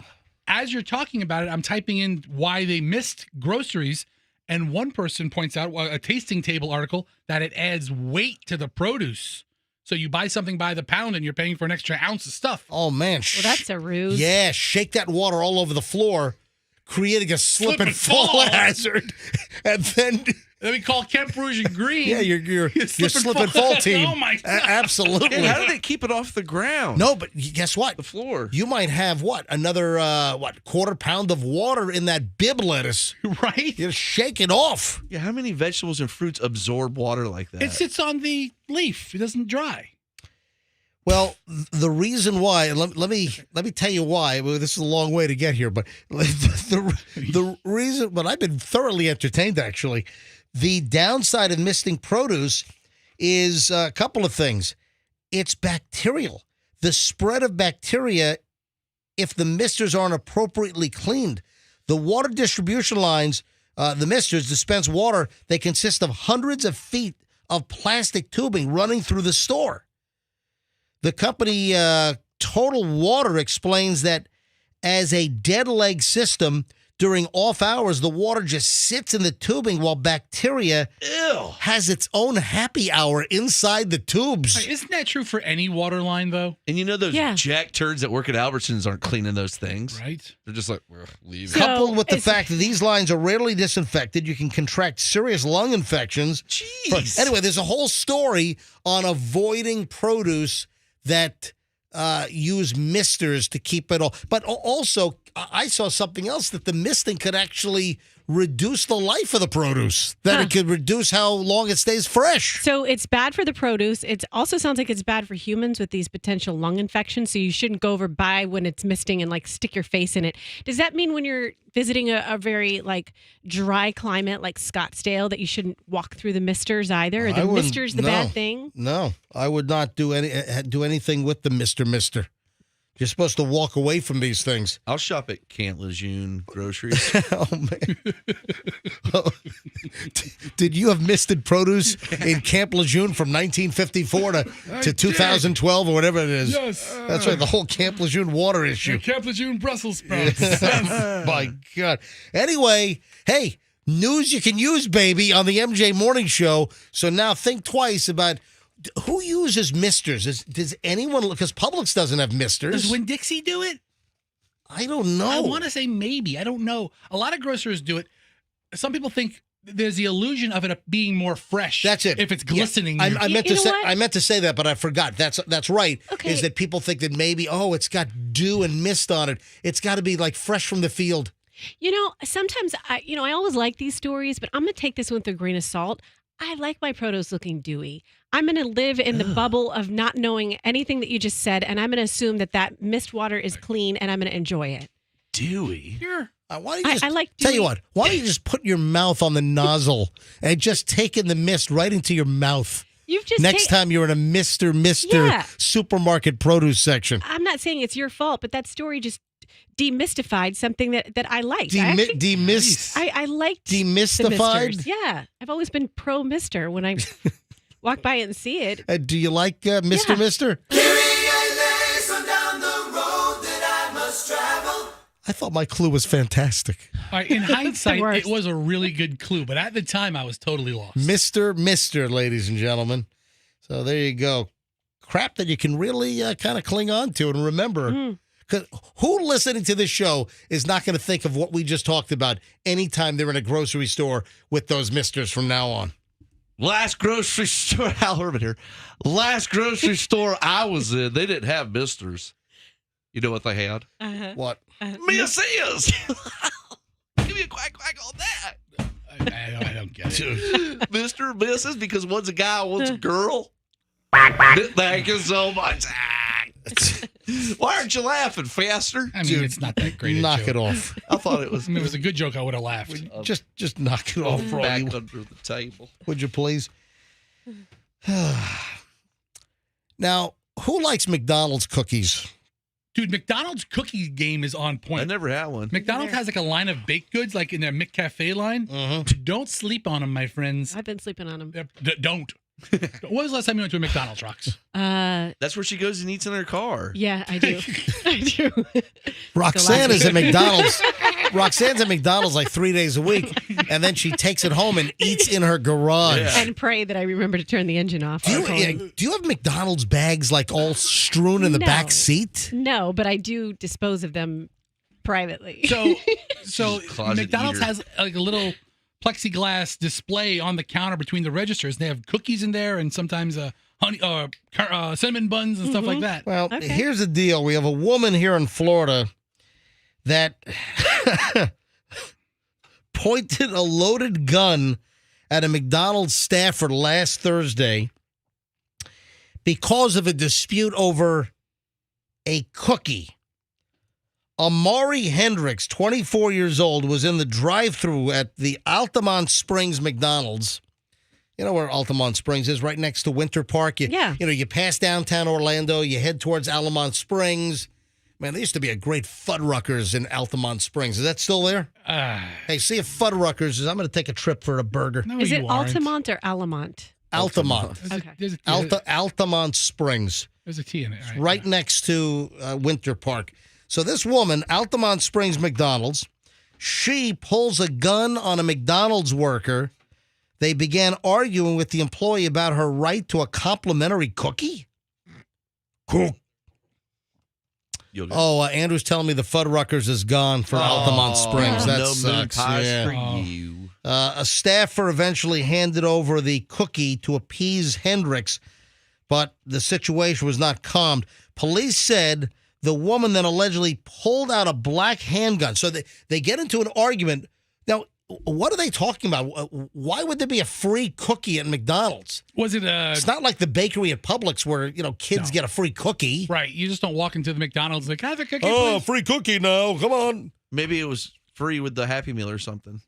as you're talking about it, I'm typing in why they missed groceries, and one person points out a tasting table article that it adds weight to the produce. So you buy something by the pound and you're paying for an extra ounce of stuff. Oh man, Well, that's a ruse. yeah. Shake that water all over the floor, creating a slip and fall hazard, and then Then we call Kemp Rouge and Green. yeah, your slip and fall team. Oh my God. Absolutely. And how do they keep it off the ground? No, but guess what? The floor. You might have another quarter pound of water in that bib lettuce. Right? You shake it off. Yeah, how many vegetables and fruits absorb water like that? It sits on the leaf. It doesn't dry. Well, the reason why, let me tell you why. Well, this is a long way to get here, but the reason, but I've been thoroughly entertained actually. The downside of misting produce is a couple of things. It's bacterial. The spread of bacteria, if the misters aren't appropriately cleaned. The water distribution lines, the misters dispense water. They consist of hundreds of feet of plastic tubing running through the store. The company Total Water explains that as a dead leg system, during off hours, the water just sits in the tubing while bacteria has its own happy hour inside the tubes. Right, isn't that true for any water line, though? And you know those Yeah. jack turds that work at Albertsons aren't cleaning those things. Right? They're just like, "Ugh, leave it." So- Coupled with the it's- fact that these lines are rarely disinfected, you can contract serious lung infections. Jeez. Anyway, there's a whole story on avoiding produce that use misters to keep it all. But also, I saw something else that the misting could actually reduce the life of the produce, that it could reduce how long it stays fresh. So it's bad for the produce. It also sounds like it's bad for humans with these potential lung infections. So you shouldn't go over by when it's misting and like stick your face in it. Does that mean when you're visiting a very like dry climate like Scottsdale that you shouldn't walk through the misters either? Are I the wouldn't- misters the no. bad thing? No, I would not do anything with the Mister. You're supposed to walk away from these things. I'll shop at Camp Lejeune groceries. Oh man! Oh, did you have misted produce in Camp Lejeune from 1954 to 2012 or whatever it is? Yes. That's right. The whole Camp Lejeune water issue. Camp Lejeune Brussels sprouts. My God. Anyway, hey, news you can use, baby, on the MJ Morning Show. So now think twice about who uses misters. Does anyone? Because Publix doesn't have misters. Does Winn-Dixie do it? I don't know. I want to say maybe. I don't know. A lot of grocers do it. Some people think there's the illusion of it being more fresh. That's it. If it's glistening. Yeah. you're- I meant You to know say what? I meant to say that, but I forgot. That's right. Okay. Is that people think that maybe it's got dew and mist on it. It's got to be like fresh from the field. You know, sometimes I always like these stories, but I'm going to take this one with a grain of salt. I like my produce looking dewy. I'm going to live in the bubble of not knowing anything that you just said, and I'm going to assume that mist water is clean, and I'm going to enjoy it. Dewy. Sure. Why don't you just, I like tell you dewy- what? Why don't you just put your mouth on the nozzle and just take in the mist right into your mouth? You've just Next time you're in a Mister Yeah. supermarket produce section. I'm not saying it's your fault, but that story just demystified something that I liked. I liked Demystified? the misters. Yeah, I've always been pro mister when I walk by and see it. Do you like Mr. Yeah. Mister? I thought my clue was fantastic. All right, in hindsight, worst. it was a really good clue, but at the time, I was totally lost. Mr., ladies and gentlemen. So there you go. Crap that you can really kind of cling on to and remember. 'Cause who listening to this show is not going to think of what we just talked about anytime they're in a grocery store with those misters from now on? Last grocery store, Al Herman here. Last grocery store I was in, they didn't have misters. You know what they had? What? Misses. Give me a quack on that. I don't get it. Mr. and Mrs. because one's a guy, one's a girl. Thank you so much. Why aren't you laughing faster? I mean, it's not that great a Knock joke. it off. I thought it was. I mean, if it was a good joke, I would have laughed. Just knock it off, back Froggy. under the table. Would you please? Now, who likes McDonald's cookies? Dude, McDonald's cookie game is on point. I never had one. McDonald's has like a line of baked goods, like in their McCafe line. Don't sleep on them, my friends. I've been sleeping on them. Don't. When was the last time you went to a McDonald's, Rox? That's where she goes and eats in her car. Yeah, I do. I do. Roxanne is at McDonald's. Roxanne's at McDonald's like 3 days a week, and then she takes it home and eats in her garage. Yeah. And pray that I remember to turn the engine off. Do you have McDonald's bags like all strewn in the No. back seat? No, but I do dispose of them privately. So Closet McDonald's eater. has like a little plexiglass display on the counter between the registers. They have cookies in there and sometimes honey, cinnamon buns and stuff like that. Well, here's the deal. We have a woman here in Florida that pointed a loaded gun at a McDonald's staffer last Thursday because of a dispute over a cookie. Amari Hendricks, 24 years old, was in the drive-thru at the Altamont Springs McDonald's. You know where Altamont Springs is, right next to Winter Park? You pass downtown Orlando, you head towards Altamont Springs. Man, there used to be a great Fuddruckers in Altamont Springs. Is that still there? Hey, see if Fuddruckers is. I'm going to take a trip for a burger. No, Is you it aren't. Altamont or Alamont? Altamont. There's Altamont Springs. There's a T in it. Right next to Winter Park. So this woman, Altamont Springs McDonald's, she pulls a gun on a McDonald's worker. They began arguing with the employee about her right to a complimentary cookie. Cool. Andrew's telling me the Fuddruckers is gone for Altamont Springs. That no moon sucks. pies for Oh. you. A staffer eventually handed over the cookie to appease Hendricks, but the situation was not calmed. Police said the woman then allegedly pulled out a black handgun. So they get into an argument. Now, what are they talking about? Why would there be a free cookie at McDonald's? Was it It's not like the bakery at Publix where, kids get a free cookie. Right. You just don't walk into the McDonald's like, can I have a cookie, Oh, please? free cookie now. Come on. Maybe it was free with the Happy Meal or something.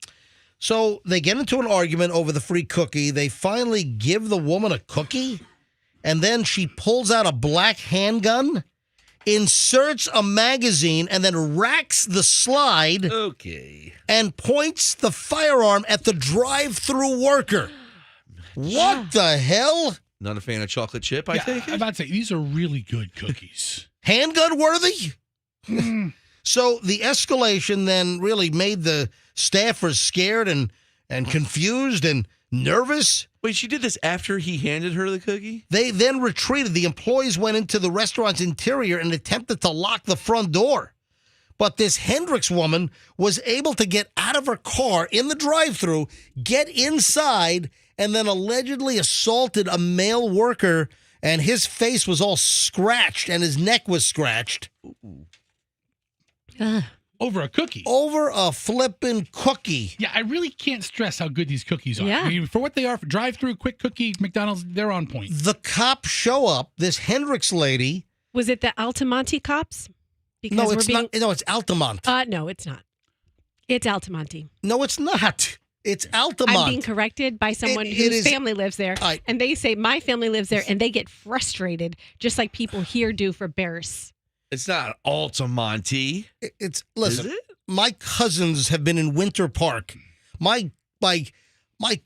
So they get into an argument over the free cookie. They finally give the woman a cookie, and then she pulls out a black handgun, inserts a magazine, and then racks the slide. Okay. And points the firearm at the drive-through worker. What the hell? Not a fan of chocolate chip, I think. I'm about to say, these are really good cookies. Handgun worthy? So the escalation then really made the staffers scared and confused and nervous. Wait, she did this after he handed her the cookie? They then retreated. The employees went into the restaurant's interior and attempted to lock the front door. But this Hendricks woman was able to get out of her car in the drive-thru, get inside, and then allegedly assaulted a male worker, and his face was all scratched and his neck was scratched. Over a cookie. Over a flippin' cookie. Yeah, I really can't stress how good these cookies are. Yeah. I mean, for what they are, for drive-through, quick cookie, McDonald's, they're on point. The cops show up. This Hendricks lady. Was it the Altamonte cops? Because No, we're it's not. No, it's Altamont. No, it's not. It's Altamonte. No, it's not. It's Altamont. I'm being corrected by someone It whose is- family lives there. And they say my family lives there, and they get frustrated, just like people here do for Bears. It's not Altamonte. It's listen. Is it? My cousins have been in Winter Park. My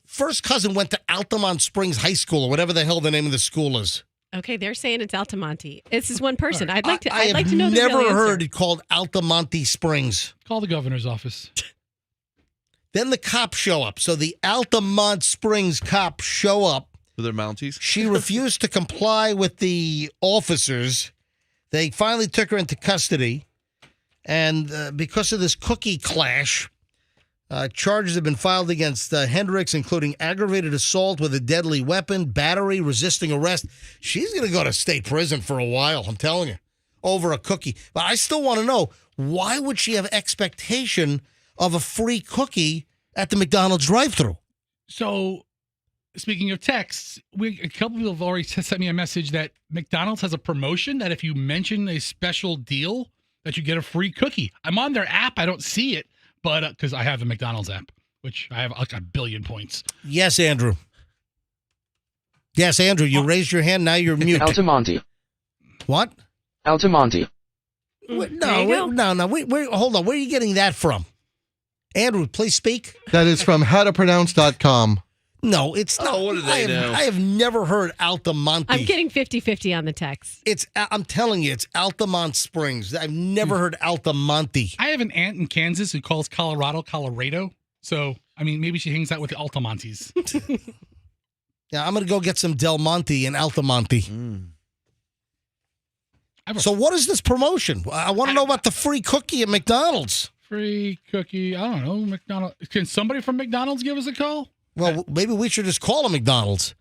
first cousin went to Altamont Springs High School or whatever the hell the name of the school is. Okay, they're saying it's Altamonte. This is one person. All right. I'd like to know the never real answer. heard it called Altamonte Springs. Call the governor's office. Then the cops show up. So the Altamont Springs cops show up. With their Mounties? She refused to comply with the officers. They finally took her into custody. And because of this cookie clash, charges have been filed against Hendricks, including aggravated assault with a deadly weapon, battery, resisting arrest. She's going to go to state prison for a while, I'm telling you, over a cookie. But I still want to know, why would she have expectation of a free cookie at the McDonald's drive-thru? So, speaking of texts, a couple people have already sent me a message that McDonald's has a promotion that if you mention a special deal, that you get a free cookie. I'm on their app. I don't see it. But because I have the McDonald's app, which I have like 1 billion points. Yes, Andrew. Yes, Andrew, you raised your hand. Now you're muted. Altamonte. What? Altamonte. No. Wait, hold on. Where are you getting that from? Andrew, please speak. That is from howtopronounce.com. No, it's not. Oh, what do they know? I have never heard Altamonte. I'm getting 50-50 on the text. I'm telling you, it's Altamont Springs. I've never heard Altamonte. I have an aunt in Kansas who calls Colorado. So, I mean, maybe she hangs out with the Altamontes. Yeah, I'm going to go get some Del Monte and Altamonte. So what is this promotion? I want to know about the free cookie at McDonald's. Free cookie. I don't know. McDonald's. Can somebody from McDonald's give us a call? Well, maybe we should just call a McDonald's.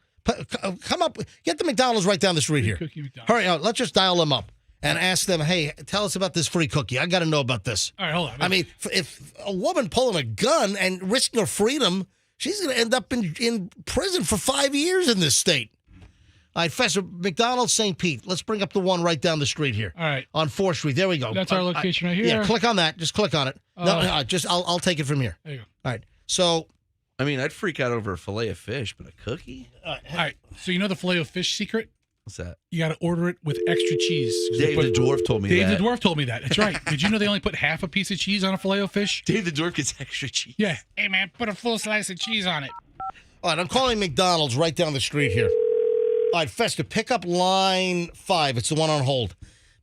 Come up, get the McDonald's right down the street here. Hurry up, let's just dial them up and ask them, hey, tell us about this free cookie. I got to know about this. All right, hold on. I mean, if a woman pulling a gun and risking her freedom, she's going to end up in prison for 5 years in this state. All right, Fester, McDonald's St. Pete. Let's bring up the one right down the street here. All right. On 4th Street. There we go. That's our location right here. Yeah, click on that. Just click on it. I'll take it from here. There you go. All right. So, I mean, I'd freak out over a fillet of fish, but a cookie? All right. So you know the filet of fish secret? What's that? You got to order it with extra cheese. Dave the Dwarf told me that. Dave the Dwarf told me that. That's right. Did you know they only put half a piece of cheese on a filet of fish? Dave the Dwarf gets extra cheese. Yeah. Hey, man, put a full slice of cheese on it. all right, I'm calling McDonald's right down the street here. All right, Fester, pick up line 5. It's the one on hold.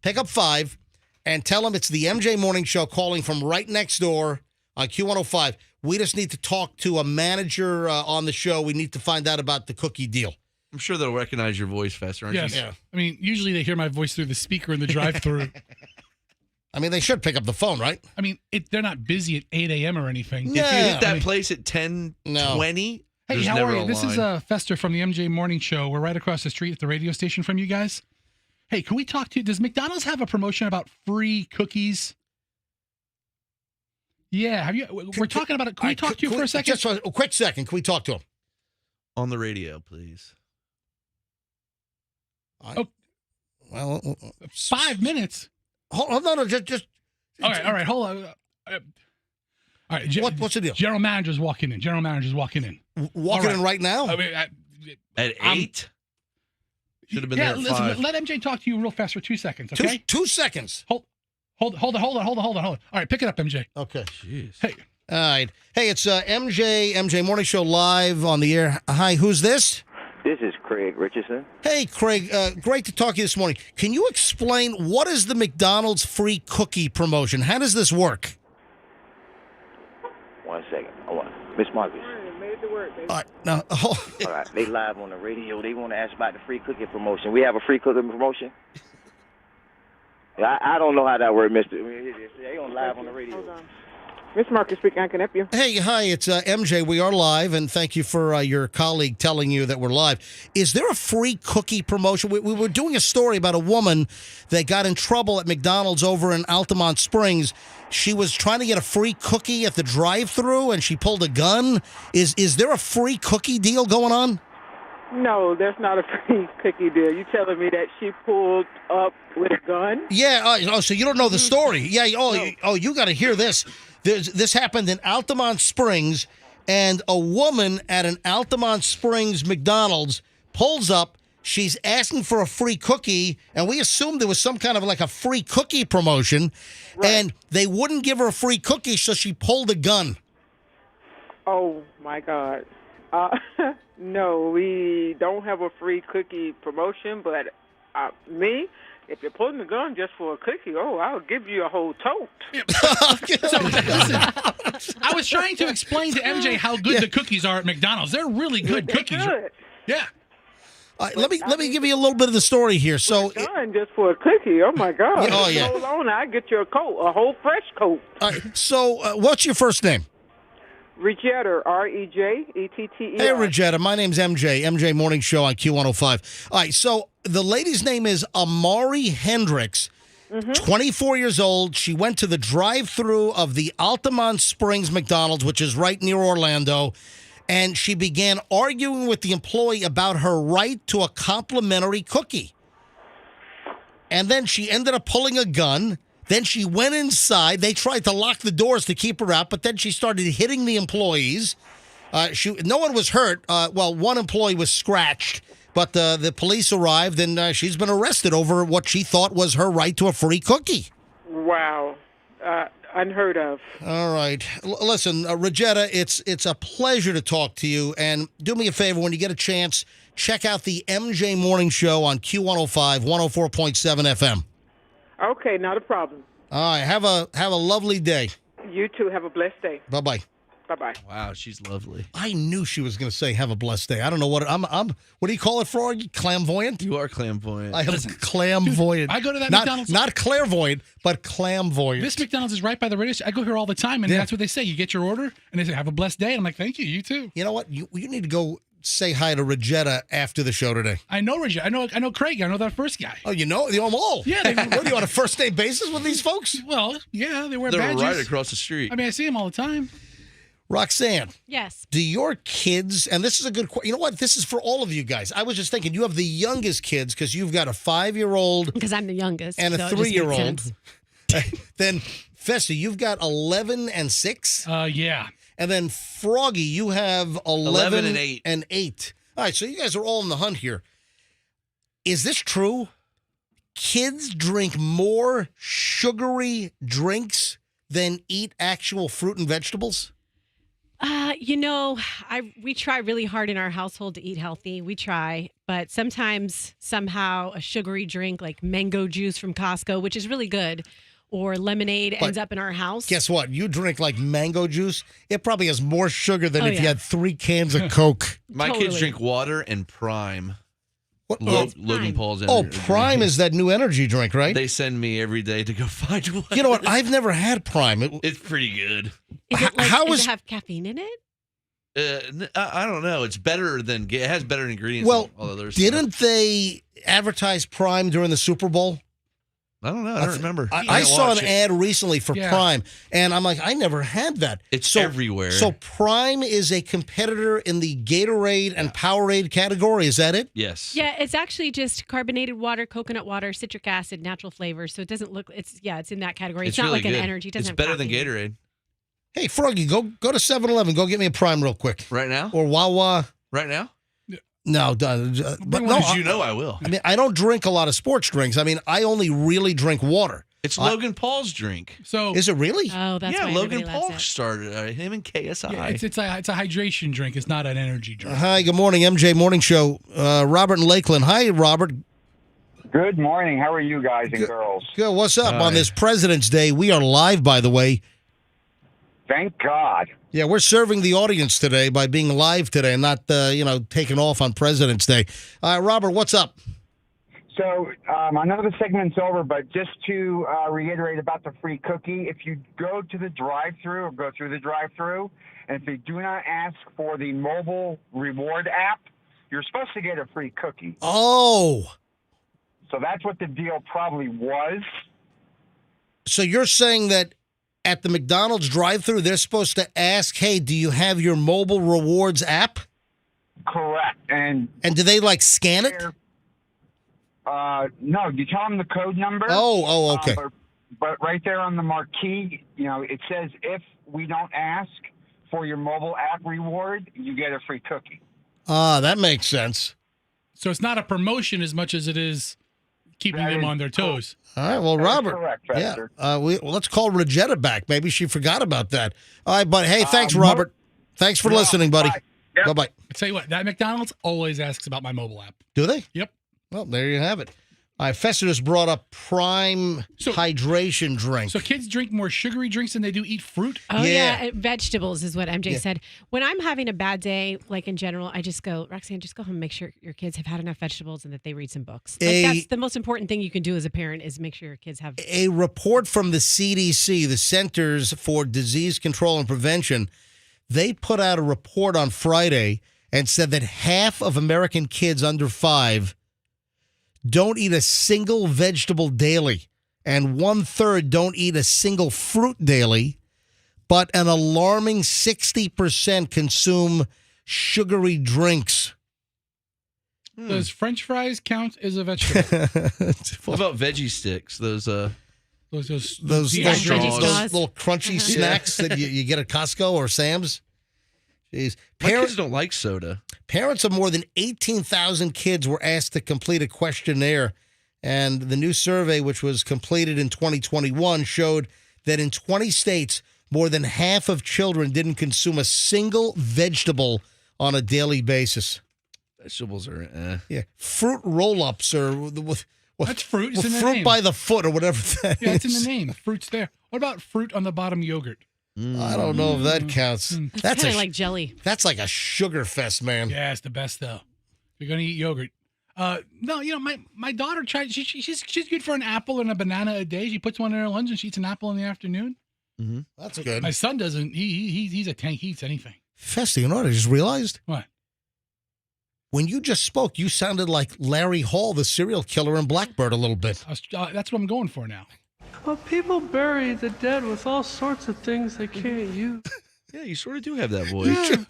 Pick up 5 and tell them it's the MJ Morning Show calling from right next door on Q105. We just need to talk to a manager on the show. We need to find out about the cookie deal. I'm sure they'll recognize your voice, Fester, aren't Yes. you? Yeah. I mean, usually they hear my voice through the speaker in the drive-thru. I mean, they should pick up the phone, right? I mean, they're not busy at 8 a.m. or anything. If you hit that place at 10:20, Hey, how are you? This is Fester from the MJ Morning Show. We're right across the street at the radio station from you guys. Hey, can we talk to you? Does McDonald's have a promotion about free cookies? Yeah, have you? We're talking about it. Can we talk to you for a second? Just a quick second. Can we talk to him? On the radio, please. Well, 5 minutes. Hold on, just. All right, hold on. All right, what's the deal? General manager's walking in. Walking in right now? I mean, at 8? Should have been there at 5. Let MJ talk to you real fast for 2 seconds, okay? 2 seconds. Hold on. All right, pick it up, MJ. Okay. Jeez. Hey. All right. Hey, it's MJ Morning Show live on the air. Hi, who's this? This is Craig Richardson. Hey, Craig. Great to talk to you this morning. Can you explain what is the McDonald's free cookie promotion? How does this work? 1 second. Miss Marcus. All right. Now, All right. They live on the radio. They want to ask about the free cookie promotion. We have a free cookie promotion? I don't know how that works, mister. They on live on the radio. Hold on. Miss Marcus speaking. I can help you. Hey, hi. It's MJ. We are live, and thank you for your colleague telling you that we're live. Is there a free cookie promotion? We were doing a story about a woman that got in trouble at McDonald's over in Altamont Springs. She was trying to get a free cookie at the drive-thru, and she pulled a gun. Is there a free cookie deal going on? No, there's not a free cookie deal. You telling me that she pulled up with a gun? Yeah. So you don't know the story? Yeah. You got to hear this. This happened in Altamont Springs, and a woman at an Altamont Springs McDonald's pulls up. She's asking for a free cookie, and we assumed there was some kind of like a free cookie promotion, and they wouldn't give her a free cookie, so she pulled a gun. Oh, my God. No, we don't have a free cookie promotion, but me, if you're pulling the gun just for a cookie, I'll give you a whole tote. So, listen, I was trying to explain to MJ how good the cookies are at McDonald's. They're really good cookies. Good. Yeah. Let me give you a little bit of the story here. So, Gun just for a cookie. Oh my God. Oh, yeah. Hold on, I get you a coat, a whole fresh coat. What's your first name? Regetta, Rejetteta. Hey, Regetta. My name's MJ. MJ Morning Show on Q105. All right, so the lady's name is Amari Hendricks, 24 years old. She went to the drive-thru of the Altamont Springs McDonald's, which is right near Orlando, and she began arguing with the employee about her right to a complimentary cookie. And then she ended up pulling a gun. Then she went inside. They tried to lock the doors to keep her out, but then she started hitting the employees. No one was hurt. One employee was scratched, but the police arrived, and she's been arrested over what she thought was her right to a free cookie. Wow. Unheard of. All right. Listen, Regetta, it's a pleasure to talk to you, and do me a favor when you get a chance, check out the MJ Morning Show on Q105, 104.7 FM. Okay, not a problem. All right, have a lovely day. You too. Have a blessed day. Bye-bye. Bye-bye. Wow, she's lovely. I knew she was going to say have a blessed day. I don't know what I'm what do you call it, Froggy? Clairvoyant? You are clairvoyant. I am clairvoyant. I go to that not, McDonald's. Not clairvoyant, but clairvoyant. This McDonald's is right by the radio station. I go here all the time, and that's what they say. You get your order, and they say, have a blessed day. And I'm like, thank you. You too. You know what? You need to go say hi to Regetta after the show today. I know Regetta. I know Craig. I know that first guy. Oh, you know them all? Yeah. What are you on a first name basis with these folks? Well, yeah, they wear They're badges. right across the street. I mean, I see them all the time. Roxanne. Yes. Do your kids, and this is a good question, you know what? This is for all of you guys. I was just thinking, you have the youngest kids because you've got a 5-year-old. Because I'm the youngest. And a so it just makes 3-year-old. sense. Then, Festa, you've got 11 and 6. Yeah. And then, Froggy, you have 11 and 8. All right, so you guys are all in the hunt here. Is this true? Kids drink more sugary drinks than eat actual fruit and vegetables? We try really hard in our household to eat healthy. We try, but sometimes somehow a sugary drink like mango juice from Costco, which is really good, or lemonade ends up in our house. Guess what? You drink like mango juice. It probably has more sugar than if you yeah. had 3 cans of Coke. My kids drink water and Prime. What? Logan Paul's energy. Oh, Prime is that new energy drink, right? They send me every day to go find one. You know what? I've never had Prime. It's pretty good. Does it have caffeine in it? I don't know. It's better than it has better ingredients. Well, than all other didn't stuff. they advertise Prime during the Super Bowl? I don't know. I don't remember. I saw an it. ad recently for Prime, and I'm like, I never had that. It's everywhere. So Prime is a competitor in the Gatorade and Powerade category. Is that it? Yes. Yeah, it's actually just carbonated water, coconut water, citric acid, natural flavors. So it doesn't look. It's in that category. It's not really like an good. energy. It doesn't It's have better than caffeine. Gatorade. Hey, Froggy, go to 7-Eleven. Go get me a Prime real quick. Right now? Or Wawa. Right now? No, but no. You know I will. I mean, I don't drink a lot of sports drinks. I mean, I only really drink water. It's Logan Paul's drink. So is it really? Oh, that's why Logan everybody Paul loves it. started him and KSI. Yeah, it's a hydration drink. It's not an energy drink. Hi, good morning, MJ Morning Show. Robert and Lakeland. Hi, Robert. Good morning. How are you guys and girls? Good. What's up on this President's Day? We are live, by the way. Thank God. Yeah, we're serving the audience today by being live today and not, taking off on President's Day. Robert, what's up? So I know the segment's over, but just to reiterate about the free cookie, if you go to the drive-thru or go through the drive-thru, and if you do not ask for the mobile reward app, you're supposed to get a free cookie. Oh. So that's what the deal probably was. So you're saying that at the McDonald's drive-thru, they're supposed to ask, hey, do you have your mobile rewards app? Correct. And do they, scan it? No, you tell them the code number. Oh, okay. But right there on the marquee, it says if we don't ask for your mobile app reward, you get a free cookie. That makes sense. So it's not a promotion as much as it is keeping them on their toes. All right, well, Robert. Correct, Fester. Let's call Regetta back. Maybe she forgot about that. All right, but hey, thanks, Robert. Thanks for listening, buddy. Bye-bye. I tell you what, that McDonald's always asks about my mobile app. Do they? Yep. Well, there you have it. All right, Festus brought up prime hydration drink. So kids drink more sugary drinks than they do eat fruit? Oh, yeah. Vegetables is what MJ said. When I'm having a bad day, like in general, I just go, Roxanne, just go home and make sure your kids have had enough vegetables and that they read some books. Like, that's the most important thing you can do as a parent is make sure your kids have. A report from the CDC, the Centers for Disease Control and Prevention, they put out a report on Friday and said that half of American kids under 5 don't eat a single vegetable daily, and 1/3 don't eat a single fruit daily, but an alarming 60% consume sugary drinks. Does French fries count as a vegetable? What about veggie sticks? Those little crunchy Uh-huh. snacks that you get at Costco or Sam's. Jeez. My kids don't like soda. Parents of more than 18,000 kids were asked to complete a questionnaire, and the new survey, which was completed in 2021, showed that in 20 states, more than half of children didn't consume a single vegetable on a daily basis. Vegetables are Yeah, fruit roll-ups or That's fruit. It's with in the fruit name. by the foot or whatever that Yeah, it's in is. the name. Fruit's there. What about fruit on the bottom yogurt? I don't know if that counts. That's kind of like jelly. That's like a sugar fest, man. Yeah, it's the best though. You're gonna eat yogurt. No, my daughter tried. She's good for an apple and a banana a day. She puts one in her lunch and she eats an apple in the afternoon. Mm-hmm. That's good. My son doesn't. He's a tank. He eats anything. Festa, you know what I just realized? What? When you just spoke, you sounded like Larry Hall, the serial killer in Blackbird, a little bit. That's what I'm going for now. Well, people bury the dead with all sorts of things they can't use. Yeah, you sort of do have that voice.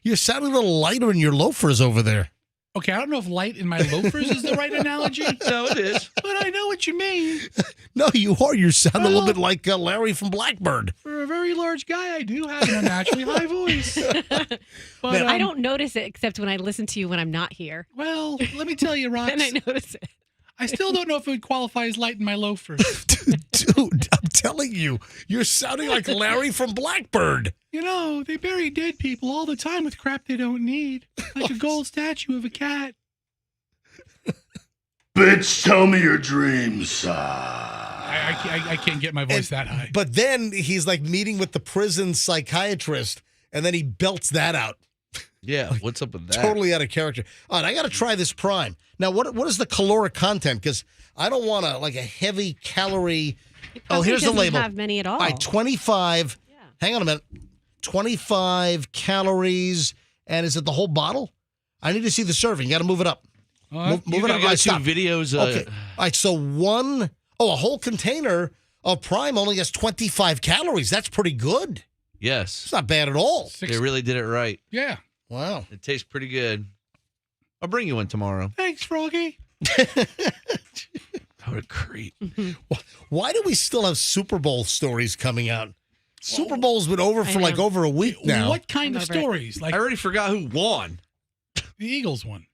You're sounding a little lighter in your loafers over there. Okay, I don't know if light in my loafers is the right analogy. No, it is. But I know what you mean. No, you are. You sound a little bit like Larry from Blackbird. For a very large guy, I do have an unnaturally high voice. But Man, I don't notice it except when I listen to you when I'm not here. Well, let me tell you, Rox. Then I notice it. I still don't know if it would qualify as light in my loafers. Dude, I'm telling you, you're sounding like Larry from Blackbird. You know, they bury dead people all the time with crap they don't need. Like a gold statue of a cat. Bitch, tell me your dreams. I can't get my voice that high. But then he's like meeting with the prison psychiatrist, and then he belts that out. Yeah, what's up with that? Totally out of character. All right, I got to try this Prime. Now, what is the caloric content? Because I don't want a heavy calorie. Oh, here's the label. Doesn't have many at all. All right, 25. Yeah. Hang on a minute. 25 calories, and is it the whole bottle? I need to see the serving. You got to move it up. Move it up. All right, stop. Videos. Okay. All right, so a whole container of Prime only has 25 calories. That's pretty good. Yes. It's not bad at all. They really did it right. Yeah. Wow. It tastes pretty good. I'll bring you one tomorrow. Thanks, Froggy. What a creep. Why do we still have Super Bowl stories coming out? Super Bowl's been over for over a week now. What kind of stories? I already forgot who won. The Eagles won.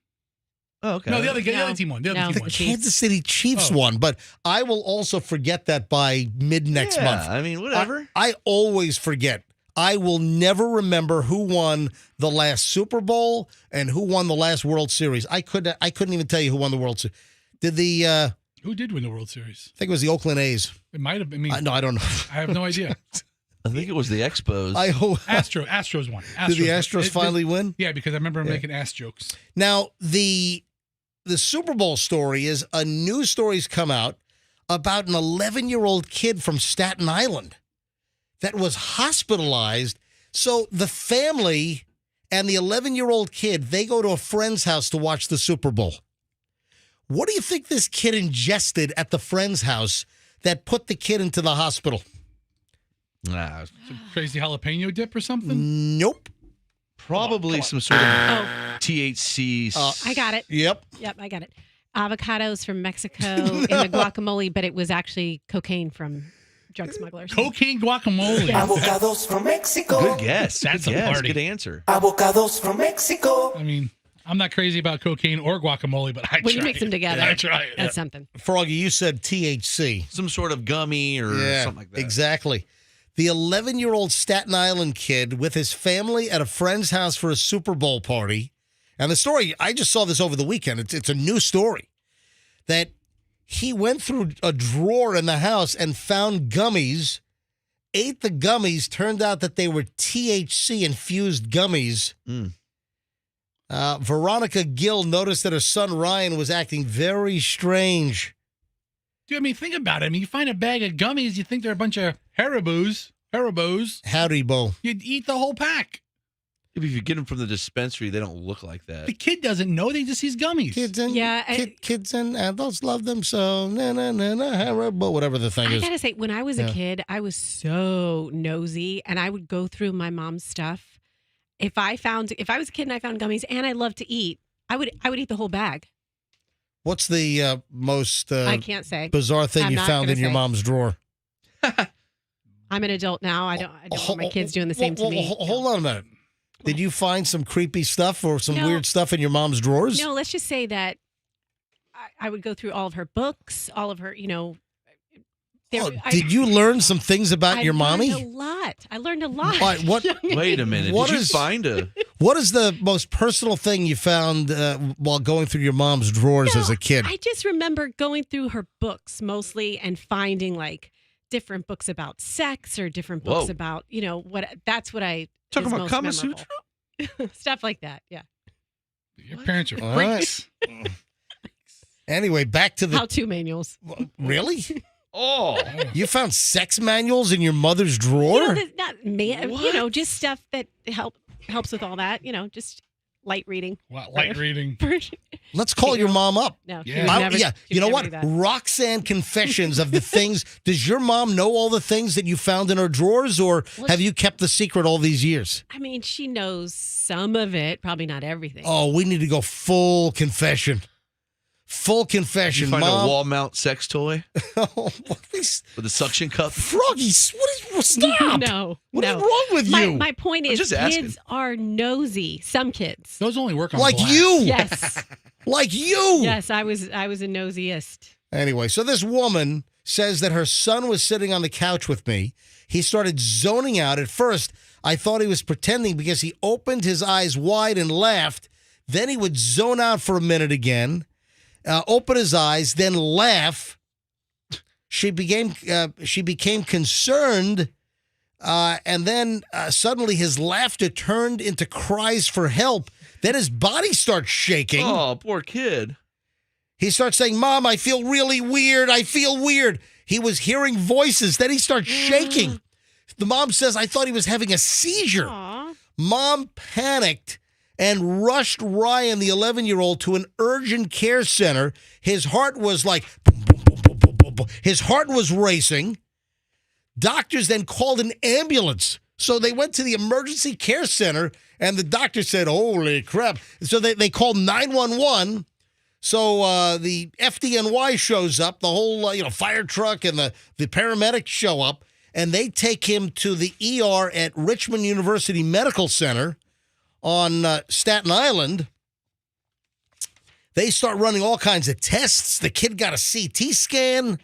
Oh, okay. No, the other team won. The other team won. Kansas City Chiefs won, but I will also forget that by mid next month. I mean, whatever. I always forget. I will never remember who won the last Super Bowl and who won the last World Series. I couldn't even tell you who won the World Series. Who did win the World Series? I think it was the Oakland A's. It might have been. No, I don't know. I have no idea. I think it was the Expos. Astros won. Did the Astros finally win? Yeah, because I remember him making ass jokes. Now, the Super Bowl story is a news story's come out about an 11-year-old kid from Staten Island that was hospitalized. So the family and the 11-year-old kid, they go to a friend's house to watch the Super Bowl. What do you think this kid ingested at the friend's house that put the kid into the hospital? Some crazy jalapeno dip or something? Nope. Probably some sort of THC. I got it. Yep, I got it. Avocados from Mexico in the guacamole, but it was actually cocaine from drug smugglers. Cocaine guacamole. Yes. Avocados from Mexico. Good guess. That's Good a guess. party. Good answer. Avocados from Mexico. I mean, I'm not crazy about cocaine or guacamole, but I When try you mix them together, I try it. that's something. Froggy, you said THC. Some sort of gummy or something like that. Exactly. The 11-year-old Staten Island kid with his family at a friend's house for a Super Bowl party. And the story, I just saw this over the weekend. It's a new story. That he went through a drawer in the house and found gummies, ate the gummies, turned out that they were THC-infused gummies. Veronica Gill noticed that her son Ryan was acting very strange. Dude, I mean, think about it. I mean, you find a bag of gummies, you think they're a bunch of Haribos. Howdy, Bo. You'd eat the whole pack. If you get them from the dispensary, they don't look like that. The kid doesn't know. They just sees gummies. Kids and adults love them so. Haribo, whatever the thing I is. gotta say, when I was a kid, I was so nosy, and I would go through my mom's stuff. If I was a kid and I found gummies, and I loved to eat, I would eat the whole bag. What's the most I can't say. bizarre thing I'm you not found gonna in your say. mom's drawer? I'm an adult now. I don't want my kids doing the same to me. Hold on a minute. Did you find some creepy stuff or some No. weird stuff in your mom's drawers? No, let's just say that I would go through all of her books, all of her, Did you learn some things about your mommy? I learned a lot. What? Wait a minute. What Did you is- find a... What is the most personal thing you found while going through your mom's drawers as a kid? I just remember going through her books mostly and finding like different books about sex or different books Whoa. about, that's what I Talking is about most Kama memorable. Stuff like that. Yeah. Your parents are All right. freaks. Anyway, back to the. How-to manuals. Really? Oh. You found sex manuals in your mother's drawer? Just stuff that helps with all that, just light reading. Light reading. Let's call your mom up. No, she Yeah. would never, she You know would what? never do that. Roxanne confessions of the things. Does your mom know all the things that you found in her drawers, or Well, have you kept the secret all these years? I mean, she knows some of it, probably not everything. Oh, we need to go full confession. Full confession, You find Mom. a wall mount sex toy with a suction cup. Froggy, stop. No. What is no. wrong with you? My point I'm is, just kids asking. are nosy. Some kids. Those only work on Like glass. you. Yes. Like you. Yes, I was a nosiest. Anyway, so this woman says that her son was sitting on the couch with me. He started zoning out. At first, I thought he was pretending because he opened his eyes wide and laughed. Then he would zone out for a minute again, open his eyes, then laugh. She became concerned, and then suddenly his laughter turned into cries for help. Then his body starts shaking. Oh, poor kid. He starts saying, "Mom, I feel really weird. I feel weird." He was hearing voices. Then he starts shaking. The mom says, "I thought he was having a seizure." Aw. Mom panicked and rushed Ryan, the 11-year-old, to an urgent care center. His heart was like, boom, boom, boom, boom, boom, boom, boom. His heart was racing. Doctors then called an ambulance. So they went to the emergency care center, and the doctor said, "Holy crap." So they called 911. So the FDNY shows up, the whole fire truck and the paramedics show up, and they take him to the ER at Richmond University Medical Center on Staten Island. They start running all kinds of tests. The kid got a CT scan.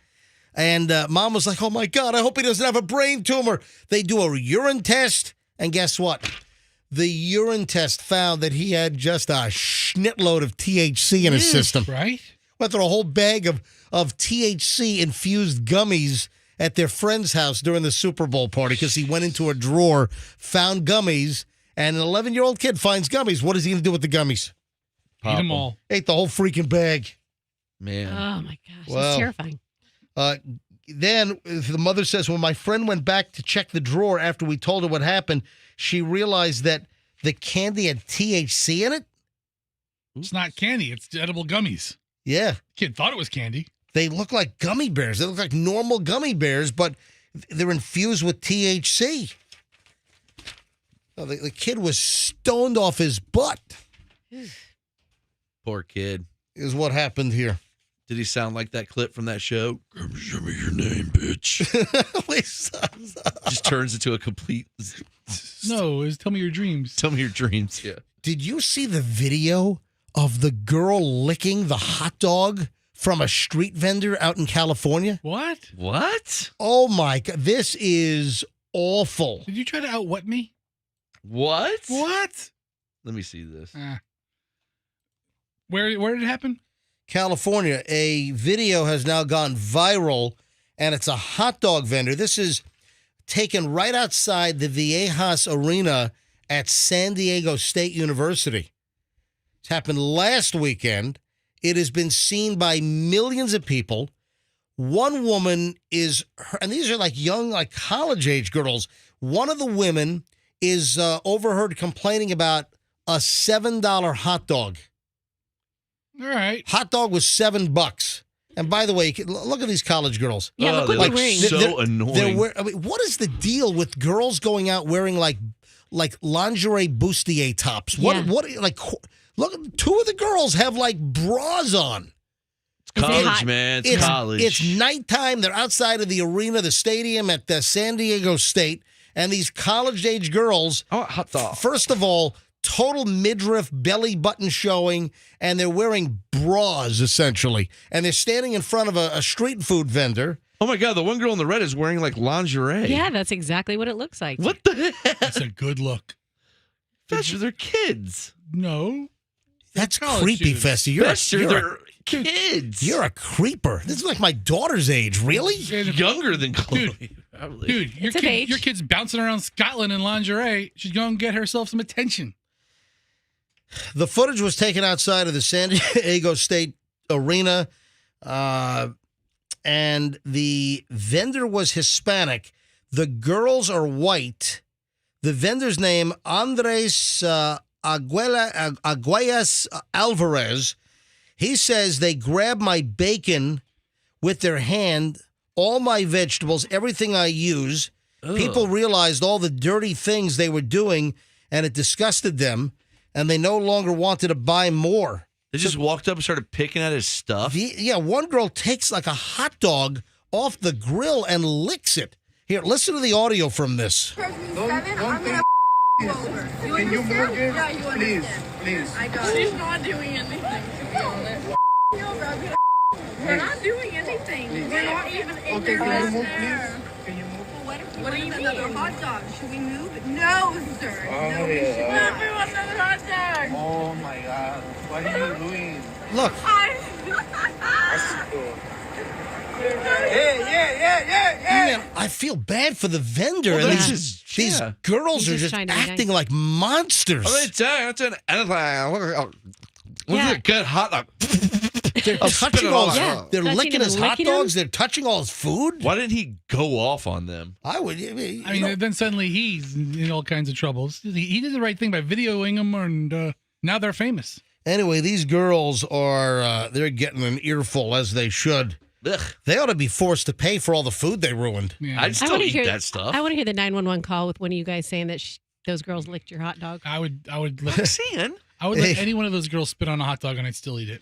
And Mom was like, "Oh, my God, I hope he doesn't have a brain tumor." They do a urine test. And guess what? The urine test found that he had just a schnitload of THC in his system. Right? Went through a whole bag of THC-infused gummies at their friend's house during the Super Bowl party because he went into a drawer, found gummies, and an 11-year-old kid finds gummies. What is he going to do with the gummies? Eat them all. Ate the whole freaking bag. Man. Oh my gosh, Wow. that's terrifying. Then the mother says, when my friend went back to check the drawer after we told her what happened, she realized that the candy had THC in it. It's not candy. It's edible gummies. Yeah. Kid thought it was candy. They look like gummy bears. They look like normal gummy bears, but they're infused with THC. Oh, the kid was stoned off his butt, Poor kid. is what happened here. Did he sound like that clip from that show? Show me your name, bitch. Just turns into a complete. No, it was Tell Me Your Dreams. Tell me your dreams. Yeah. Did you see the video of the girl licking the hot dog from a street vendor out in California? What? What? Oh, my God. This is awful. Did you try to out-what me? What? What? Let me see this. Where did it happen? California. A video has now gone viral, and it's a hot dog vendor. This is taken right outside the Viejas Arena at San Diego State University. It's happened last weekend. It has been seen by millions of people. One woman is, and these are like young, like college-age girls. One of the women is overheard complaining about a $7 hot dog. All right. Hot dog was $7. And by the way, look at these college girls. Yeah, look what they they're wearing. so annoying. I mean, what is the deal with girls going out wearing like lingerie bustier tops? Yeah. What like look, two of the girls have like bras on. It's college, man. It's college. It's nighttime. They're outside of the arena, the stadium at the San Diego State, and these college-age girls. Oh, hot dog. First of all, total midriff, belly button showing, and they're wearing bras, essentially. And they're standing in front of a street food vendor. Oh, my God. The one girl in the red is wearing, like, lingerie. Yeah, that's exactly what it looks like. What the heck? That's a good look. That's for their kids. No. That's college creepy, students. Festy. They're kids. You're a creeper. This is like my daughter's age. Really? Younger than Chloe. Dude, your kid's bouncing around Scotland in lingerie. She's going to get herself some attention. The footage was taken outside of the San Diego State Arena, and the vendor was Hispanic. The girls are white. The vendor's name, Andres Aguayas Alvarez. He says they grabbed my bacon with their hand, all my vegetables, everything I use. Ugh. People realized all the dirty things they were doing, and it disgusted them, and they no longer wanted to buy more. They just walked up and started picking at his stuff? One girl takes like a hot dog off the grill and licks it. Here, listen to the audio from this. Can you move it? Please. She's not doing anything, to be honest. We're not doing anything. We're not even in your business. Can you move? What do you mean? Another hot dog. Should we move? No, sir. No, we should not. We want another hot dog. Oh my God. What are you doing? Look. Man, I feel bad for the vendor. Well, and these these girls are He's just trying to be acting nice. like monsters. Look at a good hot dog. They're I'll touching spit it all all his, out. they're Touching licking him his and hot licking dogs. him? They're touching all his food. Why didn't he go off on them? I would. I mean, then suddenly he's in all kinds of troubles. He did the right thing by videoing them, and now they're famous. Anyway, these girls are they're getting an earful, as they should. Ugh. They ought to be forced to pay for all the food they ruined. Yeah. I'd still wanna eat hear that stuff. I want to hear the 911 call with one of you guys saying that those girls licked your hot dog. I would let Roxanne? let any one of those girls spit on a hot dog, and I'd still eat it.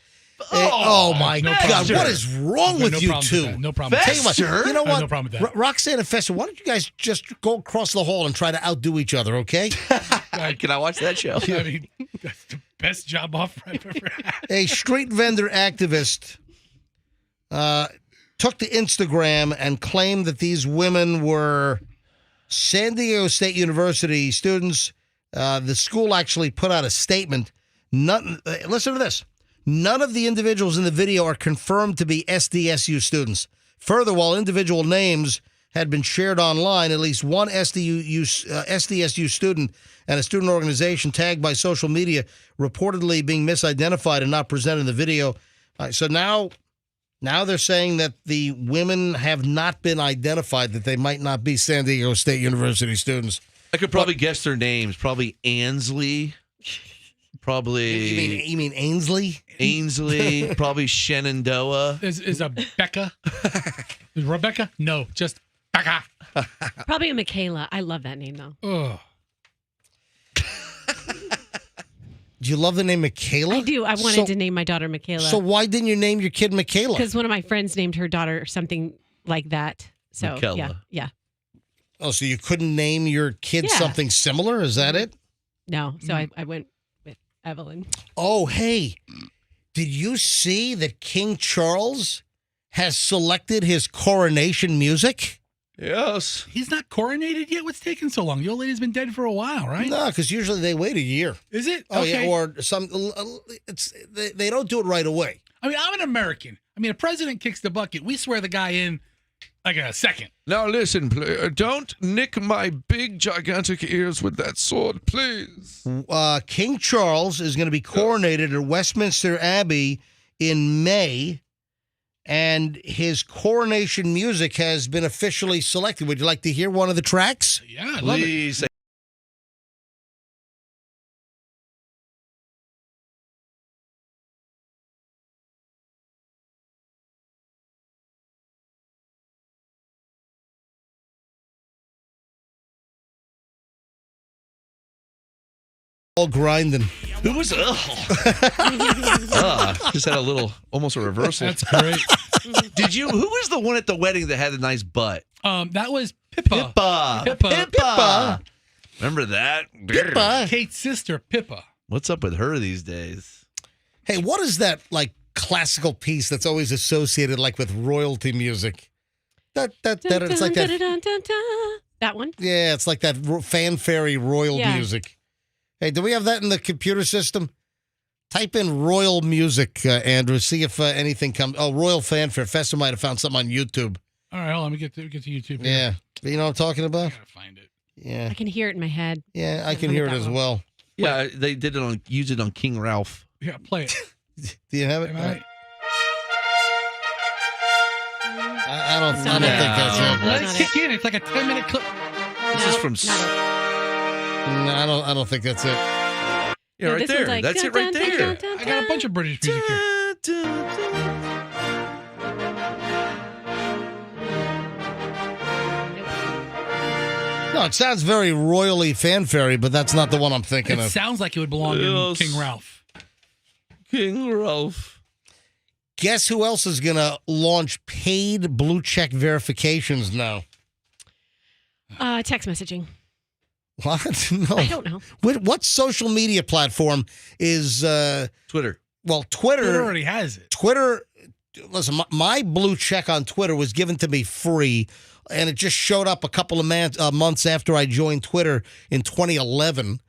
Oh my no God! problem. What is wrong No with you problem with two? that. No problem. Tell you what, you know I have what? no problem with that. Roxanne and Fester, why don't you guys just go across the hall and try to outdo each other? Okay? Can I watch that show? I mean, that's the best job offer I've ever had. A street vendor activist took to Instagram and claimed that these women were San Diego State University students. The school actually put out a statement. Listen to this. None of the individuals in the video are confirmed to be SDSU students. Further, while individual names had been shared online, at least one SDSU student and a student organization tagged by social media reportedly being misidentified and not presented in the video. So now they're saying that the women have not been identified, that they might not be San Diego State University students. I could probably guess their names. Probably Ansley. Probably. You mean Ainsley? Ainsley. Probably Shenandoah. Is a Becca? Is Rebecca? No, just Becca. Probably a Michaela. I love that name though. Oh. Do you love the name Michaela? I do. I wanted to name my daughter Michaela. So why didn't you name your kid Michaela? Because one of my friends named her daughter something like that. So Michaela. yeah. Oh, so you couldn't name your kid Yeah. something similar? Is that it? No. So I went with Evelyn. Oh, hey, did you see that King Charles has selected his coronation music? Yes. He's not coronated yet? What's taking so long? The old lady's been dead for a while, right? No, because usually they wait a year. Is it? Oh Okay. yeah, or they don't do it right away. I mean, I'm an American. I mean, a president kicks the bucket. We swear the guy in like a second. Now listen, don't nick my big, gigantic ears with that sword, please. King Charles is going to be coronated at Westminster Abbey in May, and his coronation music has been officially selected. Would you like to hear one of the tracks? Yeah, I love Please. it. All grinding. Who was? Just had a little, almost a reversal. That's great. Who was the one at the wedding that had a nice butt? That was Pippa. Pippa. Remember that? Pippa. Kate's sister, Pippa. What's up with her these days? Hey, what is that like classical piece that's always associated like with royalty music? It's like that. That one? Yeah, it's like that fanfare royal Yeah. music. Hey, do we have that in the computer system? Type in royal music, Andrew. See if anything comes. Oh, royal fanfare. Fester might have found something on YouTube. All right, hold on. Let me get to YouTube. Yeah. You know what I'm talking about? Gotta find it. Yeah. I can hear it in my head. Yeah, I can hear it as well. Yeah, they did it on, used it on King Ralph. Yeah, play it. Do you have it? Am I don't think that's it. Let it kick in. It's like a 10-minute clip. This is from. No, I don't think that's it. Yeah, right there. Like, That's it right there. I got a bunch of British music here. No, it sounds very royally fanfare, but that's not the one I'm thinking It of. sounds like it would belong in Yes. King Ralph. King Ralph. Guess who else is going to launch paid blue check verifications now? Text messaging. What? No. I don't know. What social media platform is Twitter? Well, Twitter already has it. Twitter. Listen, my blue check on Twitter was given to me free, and it just showed up a couple of months after I joined Twitter in 2011.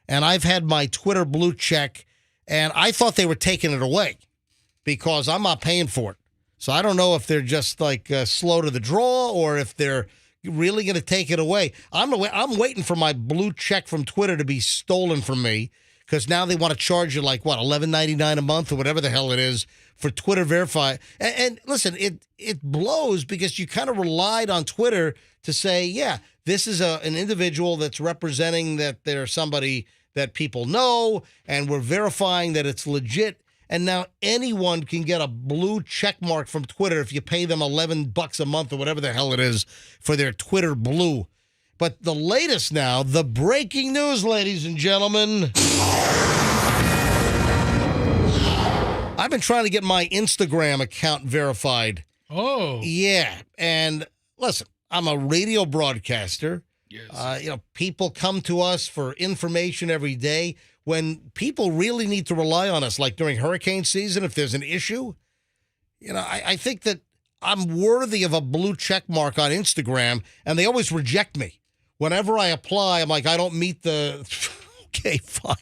And I've had my Twitter blue check, and I thought they were taking it away because I'm not paying for it. So I don't know if they're just like slow to the draw or if they're really going to take it away. I'm waiting for my blue check from Twitter to be stolen from me because now they want to charge you like, what, $11.99 a month or whatever the hell it is for Twitter Verify. And listen, it blows because you kind of relied on Twitter to say, yeah, this is an individual that's representing that they're somebody that people know, and we're verifying that it's legit. And now anyone can get a blue check mark from Twitter if you pay them $11 a month or whatever the hell it is for their Twitter blue. But the latest now, the breaking news, ladies and gentlemen. I've been trying to get my Instagram account verified. Oh. Yeah. And listen, I'm a radio broadcaster. Yes. People come to us for information every day. When people really need to rely on us, like during hurricane season, if there's an issue, I think that I'm worthy of a blue check mark on Instagram, and they always reject me. Whenever I apply, I'm like, I don't meet the, okay, fine.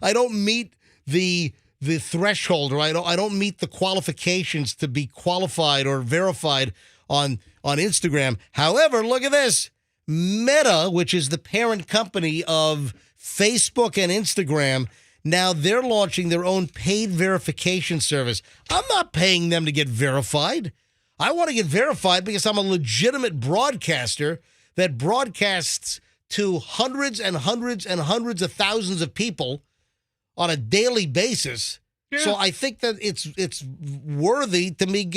I don't meet the threshold, or I don't meet the qualifications to be qualified or verified on Instagram. However, look at this. Meta, which is the parent company of Facebook and Instagram, now they're launching their own paid verification service. I'm not paying them to get verified. I want to get verified because I'm a legitimate broadcaster that broadcasts to hundreds and hundreds and hundreds of thousands of people on a daily basis. Yeah. So I think that it's worthy to me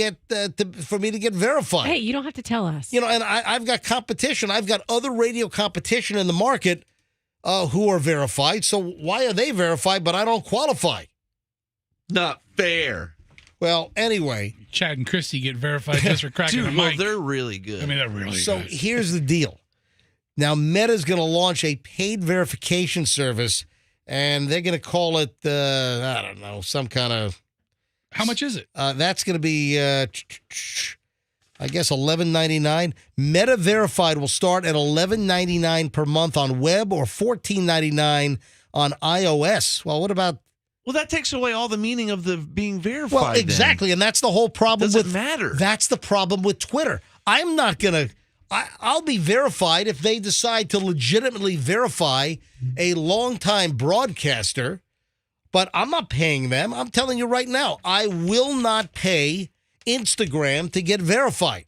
for me to get verified. Hey, you don't have to tell us. And I've got competition. I've got other radio competition in the market who are verified. So why are they verified, but I don't qualify? Not fair. Well, anyway. Chad and Christy get verified just for cracking the mic. They're really good. I mean, they're really So good. here's the deal. Now, Meta's going to launch a paid verification service, and they're going to call it, I don't know, some kind of... How much is it? That's going to be... I guess $11.99. Meta Verified will start at $11.99 per month on web or $14.99 on iOS. Well, what about? Well, that takes away all the meaning of the being verified. Well, exactly, and that's the whole problem. Doesn't matter. That's the problem with Twitter. I'm not gonna. I'll be verified if they decide to legitimately verify a longtime broadcaster, but I'm not paying them. I'm telling you right now, I will not pay Instagram to get verified,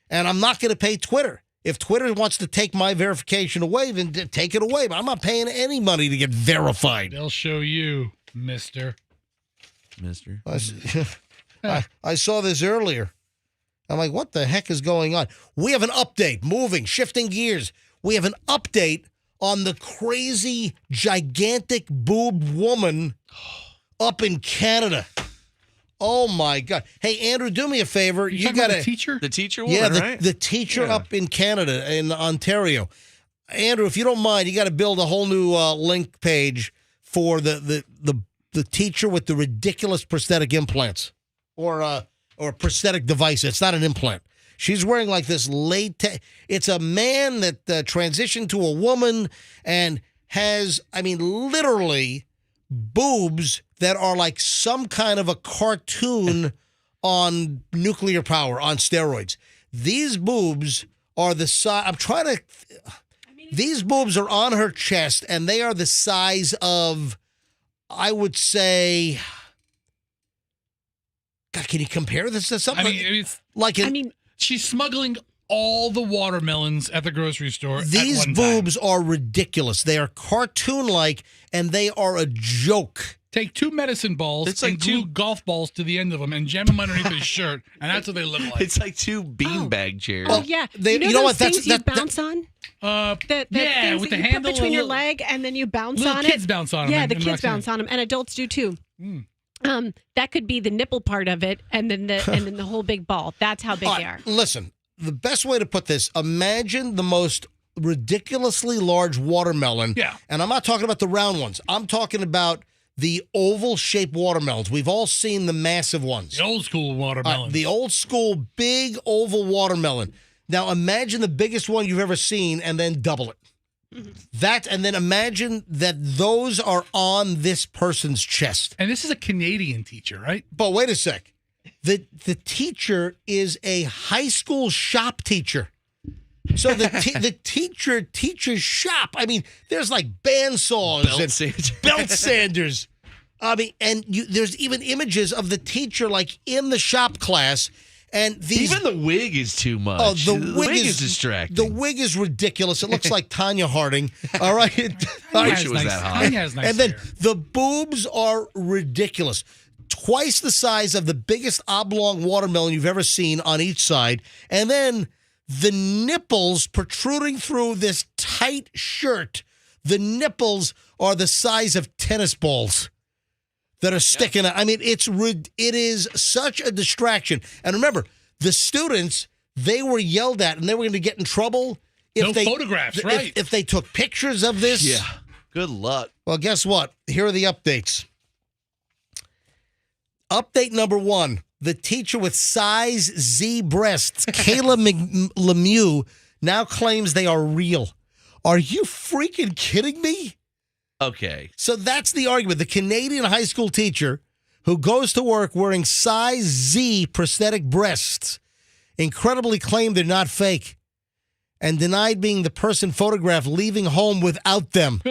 and I'm not going to pay Twitter. If Twitter wants to take my verification away, then take it away. But I'm not paying any money to get verified. They'll show you, mister. I saw this earlier. I'm like, what the heck is going on? We have an update, shifting gears. We have an update on the crazy, gigantic boobed woman up in Canada. Oh, my God. Hey, Andrew, do me a favor. You got a teacher? The teacher woman, right? The teacher up in Canada, in Ontario. Andrew, if you don't mind, you got to build a whole new link page for the teacher with the ridiculous prosthetic implants or prosthetic device. It's not an implant. She's wearing like this latex. It's a man that transitioned to a woman and has, literally boobs that are like some kind of a cartoon on nuclear power, on steroids. These boobs are the size. These boobs are on her chest, and they are the size of, I would say, God, can you compare this to something? She's smuggling all the watermelons at the grocery store. These at one boobs time. are ridiculous. They are cartoon-like, and they are a joke. Take 2 medicine balls and glue golf balls to the end of them and jam them underneath his shirt, and that's what they look like. It's like 2 beanbag chairs. Oh, yeah. You know those things you bounce on? Yeah, things with that the you handle put between your leg, and then you bounce on it. Kids bounce on them. Yeah, the kids bounce on them, and adults do too. That could be the nipple part of it, and then the whole big ball. That's how big they are. Listen, the best way to put this: imagine the most ridiculously large watermelon. Yeah. And I'm not talking about the round ones. I'm talking about the oval-shaped watermelons. We've all seen the massive ones. The old school watermelon. The old school big oval watermelon. Now imagine the biggest one you've ever seen, and then double it. And then imagine that those are on this person's chest. And this is a Canadian teacher, right? But wait a sec. The teacher is a high school shop teacher. So the teacher teaches shop. There's like bandsaws belt sanders. There's even images of the teacher like in the shop class. And even the wig is too much. Oh, the wig is distracting. The wig is ridiculous. It looks like Tanya Harding. All right. I wish it was that hot. And then the boobs are ridiculous. Twice the size of the biggest oblong watermelon you've ever seen on each side. And then the nipples protruding through this tight shirt. The nipples are the size of tennis balls that are sticking out. It is such a distraction. And remember, the students, they were yelled at and they were going to get in trouble if photographs, right? If they took pictures of this. Yeah. Good luck. Well, guess what? Here are the updates. Update number 1. The teacher with size Z breasts, Kayla Lemieux, now claims they are real. Are you freaking kidding me? Okay. So that's the argument. The Canadian high school teacher who goes to work wearing size Z prosthetic breasts incredibly claimed they're not fake and denied being the person photographed leaving home without them.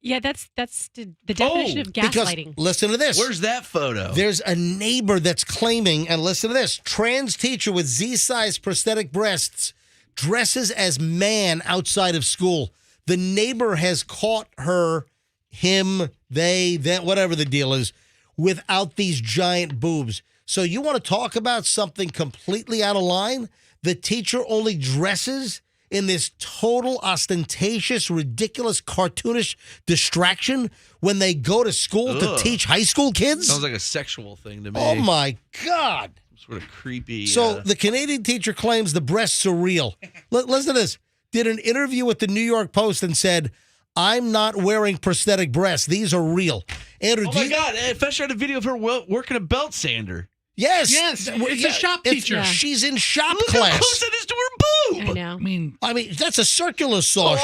Yeah, that's the definition of gaslighting. Because, listen to this. Where's that photo? There's a neighbor that's claiming, and listen to this, trans teacher with Z-size prosthetic breasts dresses as man outside of school. The neighbor has caught her, him, they, that, whatever the deal is, without these giant boobs. So you want to talk about something completely out of line? The teacher only dresses in this total ostentatious, ridiculous, cartoonish distraction when they go to school to teach high school kids? Sounds like a sexual thing to me. Oh, my God. Sort of creepy. So the Canadian teacher claims the breasts are real. Listen to this. Did an interview with the New York Post and said, I'm not wearing prosthetic breasts. These are real. Andrew, oh, my God. Fesh had a video of her working a belt sander. Yes. Yes, it's a shop teacher. She's in shop Look class. how close that is to her boob. I know. I mean, that's a circular saw.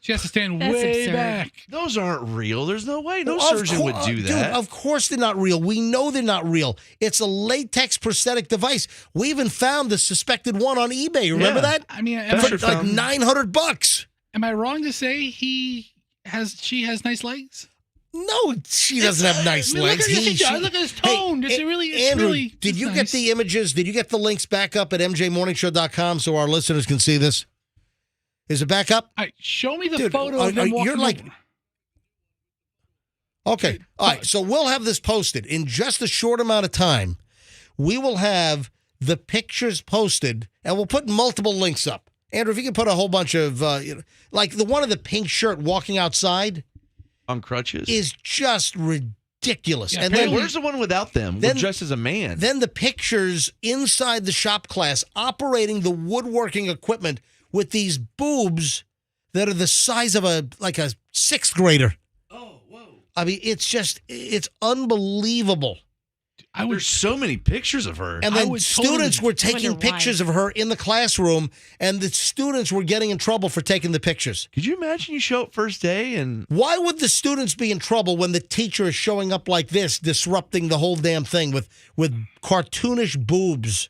She has to stand That's way absurd. back. Those aren't real. There's no way. No Of surgeon would cour- do Dude, that. of course they're not real. We know they're not real. It's a latex prosthetic device. We even found the suspected one on eBay. Remember Yeah. that? I mean, For like $900. Am I wrong to say she has nice legs? No, she doesn't have nice Look legs. at- yes, he does. Look at his tone. It's Andrew, really. did you it's get nice. the images? Did you get the links back up at mjmorningshow.com so our listeners can see this? Is it back up? All right, show me the Dude, photo of them walking you're like. over. Okay. All right. So we'll have this posted in just a short amount of time. We will have the pictures posted and we'll put multiple links up. Andrew, if you can put a whole bunch of, like the one of the pink shirt walking outside On crutches. is just ridiculous. Yeah, and then Where's the one without them? Then- We're dressed as a man. Then the pictures inside the shop class operating the woodworking equipment with these boobs that are the size of a sixth grader. Oh, whoa. I mean, it's unbelievable. There's so many pictures of her. And then students were taking pictures of her in the classroom, and the students were getting in trouble for taking the pictures. Could you imagine you show up first day and Why would the students be in trouble when the teacher is showing up like this, disrupting the whole damn thing with cartoonish boobs?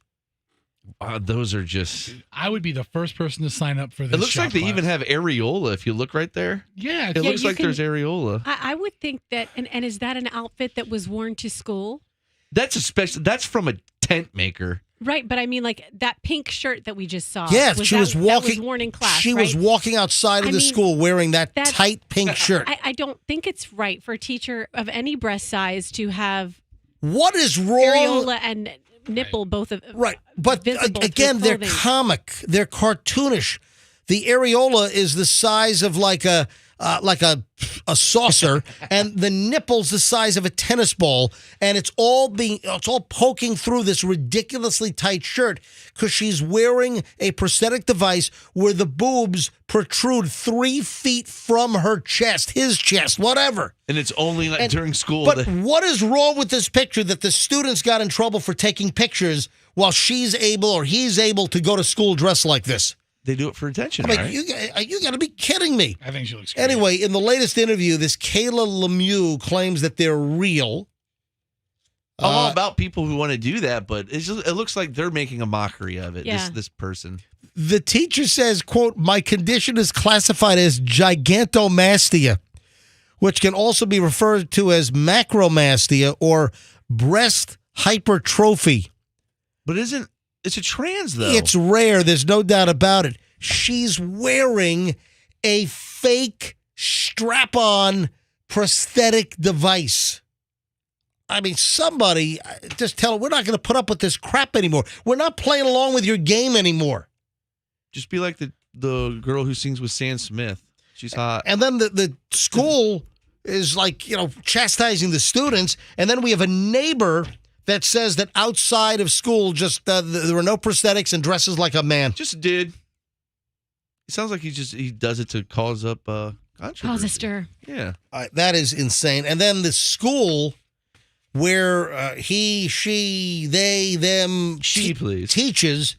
those are just. I would be the first person to sign up for this. It looks like they even have areola if you look right there. Yeah, it looks like there's areola. I would think that, and is that an outfit that was worn to school? That's a special. That's from a tent maker. Right, but I mean, like that pink shirt that we just saw. Yeah, she was walking. That was worn in class. She right? was walking outside of the school wearing that tight pink shirt. I don't think it's right for a teacher of any breast size to have what is wrong? areola and nipple both of But visible again, through they're clothing. comic. They're cartoonish. The areola is the size of like a saucer, and the nipple's the size of a tennis ball, and it's all poking through this ridiculously tight shirt because she's wearing a prosthetic device where the boobs protrude 3 feet from her chest, his chest, whatever. And it's only like during school. But what is wrong with this picture that the students got in trouble for taking pictures while she's able or he's able to go to school dressed like this? They do it for attention, I mean, right? you got to be kidding me. I think she looks great. Anyway, in the latest interview, this Kayla Lemieux claims that they're real. I'm all about people who want to do that, but it looks like they're making a mockery of it. Yeah. This person. The teacher says, quote, "My condition is classified as gigantomastia, which can also be referred to as macromastia or breast hypertrophy." But it's a trans, though. It's rare. There's no doubt about it. She's wearing a fake strap-on prosthetic device. I mean, somebody just tell her, we're not going to put up with this crap anymore. We're not playing along with your game anymore. Just be like the girl who sings with Sam Smith. She's hot. And then the school is like, chastising the students. And then we have a neighbor that says that outside of school, just there were no prosthetics and dresses like a man. Just did. It sounds like he does it to cause up controversy. Cause a stir. Yeah. That is insane. And then the school where he, she, they, them teaches,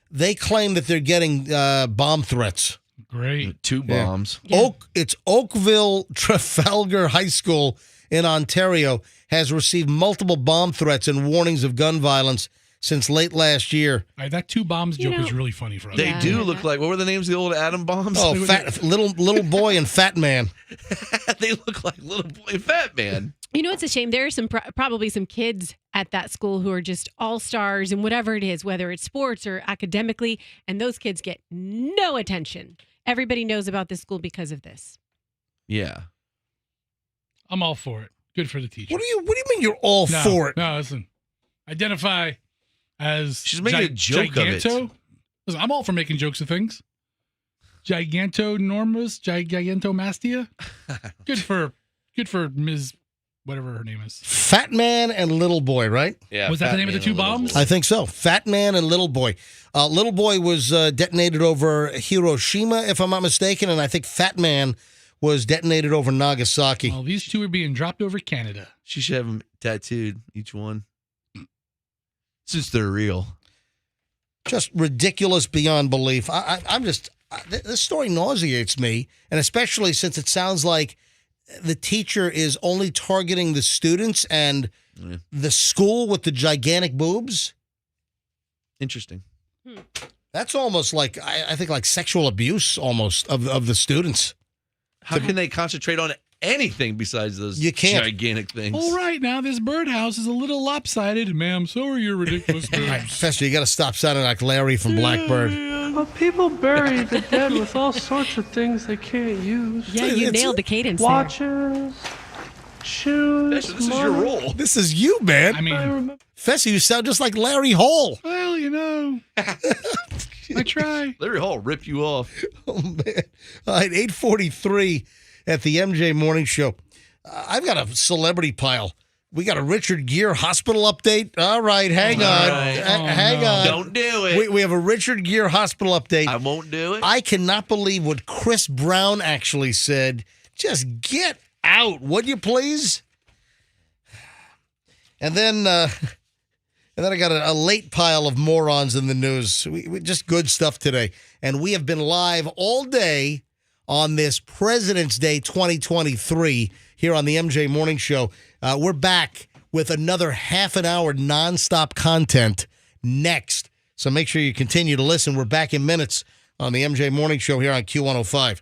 they claim that they're getting bomb threats. Great. 2 bombs. Yeah. It's Oakville Trafalgar High School in Ontario has received multiple bomb threats and warnings of gun violence since late last year. All right, that 2 bombs joke is really funny for us. They do look like, what were the names of the old atom bombs? Oh, little boy and fat man. They look like little boy and fat man. You know, it's a shame. There are probably some kids at that school who are just all-stars and whatever it is, whether it's sports or academically, and those kids get no attention. Everybody knows about this school because of this. Yeah. I'm all for it. Good for the teacher. What do you mean you're all for it? No, listen. Identify as She's making a joke of it. Listen, I'm all for making jokes of things. Gigantomastia. Good for Ms. whatever her name is. Fat man and little boy, right? Yeah. Was that the name of the 2 bombs? I think so. Fat man and little boy. Little boy was detonated over Hiroshima, if I'm not mistaken, and I think Fat man was detonated over Nagasaki. Well, these 2 are being dropped over Canada. She should have them tattooed, each one. Since they're real. Just ridiculous beyond belief. I'm just, this story nauseates me, and especially since it sounds like the teacher is only targeting the students and the school with the gigantic boobs. Interesting. That's almost like, I think, like sexual abuse almost of the students. How can they concentrate on anything besides those gigantic things? All right, now this birdhouse is a little lopsided. Ma'am, so are your ridiculous boobs. Fester, you got to stop sounding like Larry from Blackbird. But people bury the dead with all sorts of things they can't use. Yeah, you nailed the cadence Watches, shoes. This is your role. This is you, man. I mean, Fester, you sound just like Larry Hall. well, you know, I try. Larry Hall ripped you off. Oh, man. All right, 8:43 at the MJ Morning Show. I've got a celebrity pile. We got a Richard Gere hospital update. All right, hang on. Hang on. Don't do it. We have a Richard Gere hospital update. I won't do it. I cannot believe what Chris Brown actually said. Just get out, would you please? And then I got a late pile of morons in the news. We just good stuff today. And we have been live all day on this President's Day 2023 here on the MJ Morning Show. We're back with another half an hour nonstop content next. So make sure you continue to listen. We're back in minutes on the MJ Morning Show here on Q105.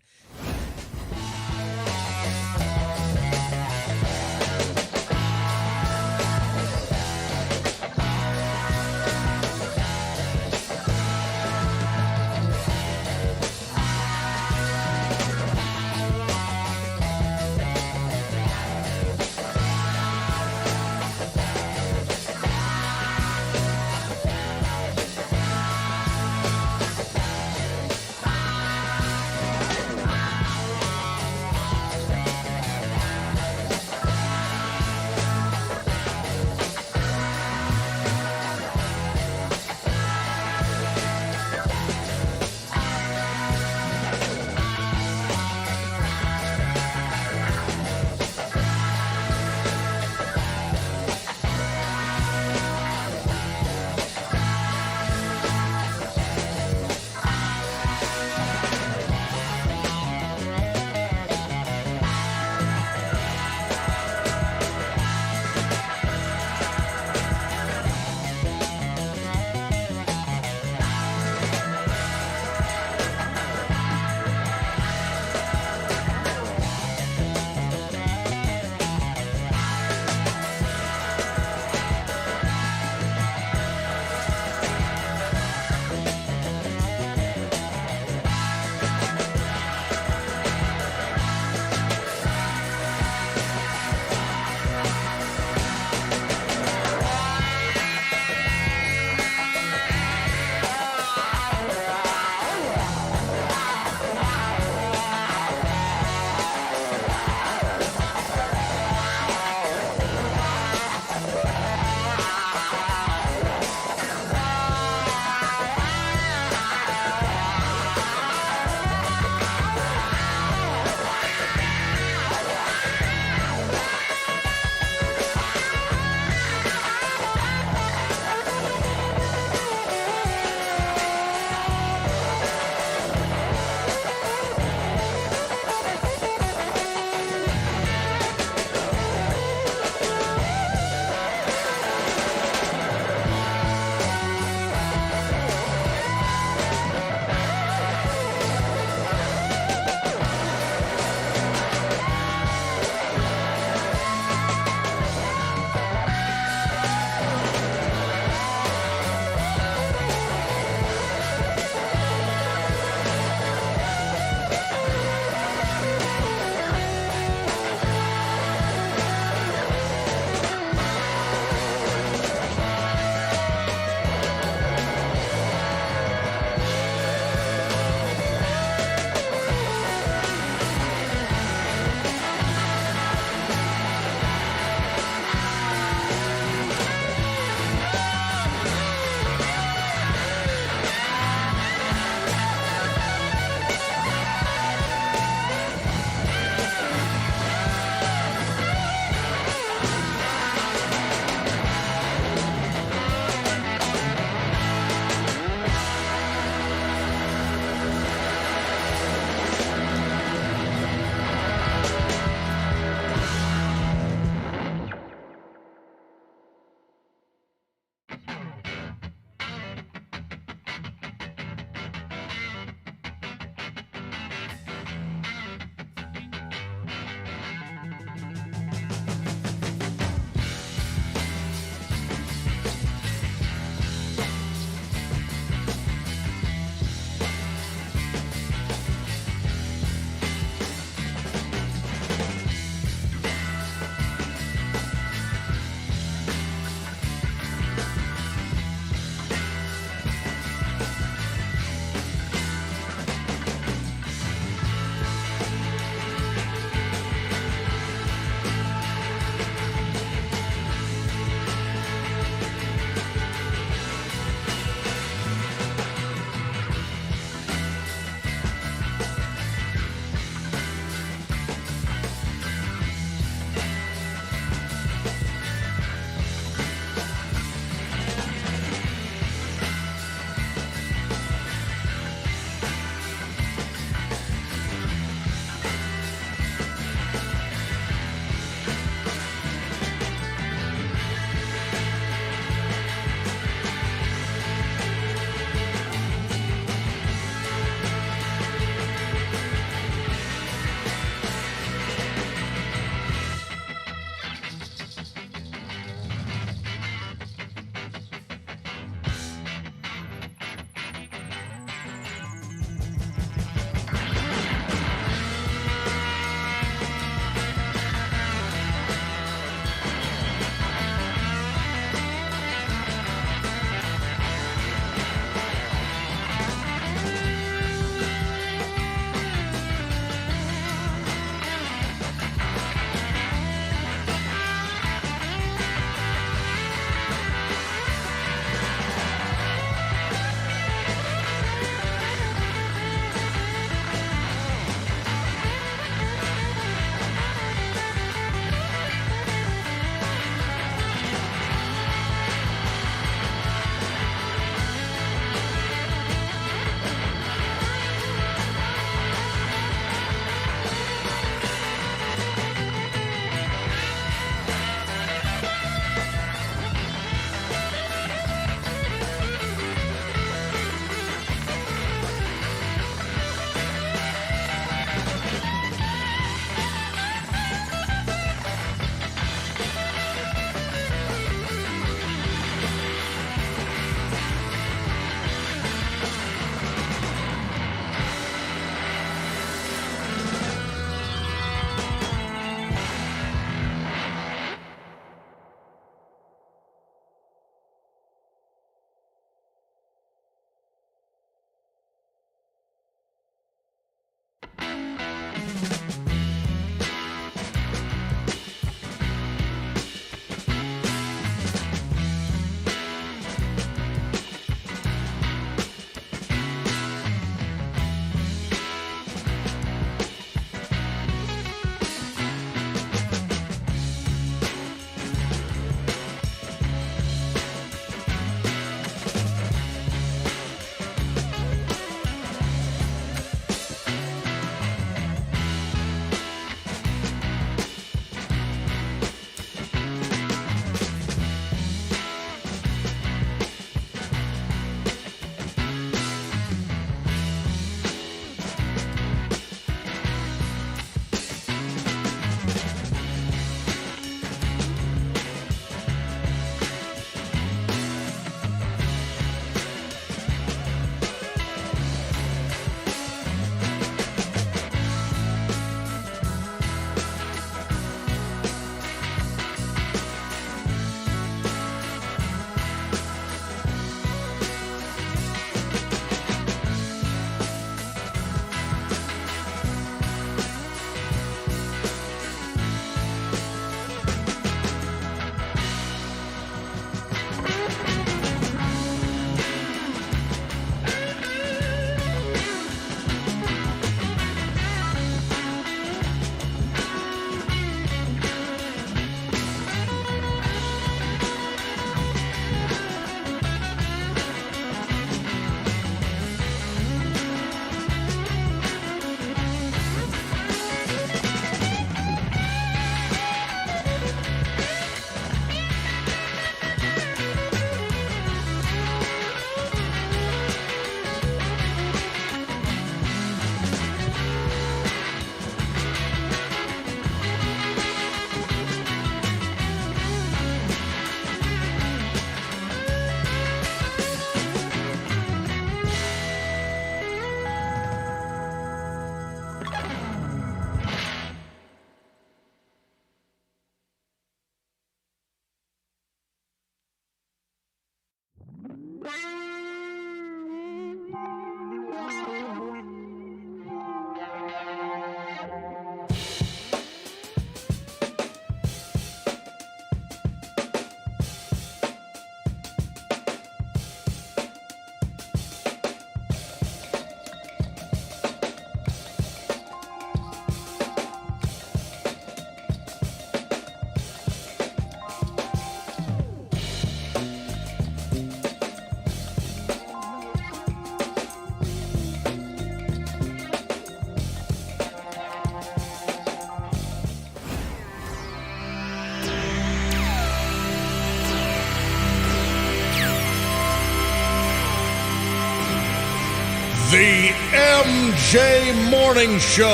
MJ Morning Show,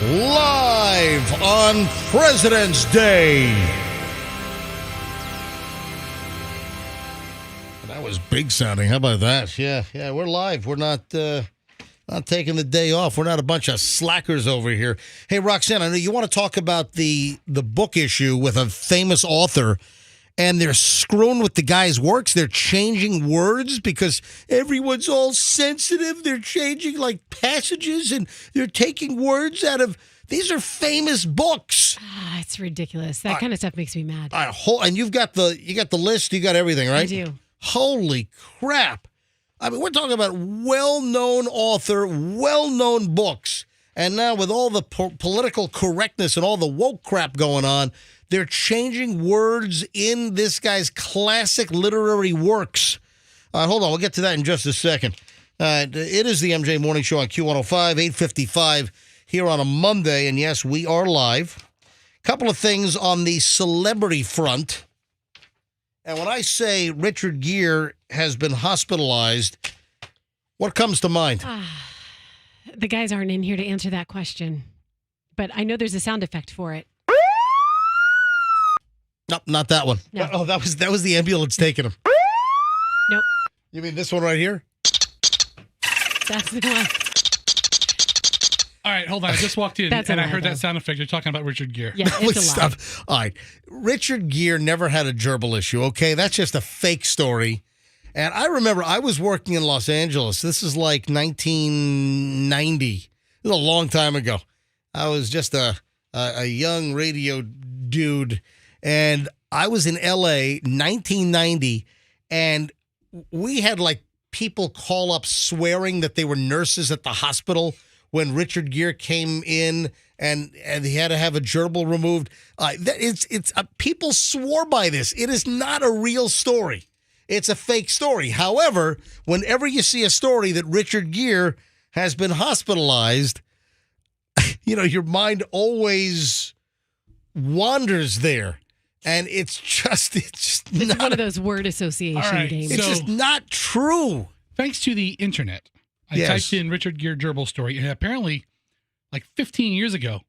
live on President's Day. That was big sounding. How about that? Yeah, we're live. We're not taking the day off. We're not a bunch of slackers over here. Hey, Roxanne, I know you want to talk about the book issue with a famous author, and they're screwing with the guy's works. They're changing words because everyone's all sensitive. They're changing like passages, and they're taking words out of. These are famous books. It's ridiculous. That kind of stuff makes me mad. And you got the list. You got everything, right? I do. Holy crap. I mean, we're talking about well-known author, well-known books. And now with all the political correctness and all the woke crap going on, they're changing words in this guy's classic literary works. Hold on, we'll get to that in just a second. It is the MJ Morning Show on Q105, 8:55 here on a Monday. And yes, we are live. Couple of things on the celebrity front. And when I say Richard Gere has been hospitalized, what comes to mind? The guys aren't in here to answer that question. But I know there's a sound effect for it. No, not that one. No. Oh, that was the ambulance taking him. Nope. You mean this one right here? That's the one. All right, hold on. I just walked in That's and a I heard lie, that sound effect. You're talking about Richard Gere. Yeah, it's a lie. Stop. All right. Richard Gere never had a gerbil issue, okay? That's just a fake story. And I remember I was working in Los Angeles. This is like 1990. This is a long time ago. I was just a young radio dude. And I was in L.A., 1990, and we had like people call up swearing that they were nurses at the hospital when Richard Gere came in and he had to have a gerbil removed. People swore by this. It is not a real story. It's a fake story. However, whenever you see a story that Richard Gere has been hospitalized, your mind always wanders there. And it's not one of those word association games. It's just not true. Thanks to the internet, I typed in Richard Gere gerbil story, and apparently, like 15 years ago,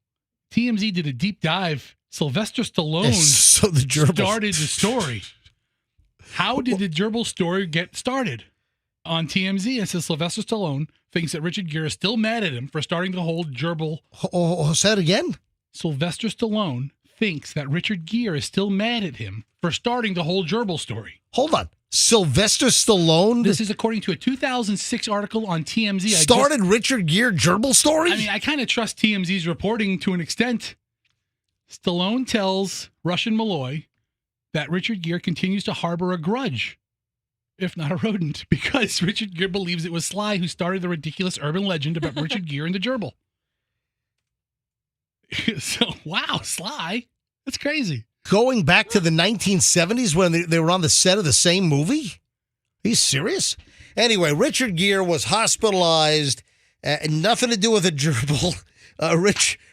TMZ did a deep dive. Sylvester Stallone started the story. How did the gerbil story get started? On TMZ, it says Sylvester Stallone thinks that Richard Gere is still mad at him for starting the whole gerbil. Say that again? Sylvester Stallone thinks that Richard Gere is still mad at him for starting the whole gerbil story. Hold on. Sylvester Stallone? This is according to a 2006 article on TMZ. Started Richard Gere gerbil story? I mean, I kind of trust TMZ's reporting to an extent. Stallone tells Russian Malloy that Richard Gere continues to harbor a grudge, if not a rodent, because Richard Gere believes it was Sly who started the ridiculous urban legend about Richard Gere and the gerbil. So, wow, Sly. That's crazy. Going back to the 1970s when they were on the set of the same movie? He's serious? Anyway, Richard Gere was hospitalized. Nothing to do with a gerbil.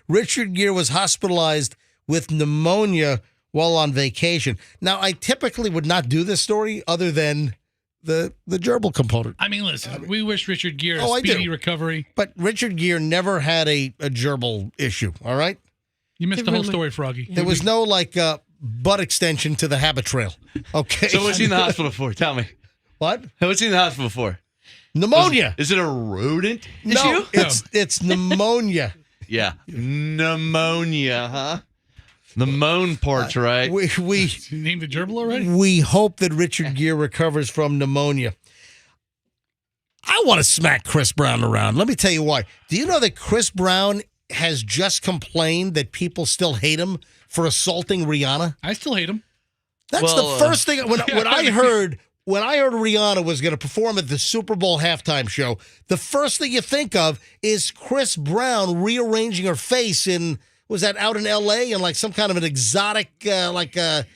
Richard Gere was hospitalized with pneumonia while on vacation. Now, I typically would not do this story other than the gerbil component. I mean, listen, we wish Richard Gere a speedy recovery. But Richard Gere never had a gerbil issue, all right? You missed the whole story, Froggy. There was no, butt extension to the habit trail. Okay. So what's he in the hospital for? Tell me. What? What's he in the hospital for? Pneumonia. Is it a rodent No, issue? it's pneumonia. Yeah. Pneumonia, huh? The moan part's right. We you named the gerbil already? We hope that Richard Gere recovers from pneumonia. I want to smack Chris Brown around. Let me tell you why. Do you know that Chris Brown has just complained that people still hate him for assaulting Rihanna? I still hate him. That's the first thing when I heard Rihanna was going to perform at the Super Bowl halftime show. The first thing you think of is Chris Brown rearranging her face in. Was that out in L.A. in some kind of an exotic, Ferrari, like a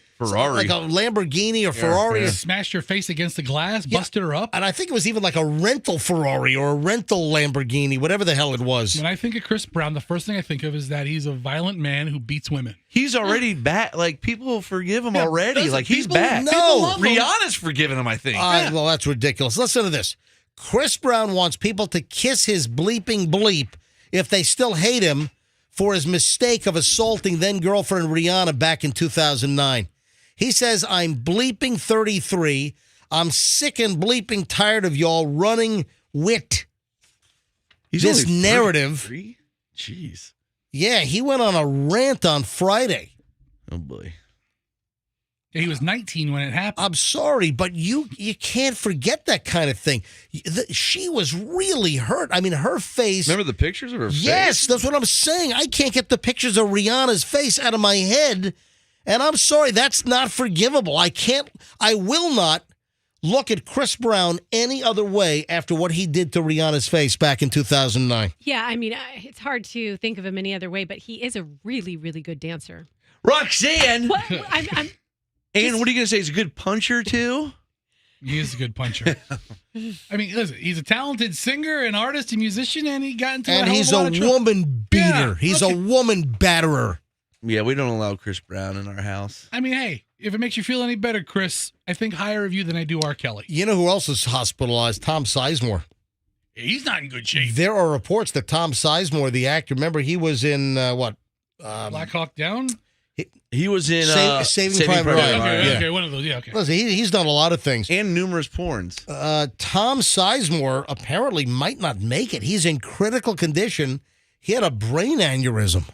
Lamborghini or Ferrari? Yeah. Smashed her face against the glass, busted her up. And I think it was even like a rental Ferrari or a rental Lamborghini, whatever the hell it was. When I think of Chris Brown, the first thing I think of is that he's a violent man who beats women. He's already back. People forgive him already. He's back. No, Rihanna's forgiven him, I think. Well, that's ridiculous. Listen to this. Chris Brown wants people to kiss his bleeping bleep if they still hate him for his mistake of assaulting then-girlfriend Rihanna back in 2009. He says, I'm bleeping 33. I'm sick and bleeping tired of y'all running wit. He's This only narrative. 33? Jeez. Yeah, he went on a rant on Friday. Oh, boy. Yeah, he was 19 when it happened. I'm sorry, but you can't forget that kind of thing. She was really hurt. I mean, her face. Remember the pictures of her face? Yes, that's what I'm saying. I can't get the pictures of Rihanna's face out of my head. And I'm sorry, that's not forgivable. I will not look at Chris Brown any other way after what he did to Rihanna's face back in 2009. Yeah, I mean, it's hard to think of him any other way, but he is a really, really good dancer. Roxanne! What? And what are you going to say? He's a good puncher, too? He is a good puncher. I mean, listen, he's a talented singer, an artist, a musician, and he got into And he's a woman beater. Yeah, He's a woman batterer. Yeah, we don't allow Chris Brown in our house. I mean, hey, if it makes you feel any better, Chris, I think higher of you than I do R. Kelly. You know who else is hospitalized? Tom Sizemore. He's not in good shape. There are reports that Tom Sizemore, the actor, remember he was in Black Hawk Down? He was in Saving Private Ryan. Okay, one of those. Yeah, okay. Listen, he's done a lot of things. And numerous porns. Tom Sizemore apparently might not make it. He's in critical condition. He had a brain aneurysm.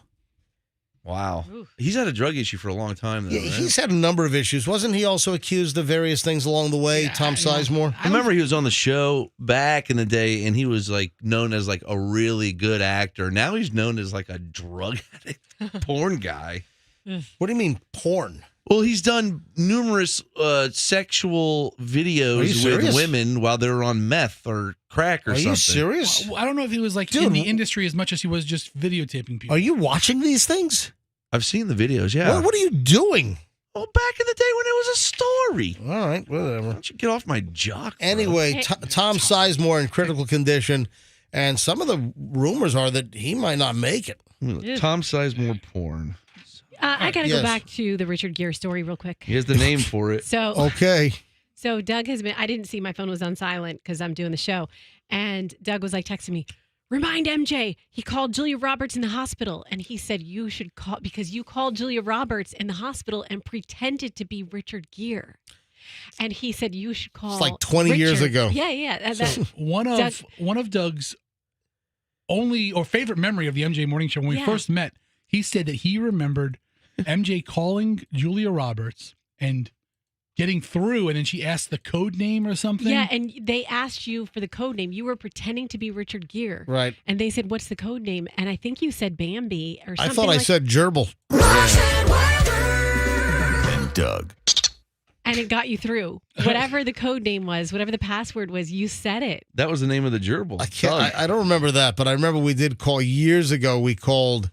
Wow. He's had a drug issue for a long time, though, Yeah, right? he's had a number of issues. Wasn't he also accused of various things along the way, Tom Sizemore? I remember he was on the show back in the day, and he was like known as like a really good actor. Now he's known as like a drug addict, porn guy. What do you mean porn? Well, he's done numerous sexual Are you videos serious? with women while they're on meth or crack or Are something. you serious? I don't know if he was like Dude, in the industry as much as he was just videotaping people. Are you watching these things? I've seen the videos, yeah. What are you doing? Well, back in the day when it was a story. All right, whatever. Why don't you get off my jock, bro? Anyway, Tom Sizemore in critical condition, and some of the rumors are that he might not make it. Tom Sizemore porn. I got to Yes. go back to the Richard Gere story real quick. He has the name for it. So Okay. So Doug has been, I didn't see, my phone was on silent because I'm doing the show. And Doug was like texting me, remind MJ, he called Julia Roberts in the hospital. And he said, you should call, because you called Julia Roberts in the hospital and pretended to be Richard Gere. And he said, you should call. It's like 20 years Richard." ago. Yeah. One of Doug's only or favorite memory of the MJ Morning Show when we first met, he said that he remembered MJ calling Julia Roberts and getting through, and then she asked the code name or something. Yeah, and they asked you for the code name. You were pretending to be Richard Gere. Right. And they said, what's the code name? And I think you said Bambi or I something. thought I like- said gerbil. And Doug. And it got you through. Whatever the code name was, whatever the password was, you said it. That was the name of the gerbil. I don't remember that, but I remember we did call years ago. We called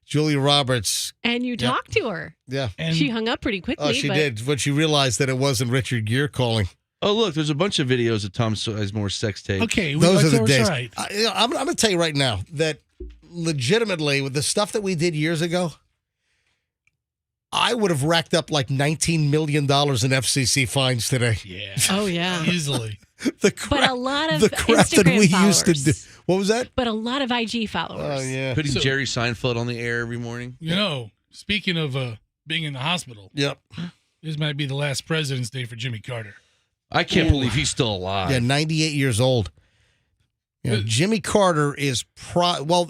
Julia Roberts. And you talked to her. Yeah. She hung up pretty quickly. Oh, she but did. When she realized that it wasn't Richard Gere calling. Oh, look, there's a bunch of videos of Tom Sizemore's sex tape. Those are the days. I'm going to tell you right now that legitimately, with the stuff that we did years ago, I would have racked up like $19 million in FCC fines today. Yeah. Oh, yeah. Easily. But a lot of the crap that Instagram we followers. used to do. What was that? But a lot of IG followers. Oh, yeah. Putting So- Jerry Seinfeld on the air every morning. You know, speaking of being in the hospital, Yep. this might be the last President's Day for Jimmy Carter. I can't believe he's still alive. Yeah, 98 years old. You know, Jimmy Carter is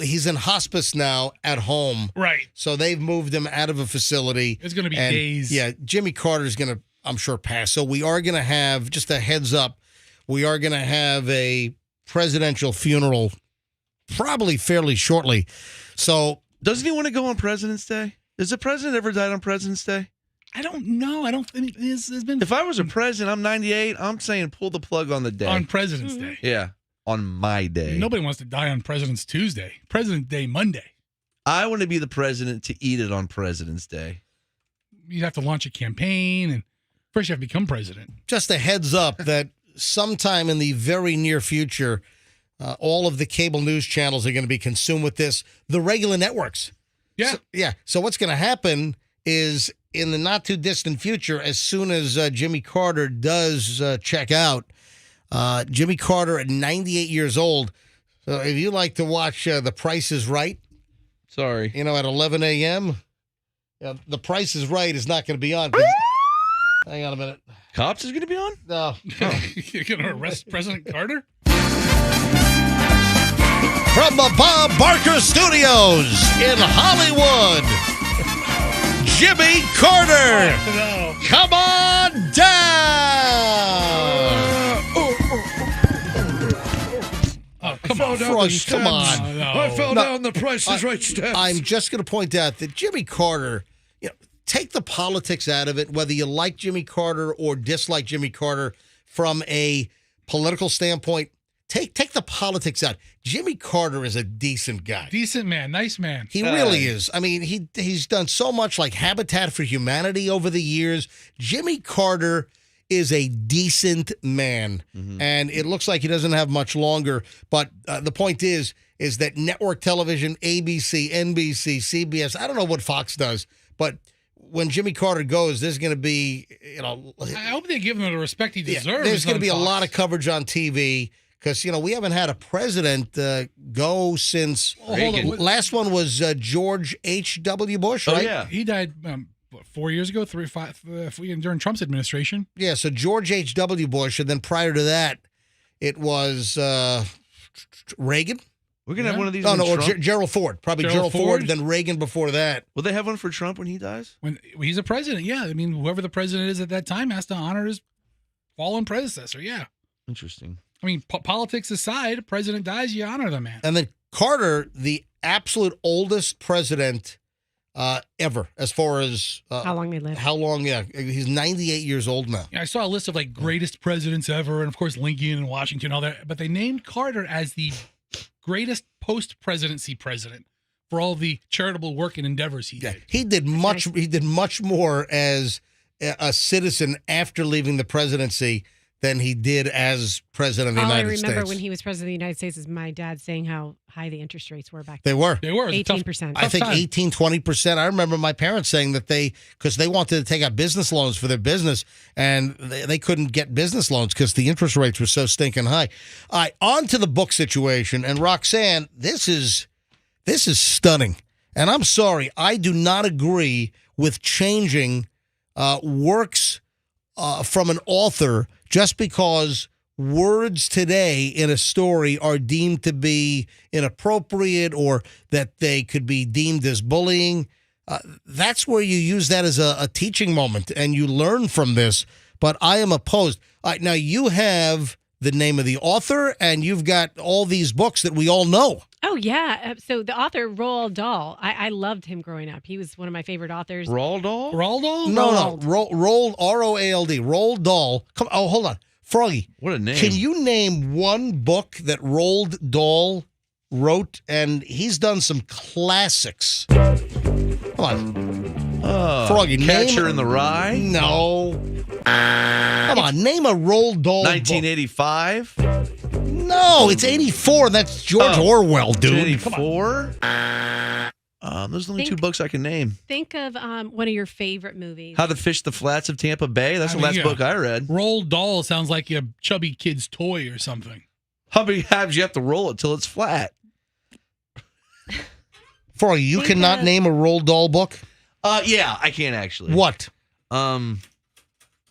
he's in hospice now at home. Right. So they've moved him out of a facility. It's going to be And, days. Yeah, Jimmy Carter's going to, I'm sure, pass. So we are going to have, just a heads up, we are going to have a presidential funeral probably fairly shortly. So doesn't he want to go on President's Day? Has the president ever died on President's Day? I don't know. I don't think it's been. If I was a president, I'm 98, I'm saying pull the plug on the day. On President's Day. Yeah, on my day. Nobody wants to die on President's Tuesday. President's Day Monday. I want to be the president to eat it on President's Day. You have to launch a campaign, and first you have to become president. just a heads up that sometime in the very near future, all of the cable news channels are going to be consumed with this. The regular networks. Yeah. So what's going to happen is in the not too distant future, as soon as Jimmy Carter does check out, Jimmy Carter at 98 years old. So if you like to watch The Price is Right, sorry, at 11 a.m., The Price is Right is not going to be on. Hang on a minute. Cops is going to be on? No. You're going to arrest President Carter? From the Bob Barker Studios in Hollywood, Jimmy Carter. No. Come on down. Come on, Froggy, come on. I fell down the Price is Right steps. I'm just going to point out that Jimmy Carter, take the politics out of it, whether you like Jimmy Carter or dislike Jimmy Carter from a political standpoint. Take the politics out. Jimmy Carter is a decent guy. Decent man. Nice man. He really is. I mean, he's done so much like Habitat for Humanity over the years. Jimmy Carter is a decent man, and it looks like he doesn't have much longer. But the point is that network television, ABC, NBC, CBS, I don't know what Fox does, but when Jimmy Carter goes, there's going to be, I hope they give him the respect he deserves. There's going to be a lot of coverage on TV. Because, we haven't had a president go since last one was George H.W. Bush, right? Oh, yeah. He died 4 years ago, during Trump's administration. Yeah, so George H.W. Bush, and then prior to that, it was Reagan. We're going to have one of these. Or Gerald Ford. Probably Gerald Ford, then Reagan before that. Will they have one for Trump when he dies? When he's a president, yeah. I mean, whoever the president is at that time has to honor his fallen predecessor, yeah. Interesting. I mean, politics aside, if president dies, you honor the man. And then Carter, the absolute oldest president ever, as far as how long they live. How long? Yeah, he's 98 years old now. Yeah, I saw a list of greatest presidents ever, and of course Lincoln and Washington, and all that. But they named Carter as the greatest post-presidency president for all the charitable work and endeavors he did. He did much. He did much more as a citizen after leaving the presidency than he did as president of the United States. All I remember when he was president of the United States is my dad saying how high the interest rates were back then. They were. 18%. I think 18, 20%. I remember my parents saying that because they wanted to take out business loans for their business, and they couldn't get business loans because the interest rates were so stinking high. All right, on to the book situation. And Roxanne, this is stunning. And I'm sorry, I do not agree with changing works from an author just because words today in a story are deemed to be inappropriate or that they could be deemed as bullying. That's where you use that as a teaching moment and you learn from this. But I am opposed. All right, now you have the name of the author and you've got all these books that we all know. Oh, yeah. So the author, Roald Dahl, I loved him growing up. He was one of my favorite authors. Roald Dahl? Roald Dahl? No. Roald, R-O-A-L-D. Roald Dahl. Come. Oh, hold on. Froggy. What a name. Can you name one book that Roald Dahl wrote? And he's done some classics. Come on. Froggy. Catcher in the Rye? No. Come on. Name a Roald Dahl 1985? book. No, it's 84. That's George Orwell, dude. 84? Those are the only two books I can name. Think of one of your favorite movies. How to Fish the Flats of Tampa Bay. That's the last book I read. Roald Dahl sounds like a chubby kid's toy or something. How many times you have to roll it till it's flat? Froggy, you cannot name a Roald Dahl book? Yeah, I can actually. What?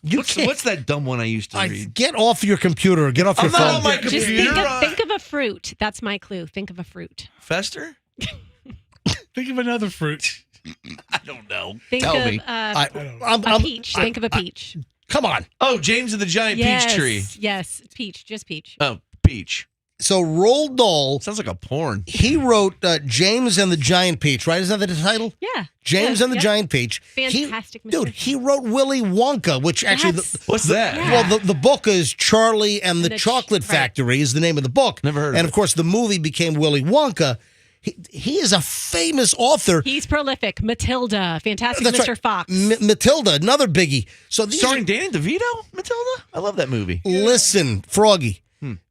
What's that dumb one I used to read? Get off your computer. Get off your phone. I'm not on my computer. Just think of a fruit. That's my clue. Think of a fruit. Fester? Think of another fruit. I don't know. Tell me. A peach. Think of a peach. Come on. Oh, James and the Giant Peach Tree. Yes, peach. Just peach. Oh, peach. So Roald Dahl. Sounds like a porn. He wrote James and the Giant Peach, right? Isn't that the title? Yeah. James and the Giant Peach. Fantastic. Dude, he wrote Willy Wonka, which actually... What's that? Well, the book is Charlie and the Chocolate Factory is the name of the book. Never heard of it. And, of course, the movie became Willy Wonka. He is a famous author. He's prolific. Matilda, Fantastic That's Mr. right. Fox. Matilda, another biggie. So starring Danny DeVito, Matilda? I love that movie. Listen, Froggy.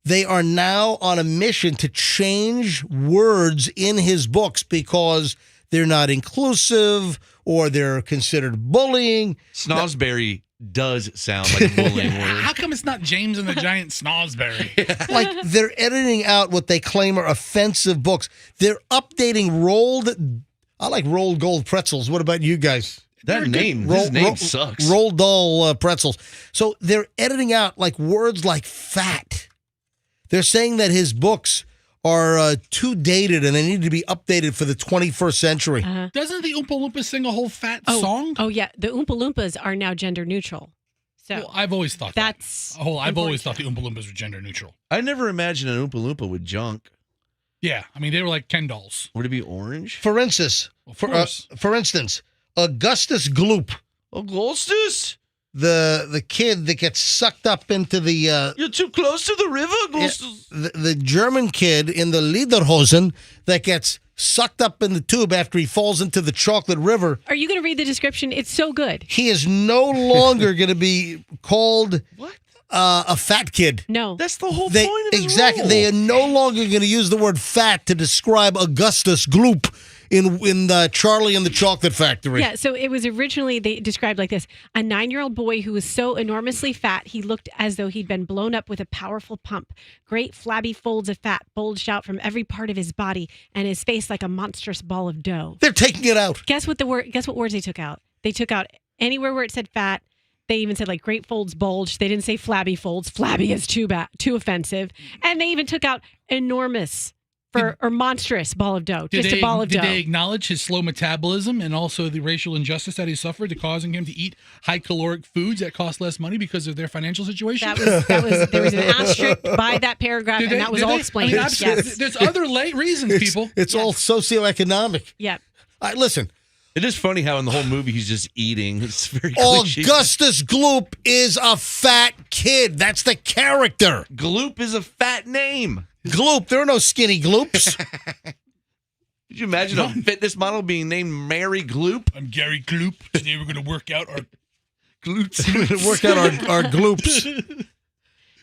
They are now on a mission to change words in his books because they're not inclusive or they're considered bullying. Snosberry does sound like a bullying word. How come it's not James and the Giant Snosberry? Like they're editing out what they claim are offensive books. They're updating I like rolled gold pretzels. What about you guys? His name sucks. Rolled doll pretzels. So they're editing out like words like fat. They're saying that his books are too dated and they need to be updated for the 21st century. Doesn't the Oompa Loompas sing a whole fat song? Oh, yeah. The Oompa Loompas are now gender neutral. So well, I've always thought that's I've always thought the Oompa Loompas were gender neutral. I never imagined an Oompa Loompa with junk. Yeah, I mean they were like Ken dolls. Would it be orange? For instance, Augustus Gloop. Augustus? The kid that gets sucked up into the... You're too close to the river, Augustus. The German kid in the Lederhosen that gets sucked up in the tube after he falls into the chocolate river. Are you going to read the description? It's so good. He is no longer going to be called... What? A fat kid. No. That's the whole point of his Exactly. role. They are no longer going to use the word fat to describe Augustus Gloop in Charlie and the Chocolate Factory. Yeah, so it was originally, they described like this: a 9-year-old boy who was so enormously fat, he looked as though he'd been blown up with a powerful pump. Great flabby folds of fat bulged out from every part of his body, and his face like a monstrous ball of dough. They're taking it out. Guess what words they took out? They took out anywhere where it said fat. They even said like great folds bulged. They didn't say flabby folds. Flabby is too offensive. And they even took out enormous or monstrous ball of dough. Just a ball of dough. Did they acknowledge his slow metabolism and also the racial injustice that he suffered to causing him to eat high caloric foods that cost less money because of their financial situation? There was an asterisk by that paragraph, and that was all explained. I mean, yes. There's other reasons, people. It's all socioeconomic. Yeah. Listen. It is funny how in the whole movie he's just eating. It's very cliche. Augustus Gloop is a fat kid. That's the character. Gloop is a fat name. Gloop. There are no skinny gloops. Could you imagine a fitness model being named Mary Gloop? I'm Gary Gloop. Today we're going to work out our glutes. We're going to work out our gloops.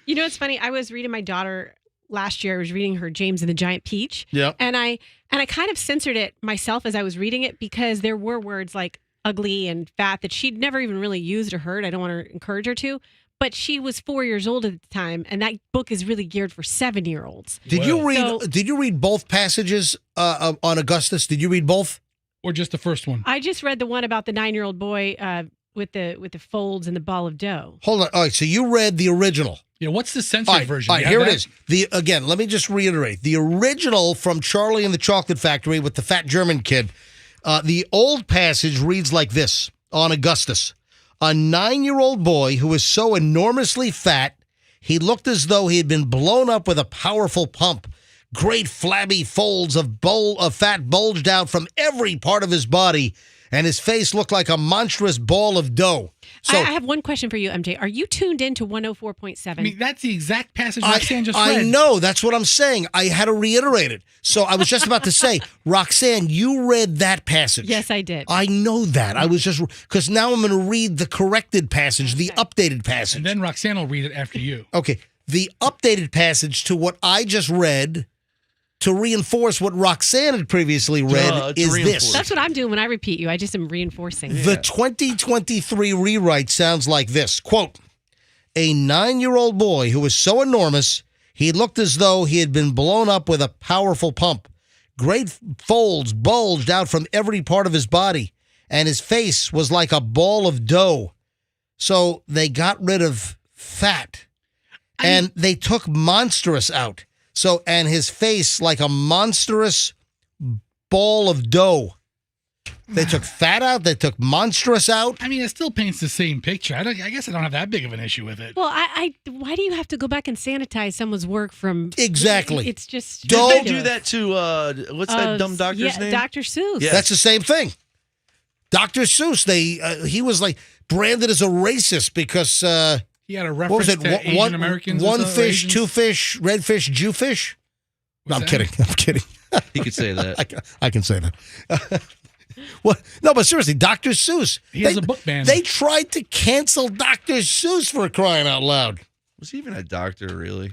You know, it's funny. I was reading my daughter last year. I was reading her James and the Giant Peach. Yeah. And I kind of censored it myself as I was reading it because there were words like ugly and fat that she'd never even really used or heard. I don't want to encourage her to. But she was 4 years old at the time, and that book is really geared for 7-year-olds. Did you read both passages on Augustus? Did you read both, or just the first one? I just read the one about the 9-year-old boy with the folds and the ball of dough. Hold on. All right, so you read the original. Yeah, what's the censored version? All right, here it is. Again, let me just reiterate. The original from Charlie and the Chocolate Factory with the fat German kid, the old passage reads like this on Augustus. A 9-year-old boy who was so enormously fat, he looked as though he had been blown up with a powerful pump. Great flabby folds of fat bulged out from every part of his body, and his face looked like a monstrous ball of dough. So I have one question for you, MJ. Are you tuned in to 104.7? I mean, that's the exact passage Roxanne just I read. know. That's what I'm saying. I had to reiterate it. So I was just about to say, Roxanne, you read that passage. Yes, I did. I know that. I was just, because now I'm going to read the corrected passage, the updated passage. And then Roxanne will read it after you. Okay. The updated passage to what I just read to reinforce what Roxanne had previously read is this. That's what I'm doing when I repeat you. I just am reinforcing. The 2023 rewrite sounds like this. Quote, a 9-year-old boy who was so enormous, he looked as though he had been blown up with a powerful pump. Great folds bulged out from every part of his body, and his face was like a ball of dough. So they got rid of fat, and they took monstrous out. So, and his face like a monstrous ball of dough. They took fat out. They took monstrous out. I mean, it still paints the same picture. I guess I don't have that big of an issue with it. Well, why do you have to go back and sanitize someone's work from... Exactly. It's just... Did they do that to, what's that dumb doctor's name? Dr. Seuss. Yeah. That's the same thing. Dr. Seuss, he was like branded as a racist because... he had a reference to Asian Americans. One fish, two fish, red fish, Jewfish. No, I'm kidding. I'm kidding. He could say that. I can say that. What? No, but seriously, Dr. Seuss. He has a book ban. They tried to cancel Dr. Seuss for crying out loud. Was he even a doctor, really?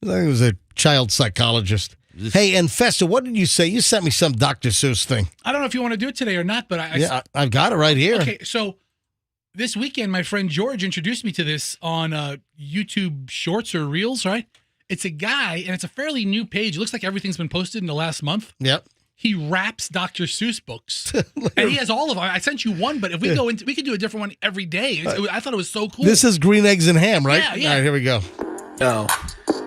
I think he was a child psychologist. Hey, and Festa, what did you say? You sent me some Dr. Seuss thing. I don't know if you want to do it today or not, but I've got it right here. Okay, so this weekend, my friend George introduced me to this on YouTube Shorts or Reels, right? It's a guy, and it's a fairly new page. It looks like everything's been posted in the last month. Yep. He raps Dr. Seuss books, and he has all of them. I sent you one, but if we go into, we could do a different one every day. I thought it was so cool. This is Green Eggs and Ham, right? Yeah. All right, here we go. Yo,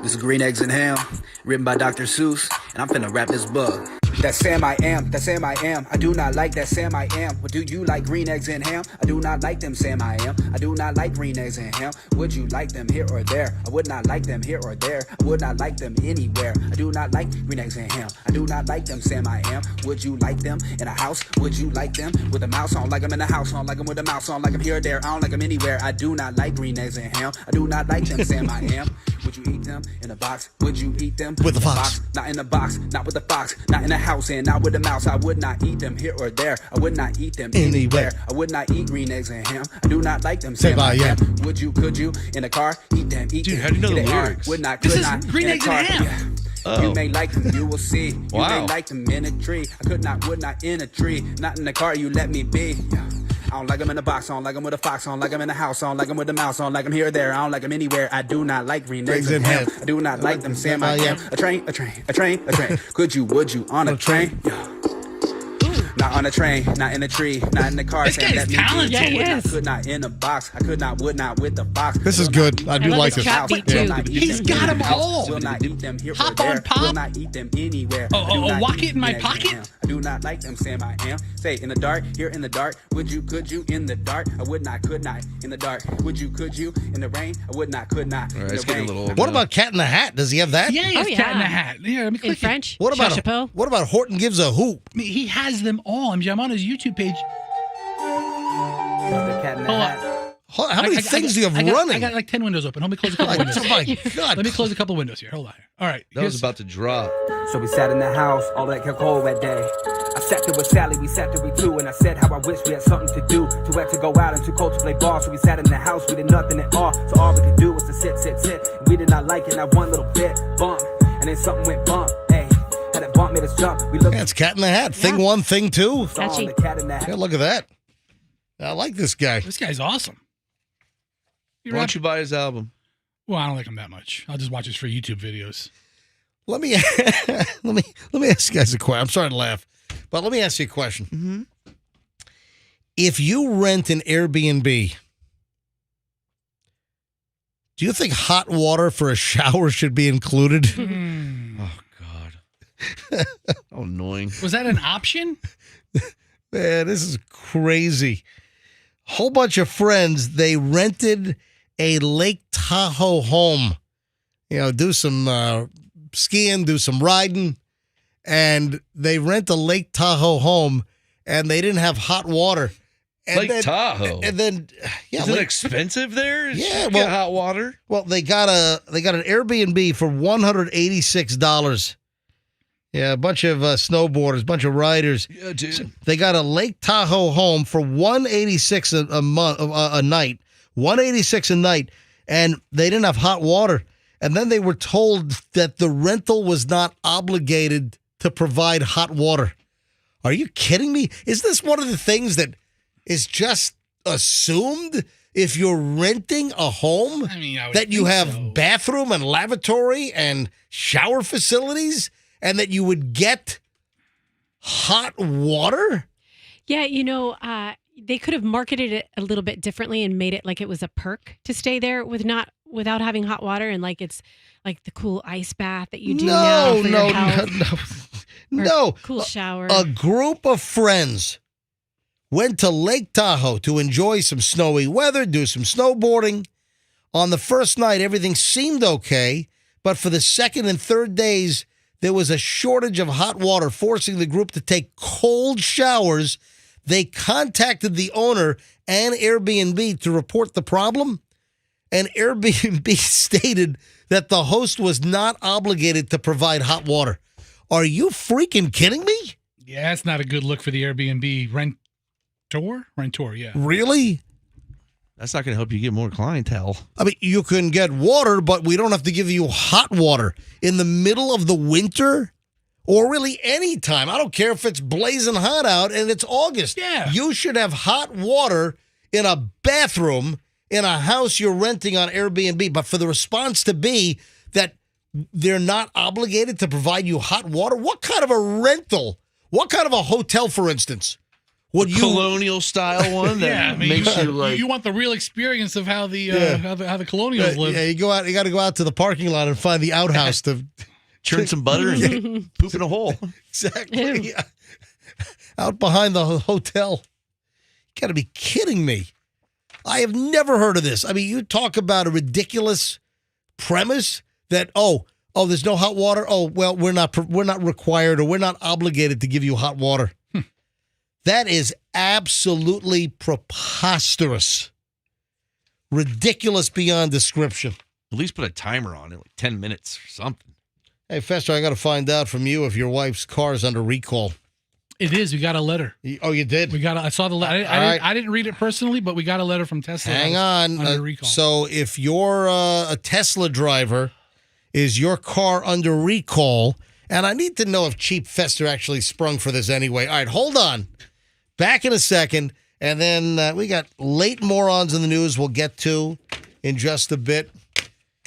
this is Green Eggs and Ham, written by Dr. Seuss, and I'm finna rap this bug. That Sam I am, that Sam I am. I do not like that Sam I am. What do you like, green eggs and ham? I do not like them, Sam I am. I do not like green eggs and ham. Would you like them here or there? I would not like them here or there. I would not like them anywhere. I do not like green eggs and ham. I do not like them, Sam I am. Would you like them in a house? Would you like them with a mouse on? Like I'm in a house on, like I'm with a mouse on, like I'm here or there. I don't like them anywhere. I do not like green eggs and ham. I do not like them, Sam I am. Would you eat them in a box? Would you eat them with a fox? Not in a box, not with a fox, not in a house and not with a mouse. I would not eat them here or there. I would not eat them anywhere. I would not eat green eggs and ham. I do not like them. Sam I am. Would you? Could you? In a car? Eat them. Eat them. Dude, how do you know the lyrics? Would not. This Could is not. Green In a Eggs and car. Ham. Yeah. Oh. You may like them, you will see. You Wow. may like them in a tree. I could not, would not in a tree. Not in the car, you let me be. Yeah. I don't like them in a box, I don't like them with a fox, I don't like them in a house, I don't like them with a mouse, I don't like them here or there, I don't like them anywhere. I do not like green eggs and ham. I do not like them, Sam I am. A train, a train, a train, a train. Could you, would you, on a train? Yeah. Not on a train, not in a tree, not in the car. This Sam, guy's let me talented. be. Yeah, he Would not, is. could not in a box. I could not, would not with the fox. This is good. I do love like his this. trap beat, too. He's got them all. Will not eat them here Pop or there. on pop. Will not eat them anywhere. Oh, I do not walk eat it in my green eggs and pocket? ham. I do not like them, Sam I am. Say in the dark, here in the dark. Would you, could you, in the dark? I would not, could not, in the dark. Would you, could you, in the rain? I would not, could not. All right, in it's the getting a rain. little old What now. about Cat in the Hat? Does he have that? Yeah, he has Oh, Cat in the yeah. Hat. Yeah, let me In click it. French? What about Chapeau? what about Horton Gives a Hoop? I mean, he has them all. I'm on his YouTube page. The cat in the Hold on. hat. How many things do you have running? I got like 10 windows open. Let me close a couple windows. Oh my God. Let me close a couple windows here. Hold on. All right. That was about to drop. So we sat in the house, all that kept cold that day. I sat there with Sally, we sat there with two, and I said how I wish we had something to do. Too wet to go out and too cold to play ball. So we sat in the house, we did nothing at all. So all we could do was to sit. And we did not like it, not one little bit. Bump, and then something went bump. Hey, had that bump made us jump. We looked. Yeah, it's Cat in the Hat. Thing one, thing two. Catchy. The cat in the hat. Yeah, look at that. I like this guy. This guy's awesome. Why don't you buy his album? Well, I don't like him that much. I'll just watch his free YouTube videos. Let me ask you guys a question. I'm sorry to laugh, but let me ask you a question. Mm-hmm. If you rent an Airbnb, do you think hot water for a shower should be included? Oh, God. How annoying. Was that an option? Man, this is crazy. Whole bunch of friends, they rented a Lake Tahoe home. You know, do some skiing, do some riding, and they rent a Lake Tahoe home, and they didn't have hot water. And Lake Tahoe? And then, yeah. Is it expensive there? Yeah, You well, get hot water? Well, they got an Airbnb for $186. Yeah, a bunch of snowboarders, a bunch of riders. Yeah, dude. So they got a Lake Tahoe home for $186 a night, $186 a night, and they didn't have hot water. And then they were told that the rental was not obligated to provide hot water. Are you kidding me? Is this one of the things that is just assumed if you're renting a home? I mean, I would that you think have so. bathroom and lavatory and shower facilities, and that you would get hot water? Yeah, they could have marketed it a little bit differently and made it like it was a perk to stay there without having hot water, and like it's like the cool ice bath that you do now for your health. No. Cool shower. A group of friends went to Lake Tahoe to enjoy some snowy weather, do some snowboarding. On the first night, everything seemed okay, but for the second and third days, there was a shortage of hot water, forcing the group to take cold showers. They contacted the owner and Airbnb to report the problem, and Airbnb stated that the host was not obligated to provide hot water. Are you freaking kidding me? Yeah, that's not a good look for the Airbnb rentor, yeah. Really? That's not going to help you get more clientele. I mean, you can get water, but we don't have to give you hot water in the middle of the winter or really any time. I don't care if it's blazing hot out and it's August. Yeah. You should have hot water in a bathroom in a house you're renting on Airbnb, but for the response to be that they're not obligated to provide you hot water? What kind of a rental? What kind of a hotel, for instance? Would you colonial style one that makes you like you want the real experience of how the how the colonials live. Yeah, you got to go out to the parking lot and find the outhouse to churn some butter and poop in a hole. Exactly. Yeah. Out behind the hotel. You got to be kidding me. I have never heard of this. I mean, you talk about a ridiculous premise that there's no hot water. Oh, well, we're not required or we're not obligated to give you hot water. That is absolutely preposterous. Ridiculous beyond description. At least put a timer on it, like 10 minutes or something. Hey, Fester, I got to find out from you if your wife's car is under recall. It is. We got a letter. Oh, you did? I saw the letter. I didn't read it personally, but we got a letter from Tesla. Hang on. Under recall. So if you're a Tesla driver, is your car under recall? And I need to know if Cheap Fester actually sprung for this anyway. All right, hold on. Back in a second. And then we got late morons in the news we'll get to in just a bit.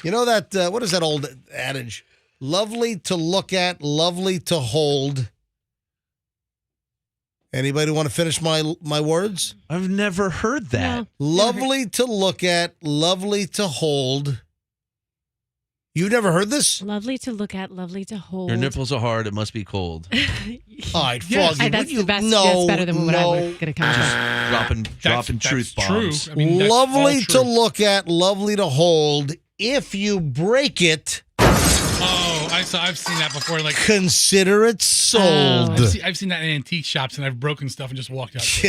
You know that, what is that old adage? Lovely to look at, lovely to hold. Anybody want to finish my words? I've never heard that. No. Lovely to look at, lovely to hold. You've never heard this? Lovely to look at, lovely to hold. Your nipples are hard. It must be cold. All right, Yes. Froggy. That's the best. That's better than what I was going to come up with. Dropping truth bombs. True. I mean, that's Lovely all to true. look at, lovely to hold. If you break it, Oh, I've seen that before. Like consider it sold. I've seen that in antique shops, and I've broken stuff and just walked out.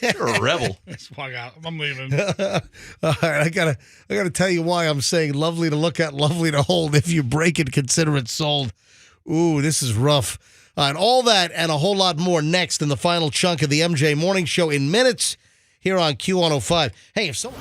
You're a rebel. Just walk out. I'm leaving. All right, I gotta tell you why I'm saying lovely to look at, lovely to hold. If you break it, consider it sold. Ooh, this is rough. All right, all that and a whole lot more next in the final chunk of the MJ Morning Show in minutes here on Q105. Hey, if someone...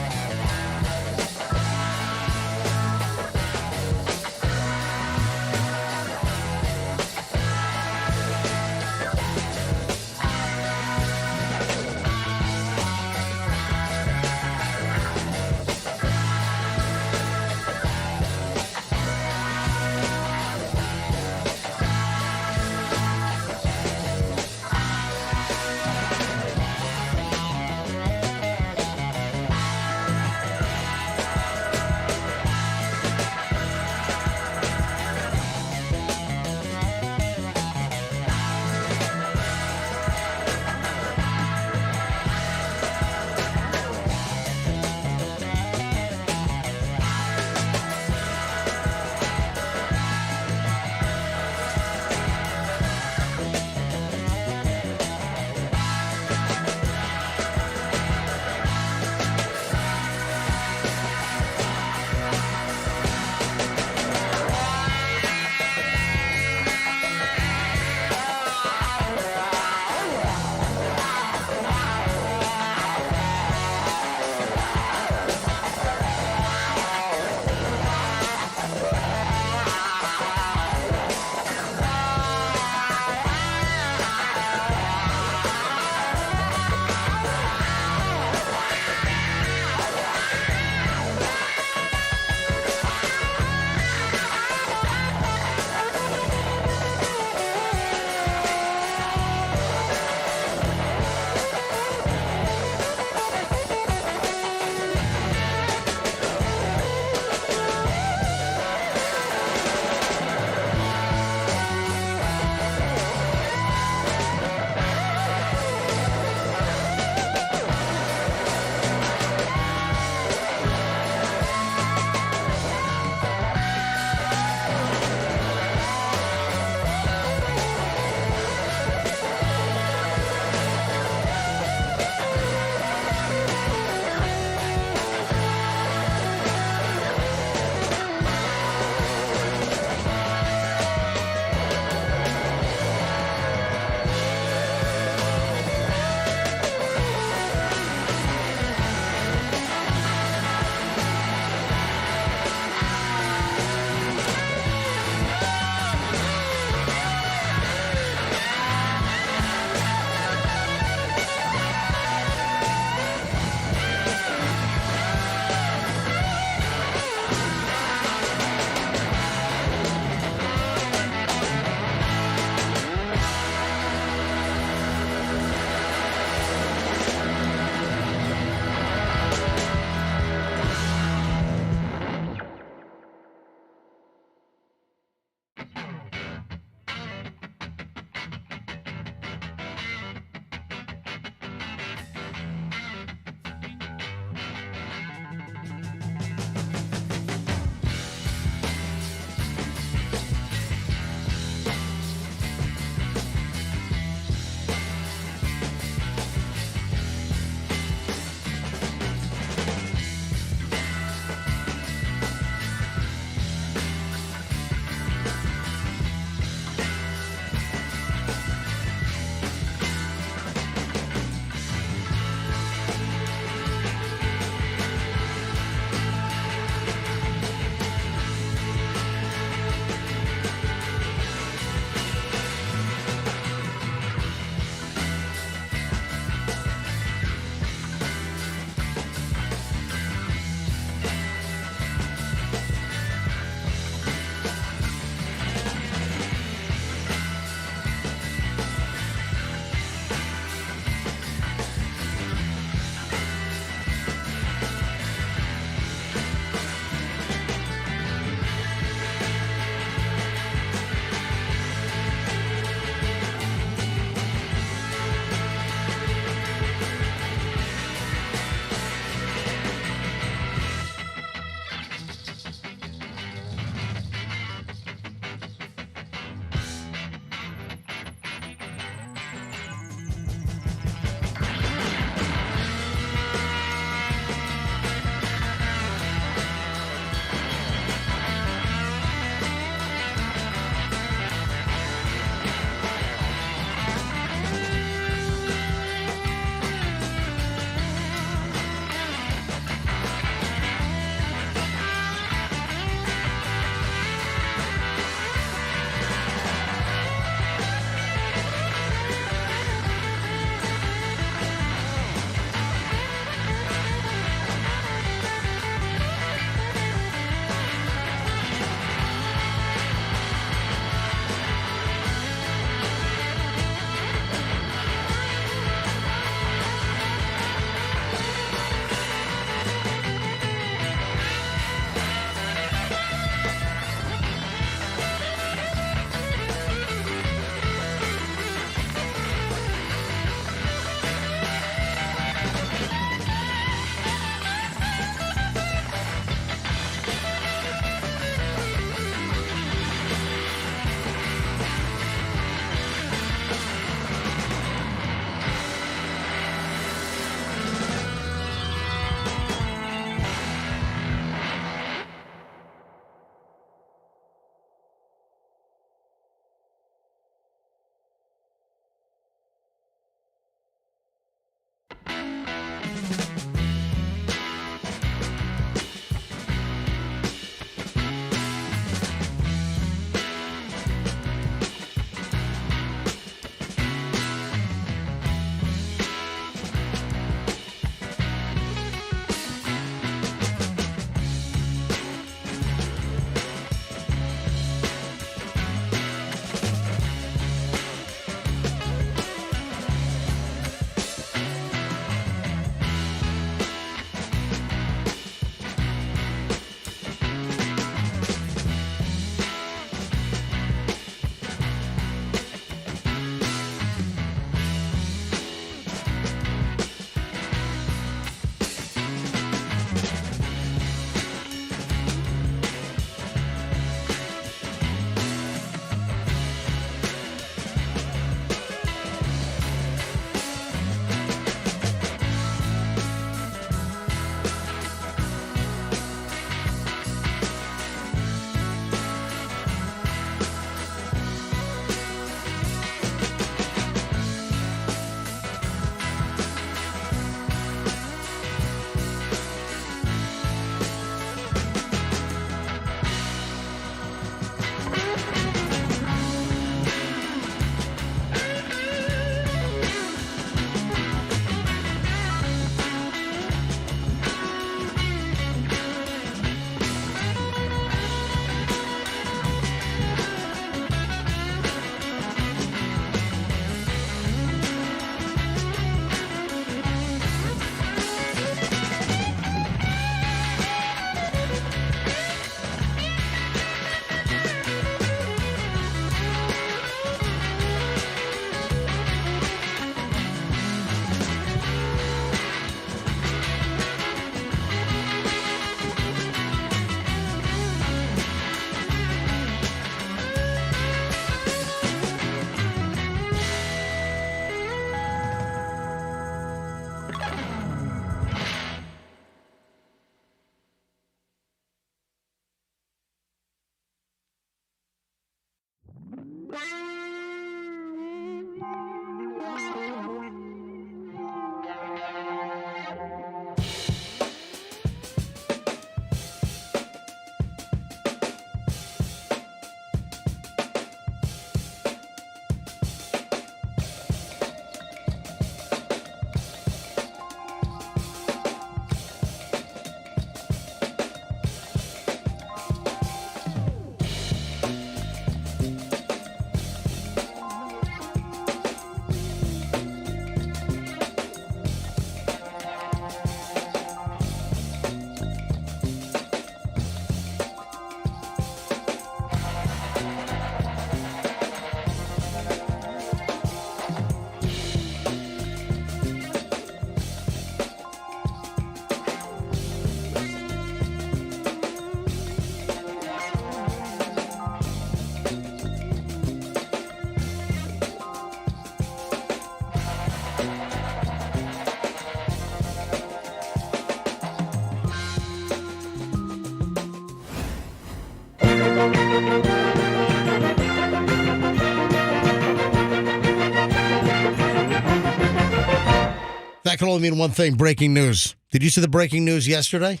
can only mean one thing, breaking news. Did you see the breaking news yesterday?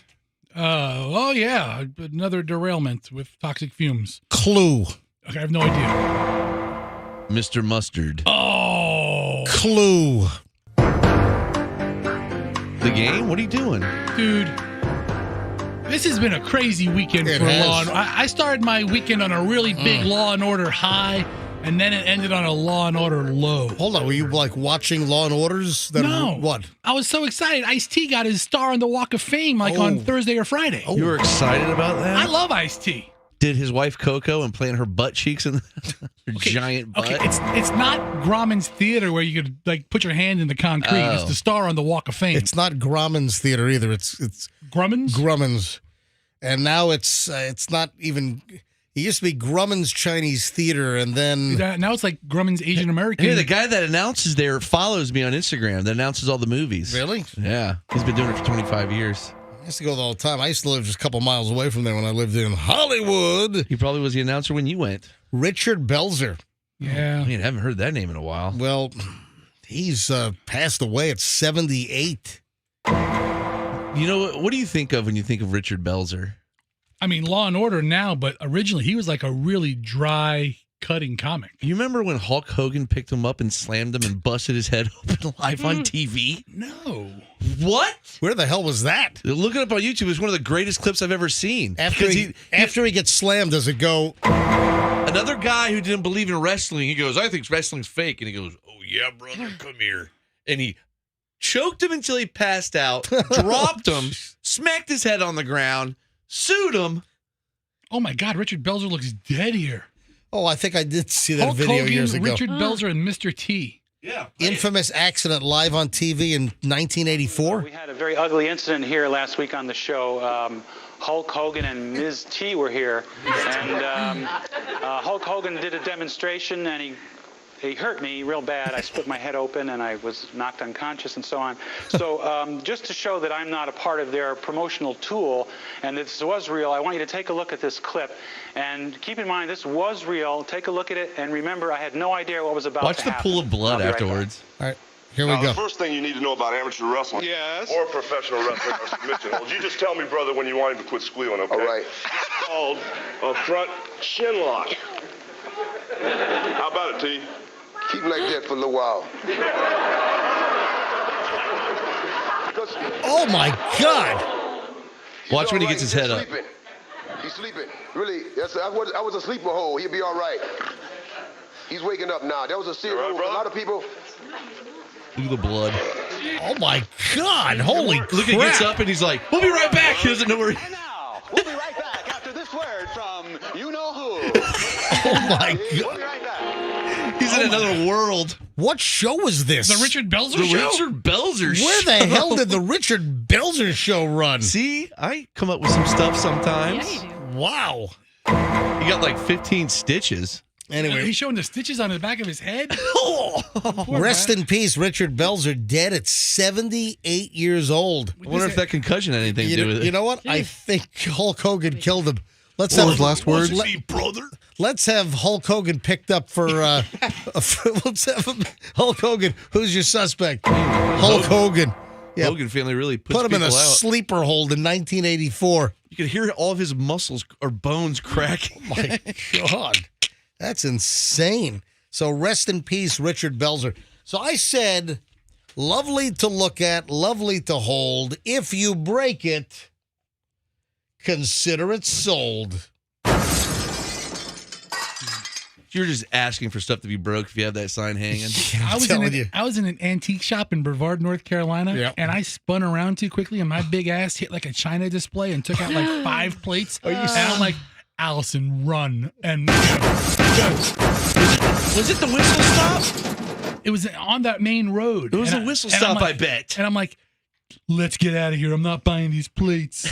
Oh, yeah. Another derailment with toxic fumes. Clue. Okay, I have no idea. Mr. Mustard. Oh. Clue. The game? What are you doing? Dude, this has been a crazy weekend It for has. Law and I started my weekend on a really big Law and Order high, and then it ended on a Law and Order low. Hold on, were you like watching Law and Orders? No. What? I was so excited. Ice-T got his star on the Walk of Fame on Thursday or Friday. You were excited about that? I love Ice-T. Did his wife Coco and plant her butt cheeks in her giant butt? Okay, it's not Grauman's Theater where you could like put your hand in the concrete. It's the star on the Walk of Fame. It's not Grauman's Theater either. It's Grumman's? Grumman's. And now it's not even. It used to be Grumman's Chinese Theater, and then Now it's like Grumman's Asian American. Hey, the guy that announces there follows me on Instagram. That announces all the movies. Really? Yeah, he's been doing it for 25 years. I used to go there all the time. I used to live just a couple miles away from there when I lived in Hollywood. He probably was the announcer when you went. Richard Belzer. Yeah. I mean, I haven't heard that name in a while. Well, he's passed away at 78. You know, what do you think of when you think of Richard Belzer? I mean, Law and Order now, but originally he was like a really dry, cutting comic. You remember when Hulk Hogan picked him up and slammed him and busted his head open live on TV? No. What? Where the hell was that? Look it up on YouTube. It's one of the greatest clips I've ever seen. After he gets slammed, does it go? Another guy who didn't believe in wrestling, he goes, I think wrestling's fake. And he goes, oh, yeah, brother, come here. And he choked him until he passed out, dropped him, smacked his head on the ground, sued him. Oh, my God. Richard Belzer looks dead here. Oh, I think I did see that Hulk video Hogan, years ago. Richard Belzer, and Mr. T. Yeah. Infamous accident live on TV in 1984. We had a very ugly incident here last week on the show. Hulk Hogan and Ms. T were here, and Hulk Hogan did a demonstration, and he hurt me real bad. I split my head open, and I was knocked unconscious and so on. So just to show that I'm not a part of their promotional tool and that this was real, I want you to take a look at this clip. And keep in mind, this was real. Take a look at it, and remember, I had no idea what was about Watch to the happen. pool of blood afterwards. All right, here we Now, go. the first thing you need to know about amateur wrestling or professional wrestling or submission holds, you just tell me, brother, when you want him to quit squealing, okay? All right. It's called a front chin lock. How about it, T? Keep like that for a little while. Oh, my God. Watch when he gets his head up. Sleeping. He's sleeping. Really, I was a sleeper hole. He'll be all right. He's waking up now. That was a serious hole. A lot of people. Look at the blood. Oh, my God. Holy crap. Look, he gets up and he's like, we'll be right back. He doesn't know where he... We'll be right back after this word from you-know-who. Oh, my God. We'll be right back. He's in another world. What show was this? The Richard Belzer The show? Richard Belzer show. Where the hell did the Richard Belzer show run? See, I come up with some stuff sometimes. Yeah, you do. Wow. He got like 15 stitches. Anyway, He's showing the stitches on the back of his head. rest in peace, Richard Belzer, dead at 78 years old. I wonder if that concussion had anything to do with it. You know what? I think Hulk Hogan killed him. Let's What have were his last words? brother. Let's have Hulk Hogan picked up for. Let's have Hulk Hogan. Who's your suspect? Hulk Hogan. Yeah, Hogan family really puts put him in a people out. sleeper hold in 1984. You could hear all of his muscles or bones cracking. Oh my God, that's insane. So rest in peace, Richard Belzer. So I said, lovely to look at, lovely to hold. If you break it, consider it sold. You're just asking for stuff to be broke if you have that sign hanging. I was in an antique shop in Brevard, North Carolina, and I spun around too quickly, and my big ass hit like a china display and took out like 5 plates. And I'm like, Allison, run. And was it the whistle stop? It was on that main road. It was a whistle stop, I bet. And I'm like, let's get out of here. I'm not buying these plates.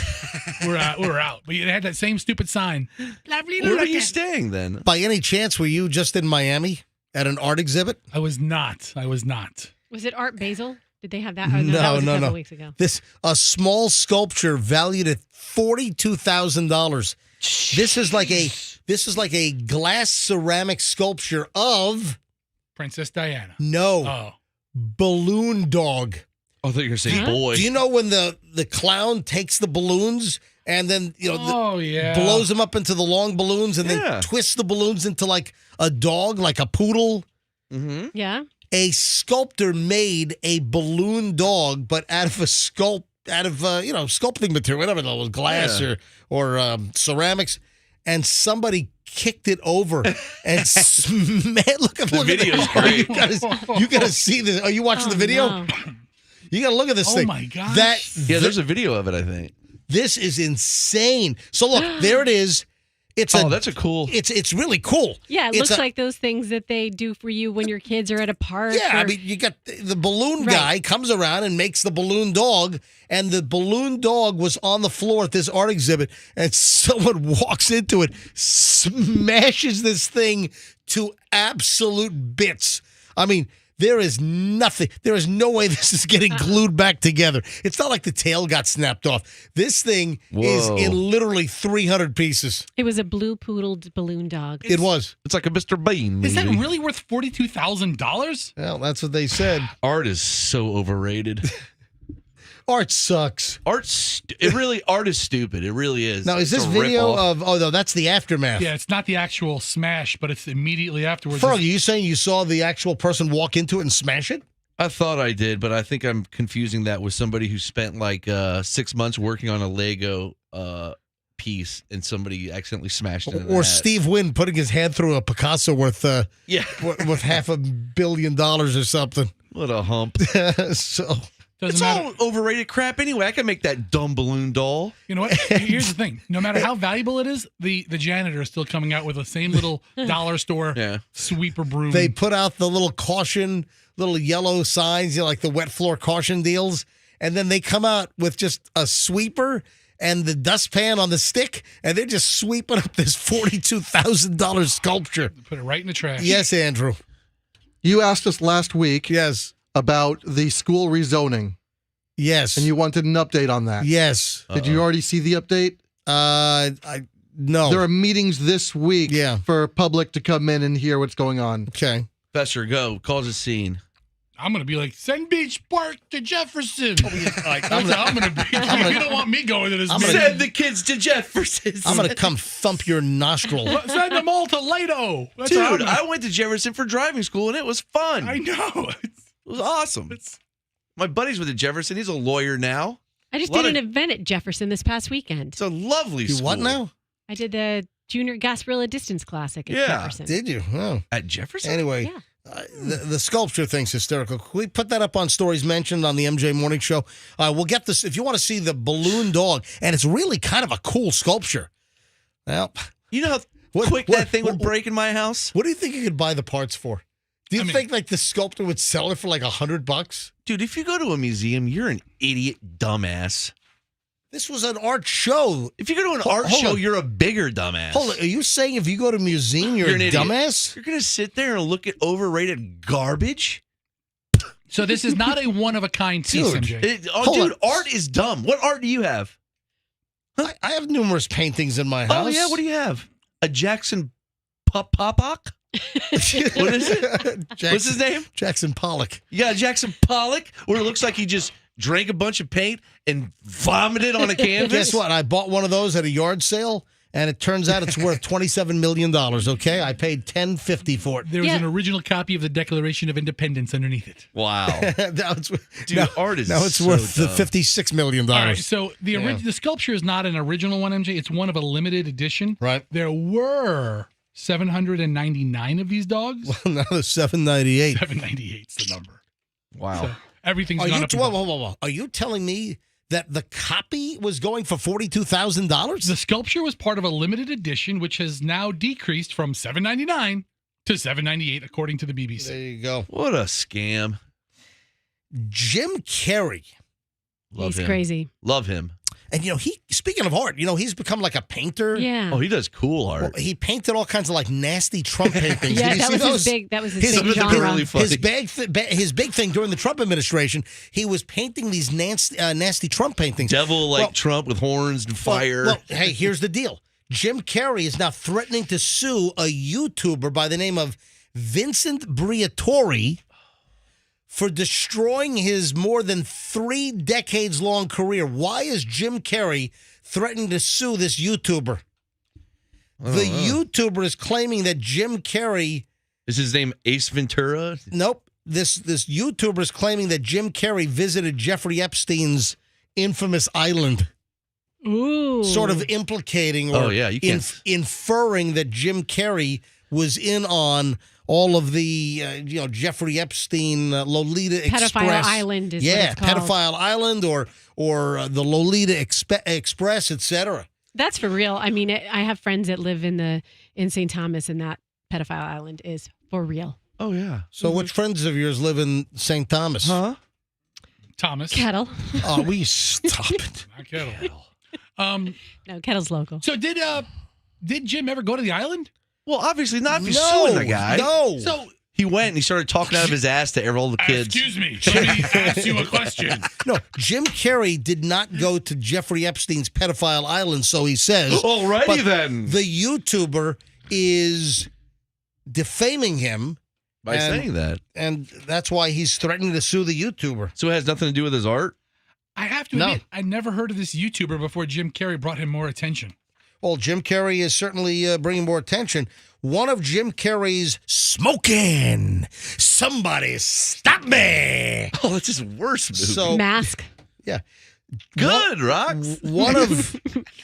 We're out. But it had that same stupid sign. Where were you staying then? By any chance, were you just in Miami at an art exhibit? I was not. Was it Art Basel? Did they have that? Oh, that No, was a couple no. weeks ago. A small sculpture valued at $42,000. This is like a glass ceramic sculpture of Princess Diana. balloon dog. Oh, I thought you were going to say boy. Do you know when the clown takes the balloons and then blows them up into the long balloons and then twists the balloons into like a dog, like a poodle? Mm-hmm. Yeah. A sculptor made a balloon dog, but out of sculpting material, whatever it was, glass or ceramics, and somebody kicked it over and look at the video's great. You gotta see this. Are you watching the video? No. You gotta look at this thing. Oh my gosh. There's a video of it, I think. This is insane. So look, there it is. That's a cool. It's really cool. Yeah, it looks like those things that they do for you when your kids are at a park. Yeah, I mean, you got the balloon guy comes around and makes the balloon dog, and the balloon dog was on the floor at this art exhibit, and someone walks into it, smashes this thing to absolute bits. I mean, there is nothing. There is no way this is getting glued back together. It's not like the tail got snapped off. This thing is in literally 300 pieces. It was a blue poodled balloon dog. It was. It's like a Mr. Bean movie. Is that really worth $42,000? Well, that's what they said. Art is so overrated. Art sucks. Art is stupid. It really is. Now, is It's this a video rip-off. of? Oh no, that's the aftermath. Yeah, it's not the actual smash, but it's immediately afterwards. Froggy, you saying you saw the actual person walk into it and smash it? I thought I did, but I think I'm confusing that with somebody who spent like 6 months working on a Lego piece and somebody accidentally smashed it. Or Steve Wynn putting his hand through a Picasso worth worth $500 million or something. What a hump. So. It's all overrated crap anyway. I can make that dumb balloon doll. You know what? Here's the thing. No matter how valuable it is, the janitor is still coming out with the same little dollar store sweeper broom. They put out the little caution, little yellow signs, like the wet floor caution deals. And then they come out with just a sweeper and the dustpan on the stick. And they're just sweeping up this $42,000 sculpture. Put it right in the trash. Yes, Andrew. You asked us last week. Yes. About the school rezoning. Yes. And you wanted an update on that. Yes. Did you already see the update? No. There are meetings this week for public to come in and hear what's going on. Okay. Fester, go. Cause a scene. I'm going to be like, send Beach Park to Jefferson. That's how I'm going to be. You don't want me going to this meeting. Send the kids to Jefferson. I'm going to come thump your nostril. Send them all to Lato. Dude, I went to Jefferson for driving school, and it was fun. I know. It was awesome. My buddy's with Jefferson. He's a lawyer now. I just did an event at Jefferson this past weekend. It's a lovely school. What now? I did the Junior Gasparilla Distance Classic at Jefferson. Did you? Oh. At Jefferson? Anyway, the sculpture thing's hysterical. Can we put that up on Stories Mentioned on the MJ Morning Show? We'll get this. If you want to see the balloon dog, and it's really kind of a cool sculpture. Well, you know how quick that thing would break in my house? What do you think you could buy the parts for? Do you think like the sculptor would sell it for like $100? Dude, if you go to a museum, you're an idiot dumbass. This was an art show. If you go to an art show, you're a bigger dumbass. Hold on. Are you saying if you go to a museum, you're an a idiot. dumbass? You're going to sit there and look at overrated garbage? So this is not a one-of-a-kind piece, MJ. Dude, art is dumb. What art do you have? I have numerous paintings in my house. Oh, yeah? What do you have? A Jackson Popock? What is it? What's his name? Jackson Pollock. You got Jackson Pollock, where it looks like he just drank a bunch of paint and vomited on a canvas. Guess what? I bought one of those at a yard sale, and it turns out it's worth $27 million, okay? I paid $10.50 for it. There was an original copy of the Declaration of Independence underneath it. Wow. Art is now it's so worth dumb. $56 million. All right, so the sculpture is not an original one, MJ. It's one of a limited edition. Right. There were 799 of these dogs. Well, now there's 798. 798's the number. Wow. So everything's gone up. Whoa. Are you telling me that the copy was going for $42,000? The sculpture was part of a limited edition, which has now decreased from $799 to $798, according to the BBC. There you go. What a scam. Jim Carrey. Love He's him. crazy. Love him. And, speaking of art, he's become like a painter. Yeah. Oh, he does cool art. Well, he painted all kinds of like nasty Trump paintings. Yeah, Did you that see was those? his big genre. Really funny. His big thing during the Trump administration, he was painting these nasty Trump paintings. Devil like Trump with horns and fire. Well, hey, here's the deal. Jim Carrey is now threatening to sue a YouTuber by the name of Vincent Briatore for destroying his more than 3 decades long career. Why is Jim Carrey threatening to sue this YouTuber? The YouTuber is claiming that Jim Carrey... Is his name Ace Ventura? Nope. This YouTuber is claiming that Jim Carrey visited Jeffrey Epstein's infamous island. Ooh. Sort of implicating or you can't... inferring that Jim Carrey was in on all of the, Jeffrey Epstein Lolita Express. Pedophile Island is what it's called. Pedophile Island or the Lolita Express, etc. That's for real. I mean, I have friends that live in St. Thomas, and that pedophile island is for real. Oh, yeah. So which friends of yours live in St. Thomas? Huh? Thomas. Kettle. Oh, we stop it. Not Kettle. No, Kettle's local. So did Jim ever go to the island? Well, obviously not if he's suing the guy. No. So he went and he started talking out of his ass to all the kids. Excuse me. Jimmy asked you a question. No, Jim Carrey did not go to Jeffrey Epstein's pedophile island, so he says. Alrighty but then. The YouTuber is defaming him. By saying that. And that's why he's threatening to sue the YouTuber. So it has nothing to do with his art? I have to admit, I never heard of this YouTuber before Jim Carrey brought him more attention. Well, Jim Carrey is certainly bringing more attention. One of Jim Carrey's smoking. Somebody stop me. Oh, that's his worst movie. So, Mask. Yeah. Good, Rox.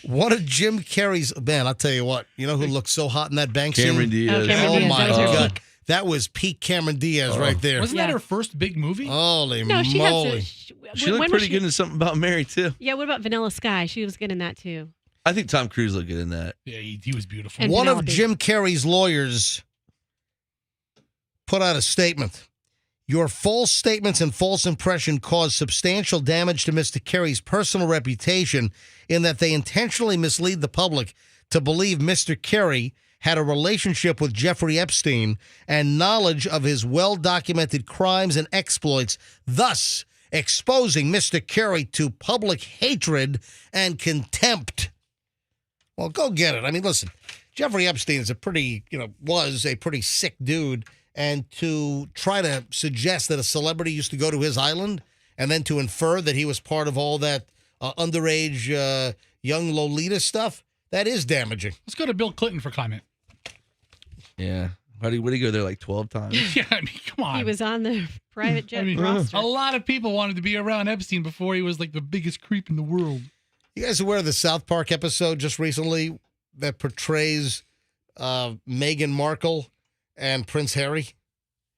One of Jim Carrey's, man, I'll tell you what. You know who looks so hot in that bank scene? Cameron Diaz. Cameron Diaz. My That was her God. peak. That was peak Cameron Diaz right there. Wasn't that her first big movie? Holy No, she moly. had She looked pretty good in Something About Mary, too. Yeah, what about Vanilla Sky? She was good in that, too. I think Tom Cruise looked good in that. Yeah, he was beautiful. And One of Penelope. Jim Carrey's lawyers put out a statement. Your false statements and false impression caused substantial damage to Mr. Carey's personal reputation in that they intentionally mislead the public to believe Mr. Carey had a relationship with Jeffrey Epstein and knowledge of his well-documented crimes and exploits, thus exposing Mr. Carey to public hatred and contempt. Well, go get it. I mean, listen, Jeffrey Epstein is was a pretty sick dude, and to try to suggest that a celebrity used to go to his island and then to infer that he was part of all that underage young Lolita stuff, that is damaging. Let's go to Bill Clinton for comment. Yeah. Would he go there like 12 times? Yeah, I mean, come on. He was on the private jet roster. A lot of people wanted to be around Epstein before he was like the biggest creep in the world. You guys aware of the South Park episode just recently that portrays Meghan Markle and Prince Harry?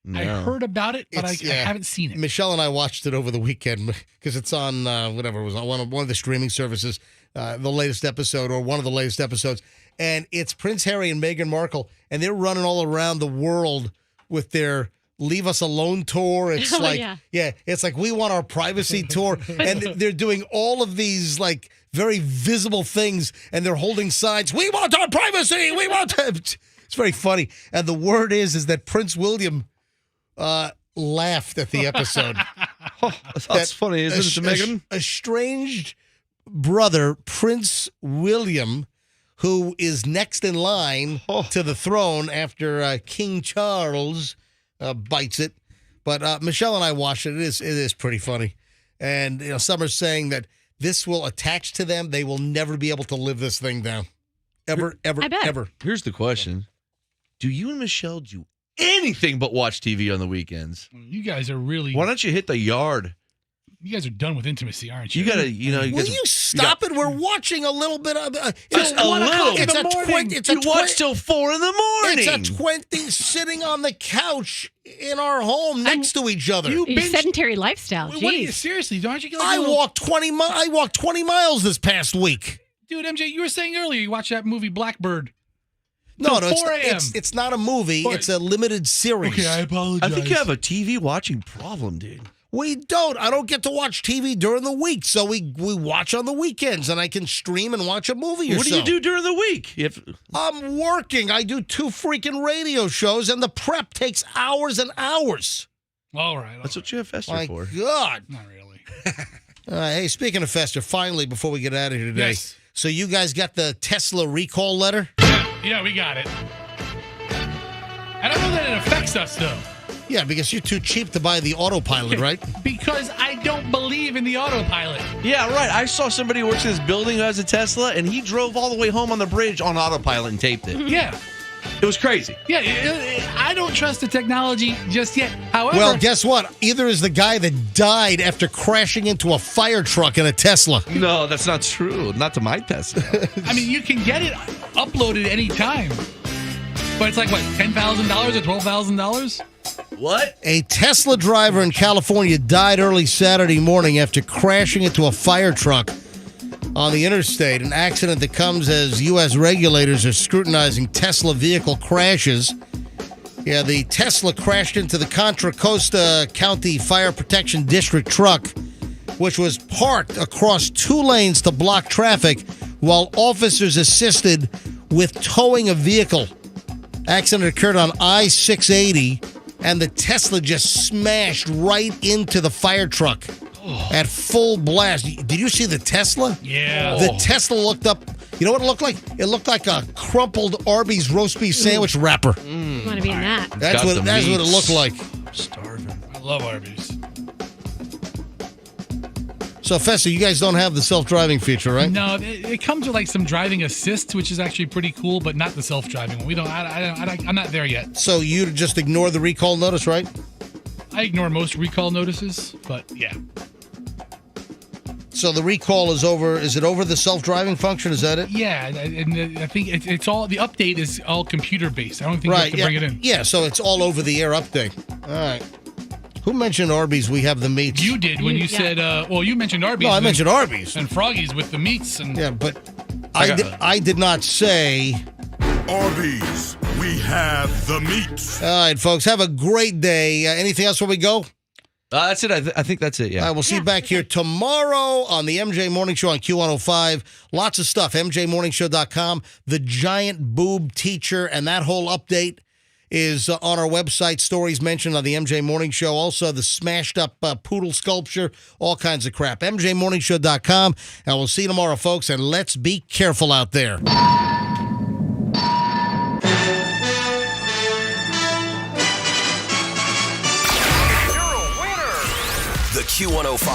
No. I heard about it, but I haven't seen it. Michelle and I watched it over the weekend because it's on whatever it was on one of the streaming services, the latest episode or one of the latest episodes. And it's Prince Harry and Meghan Markle, and they're running all around the world with their Leave Us Alone tour. It's it's like we want our privacy tour. And they're doing all of these like very visible things, and they're holding signs. We want our privacy. We want it. It's very funny. And the word is that Prince William laughed at the episode. That's funny, isn't it, to Meghan? Estranged brother, Prince William, who is next in line to the throne after King Charles bites it. But Michelle and I watched it. It is pretty funny. And some are saying that this will attach to them. They will never be able to live this thing down. Ever. Here's the question. Do you and Michelle do anything but watch TV on the weekends? You guys are really... Why don't you hit the yard? You guys are done with intimacy, aren't you? You gotta, Will you stop it? We're watching a little bit of just a little. You watch till 4 a.m. It's a 20 sitting on the couch in our home next to each other. Your sedentary lifestyle. Seriously, don't you? I walked 20 miles this past week. Dude, MJ, you were saying earlier you watched that movie Blackbird. No, it's not a movie. It's a limited series. Okay, I apologize. I think you have a TV watching problem, dude. We don't. I don't get to watch TV during the week, so we watch on the weekends, and I can stream and watch a movie or What do you do during the week? I'm working. I do 2 freaking radio shows, and the prep takes hours and hours. All right. That's what you have Fester for. My God. Not really. Hey, speaking of Fester, finally, before we get out of here today, Yes. So you guys got the Tesla recall letter? Yeah, we got it. I don't know that it affects us, though. Yeah, because you're too cheap to buy the autopilot, right? Because I don't believe in the autopilot. Yeah, right. I saw somebody who works in this building who has a Tesla, and he drove all the way home on the bridge on autopilot and taped it. Yeah. It was crazy. Yeah, I don't trust the technology just yet. However, Well, guess what? Either is the guy that died after crashing into a fire truck in a Tesla. No, that's not true. Not to my Tesla. I mean, you can get it uploaded any time. But it's like, what, $10,000 or $12,000? What? A Tesla driver in California died early Saturday morning after crashing into a fire truck on the interstate, an accident that comes as U.S. regulators are scrutinizing Tesla vehicle crashes. Yeah, the Tesla crashed into the Contra Costa County Fire Protection District truck, which was parked across 2 lanes to block traffic while officers assisted with towing a vehicle. Accident occurred on I-680, and the Tesla just smashed right into the fire truck. At full blast. Did you see the Tesla? Yeah. The Tesla looked up. You know what it looked like? It looked like a crumpled Arby's roast beef sandwich wrapper. You want to be in that. That's what it looked like. I'm starving. I love Arby's. So, Fessa, you guys don't have the self-driving feature, right? No, it comes with like some driving assist, which is actually pretty cool, but not the self-driving one. We don't. I'm not there yet. So you just ignore the recall notice, right? I ignore most recall notices, but yeah. So the recall is over. Is it over the self-driving function? Is that it? Yeah, and I think it's all, the update is all computer-based. I don't think you have to bring it in. Yeah, so it's all over the air update. All right. Who mentioned Arby's? We have the meats. You did when you said, well, you mentioned Arby's. No, I mentioned Arby's. And Froggy's with the meats. And yeah, but I did not say Arby's. We have the meats. All right, folks, have a great day. Anything else before we go? That's it. I think that's it, yeah. All right, we'll see you back here tomorrow on the MJ Morning Show on Q105. Lots of stuff. MJMorningshow.com. The giant boob teacher and that whole update is on our website. Stories mentioned on the MJ Morning Show. Also, the smashed up poodle sculpture. All kinds of crap. MJMorningshow.com. And we'll see you tomorrow, folks. And let's be careful out there. The Q105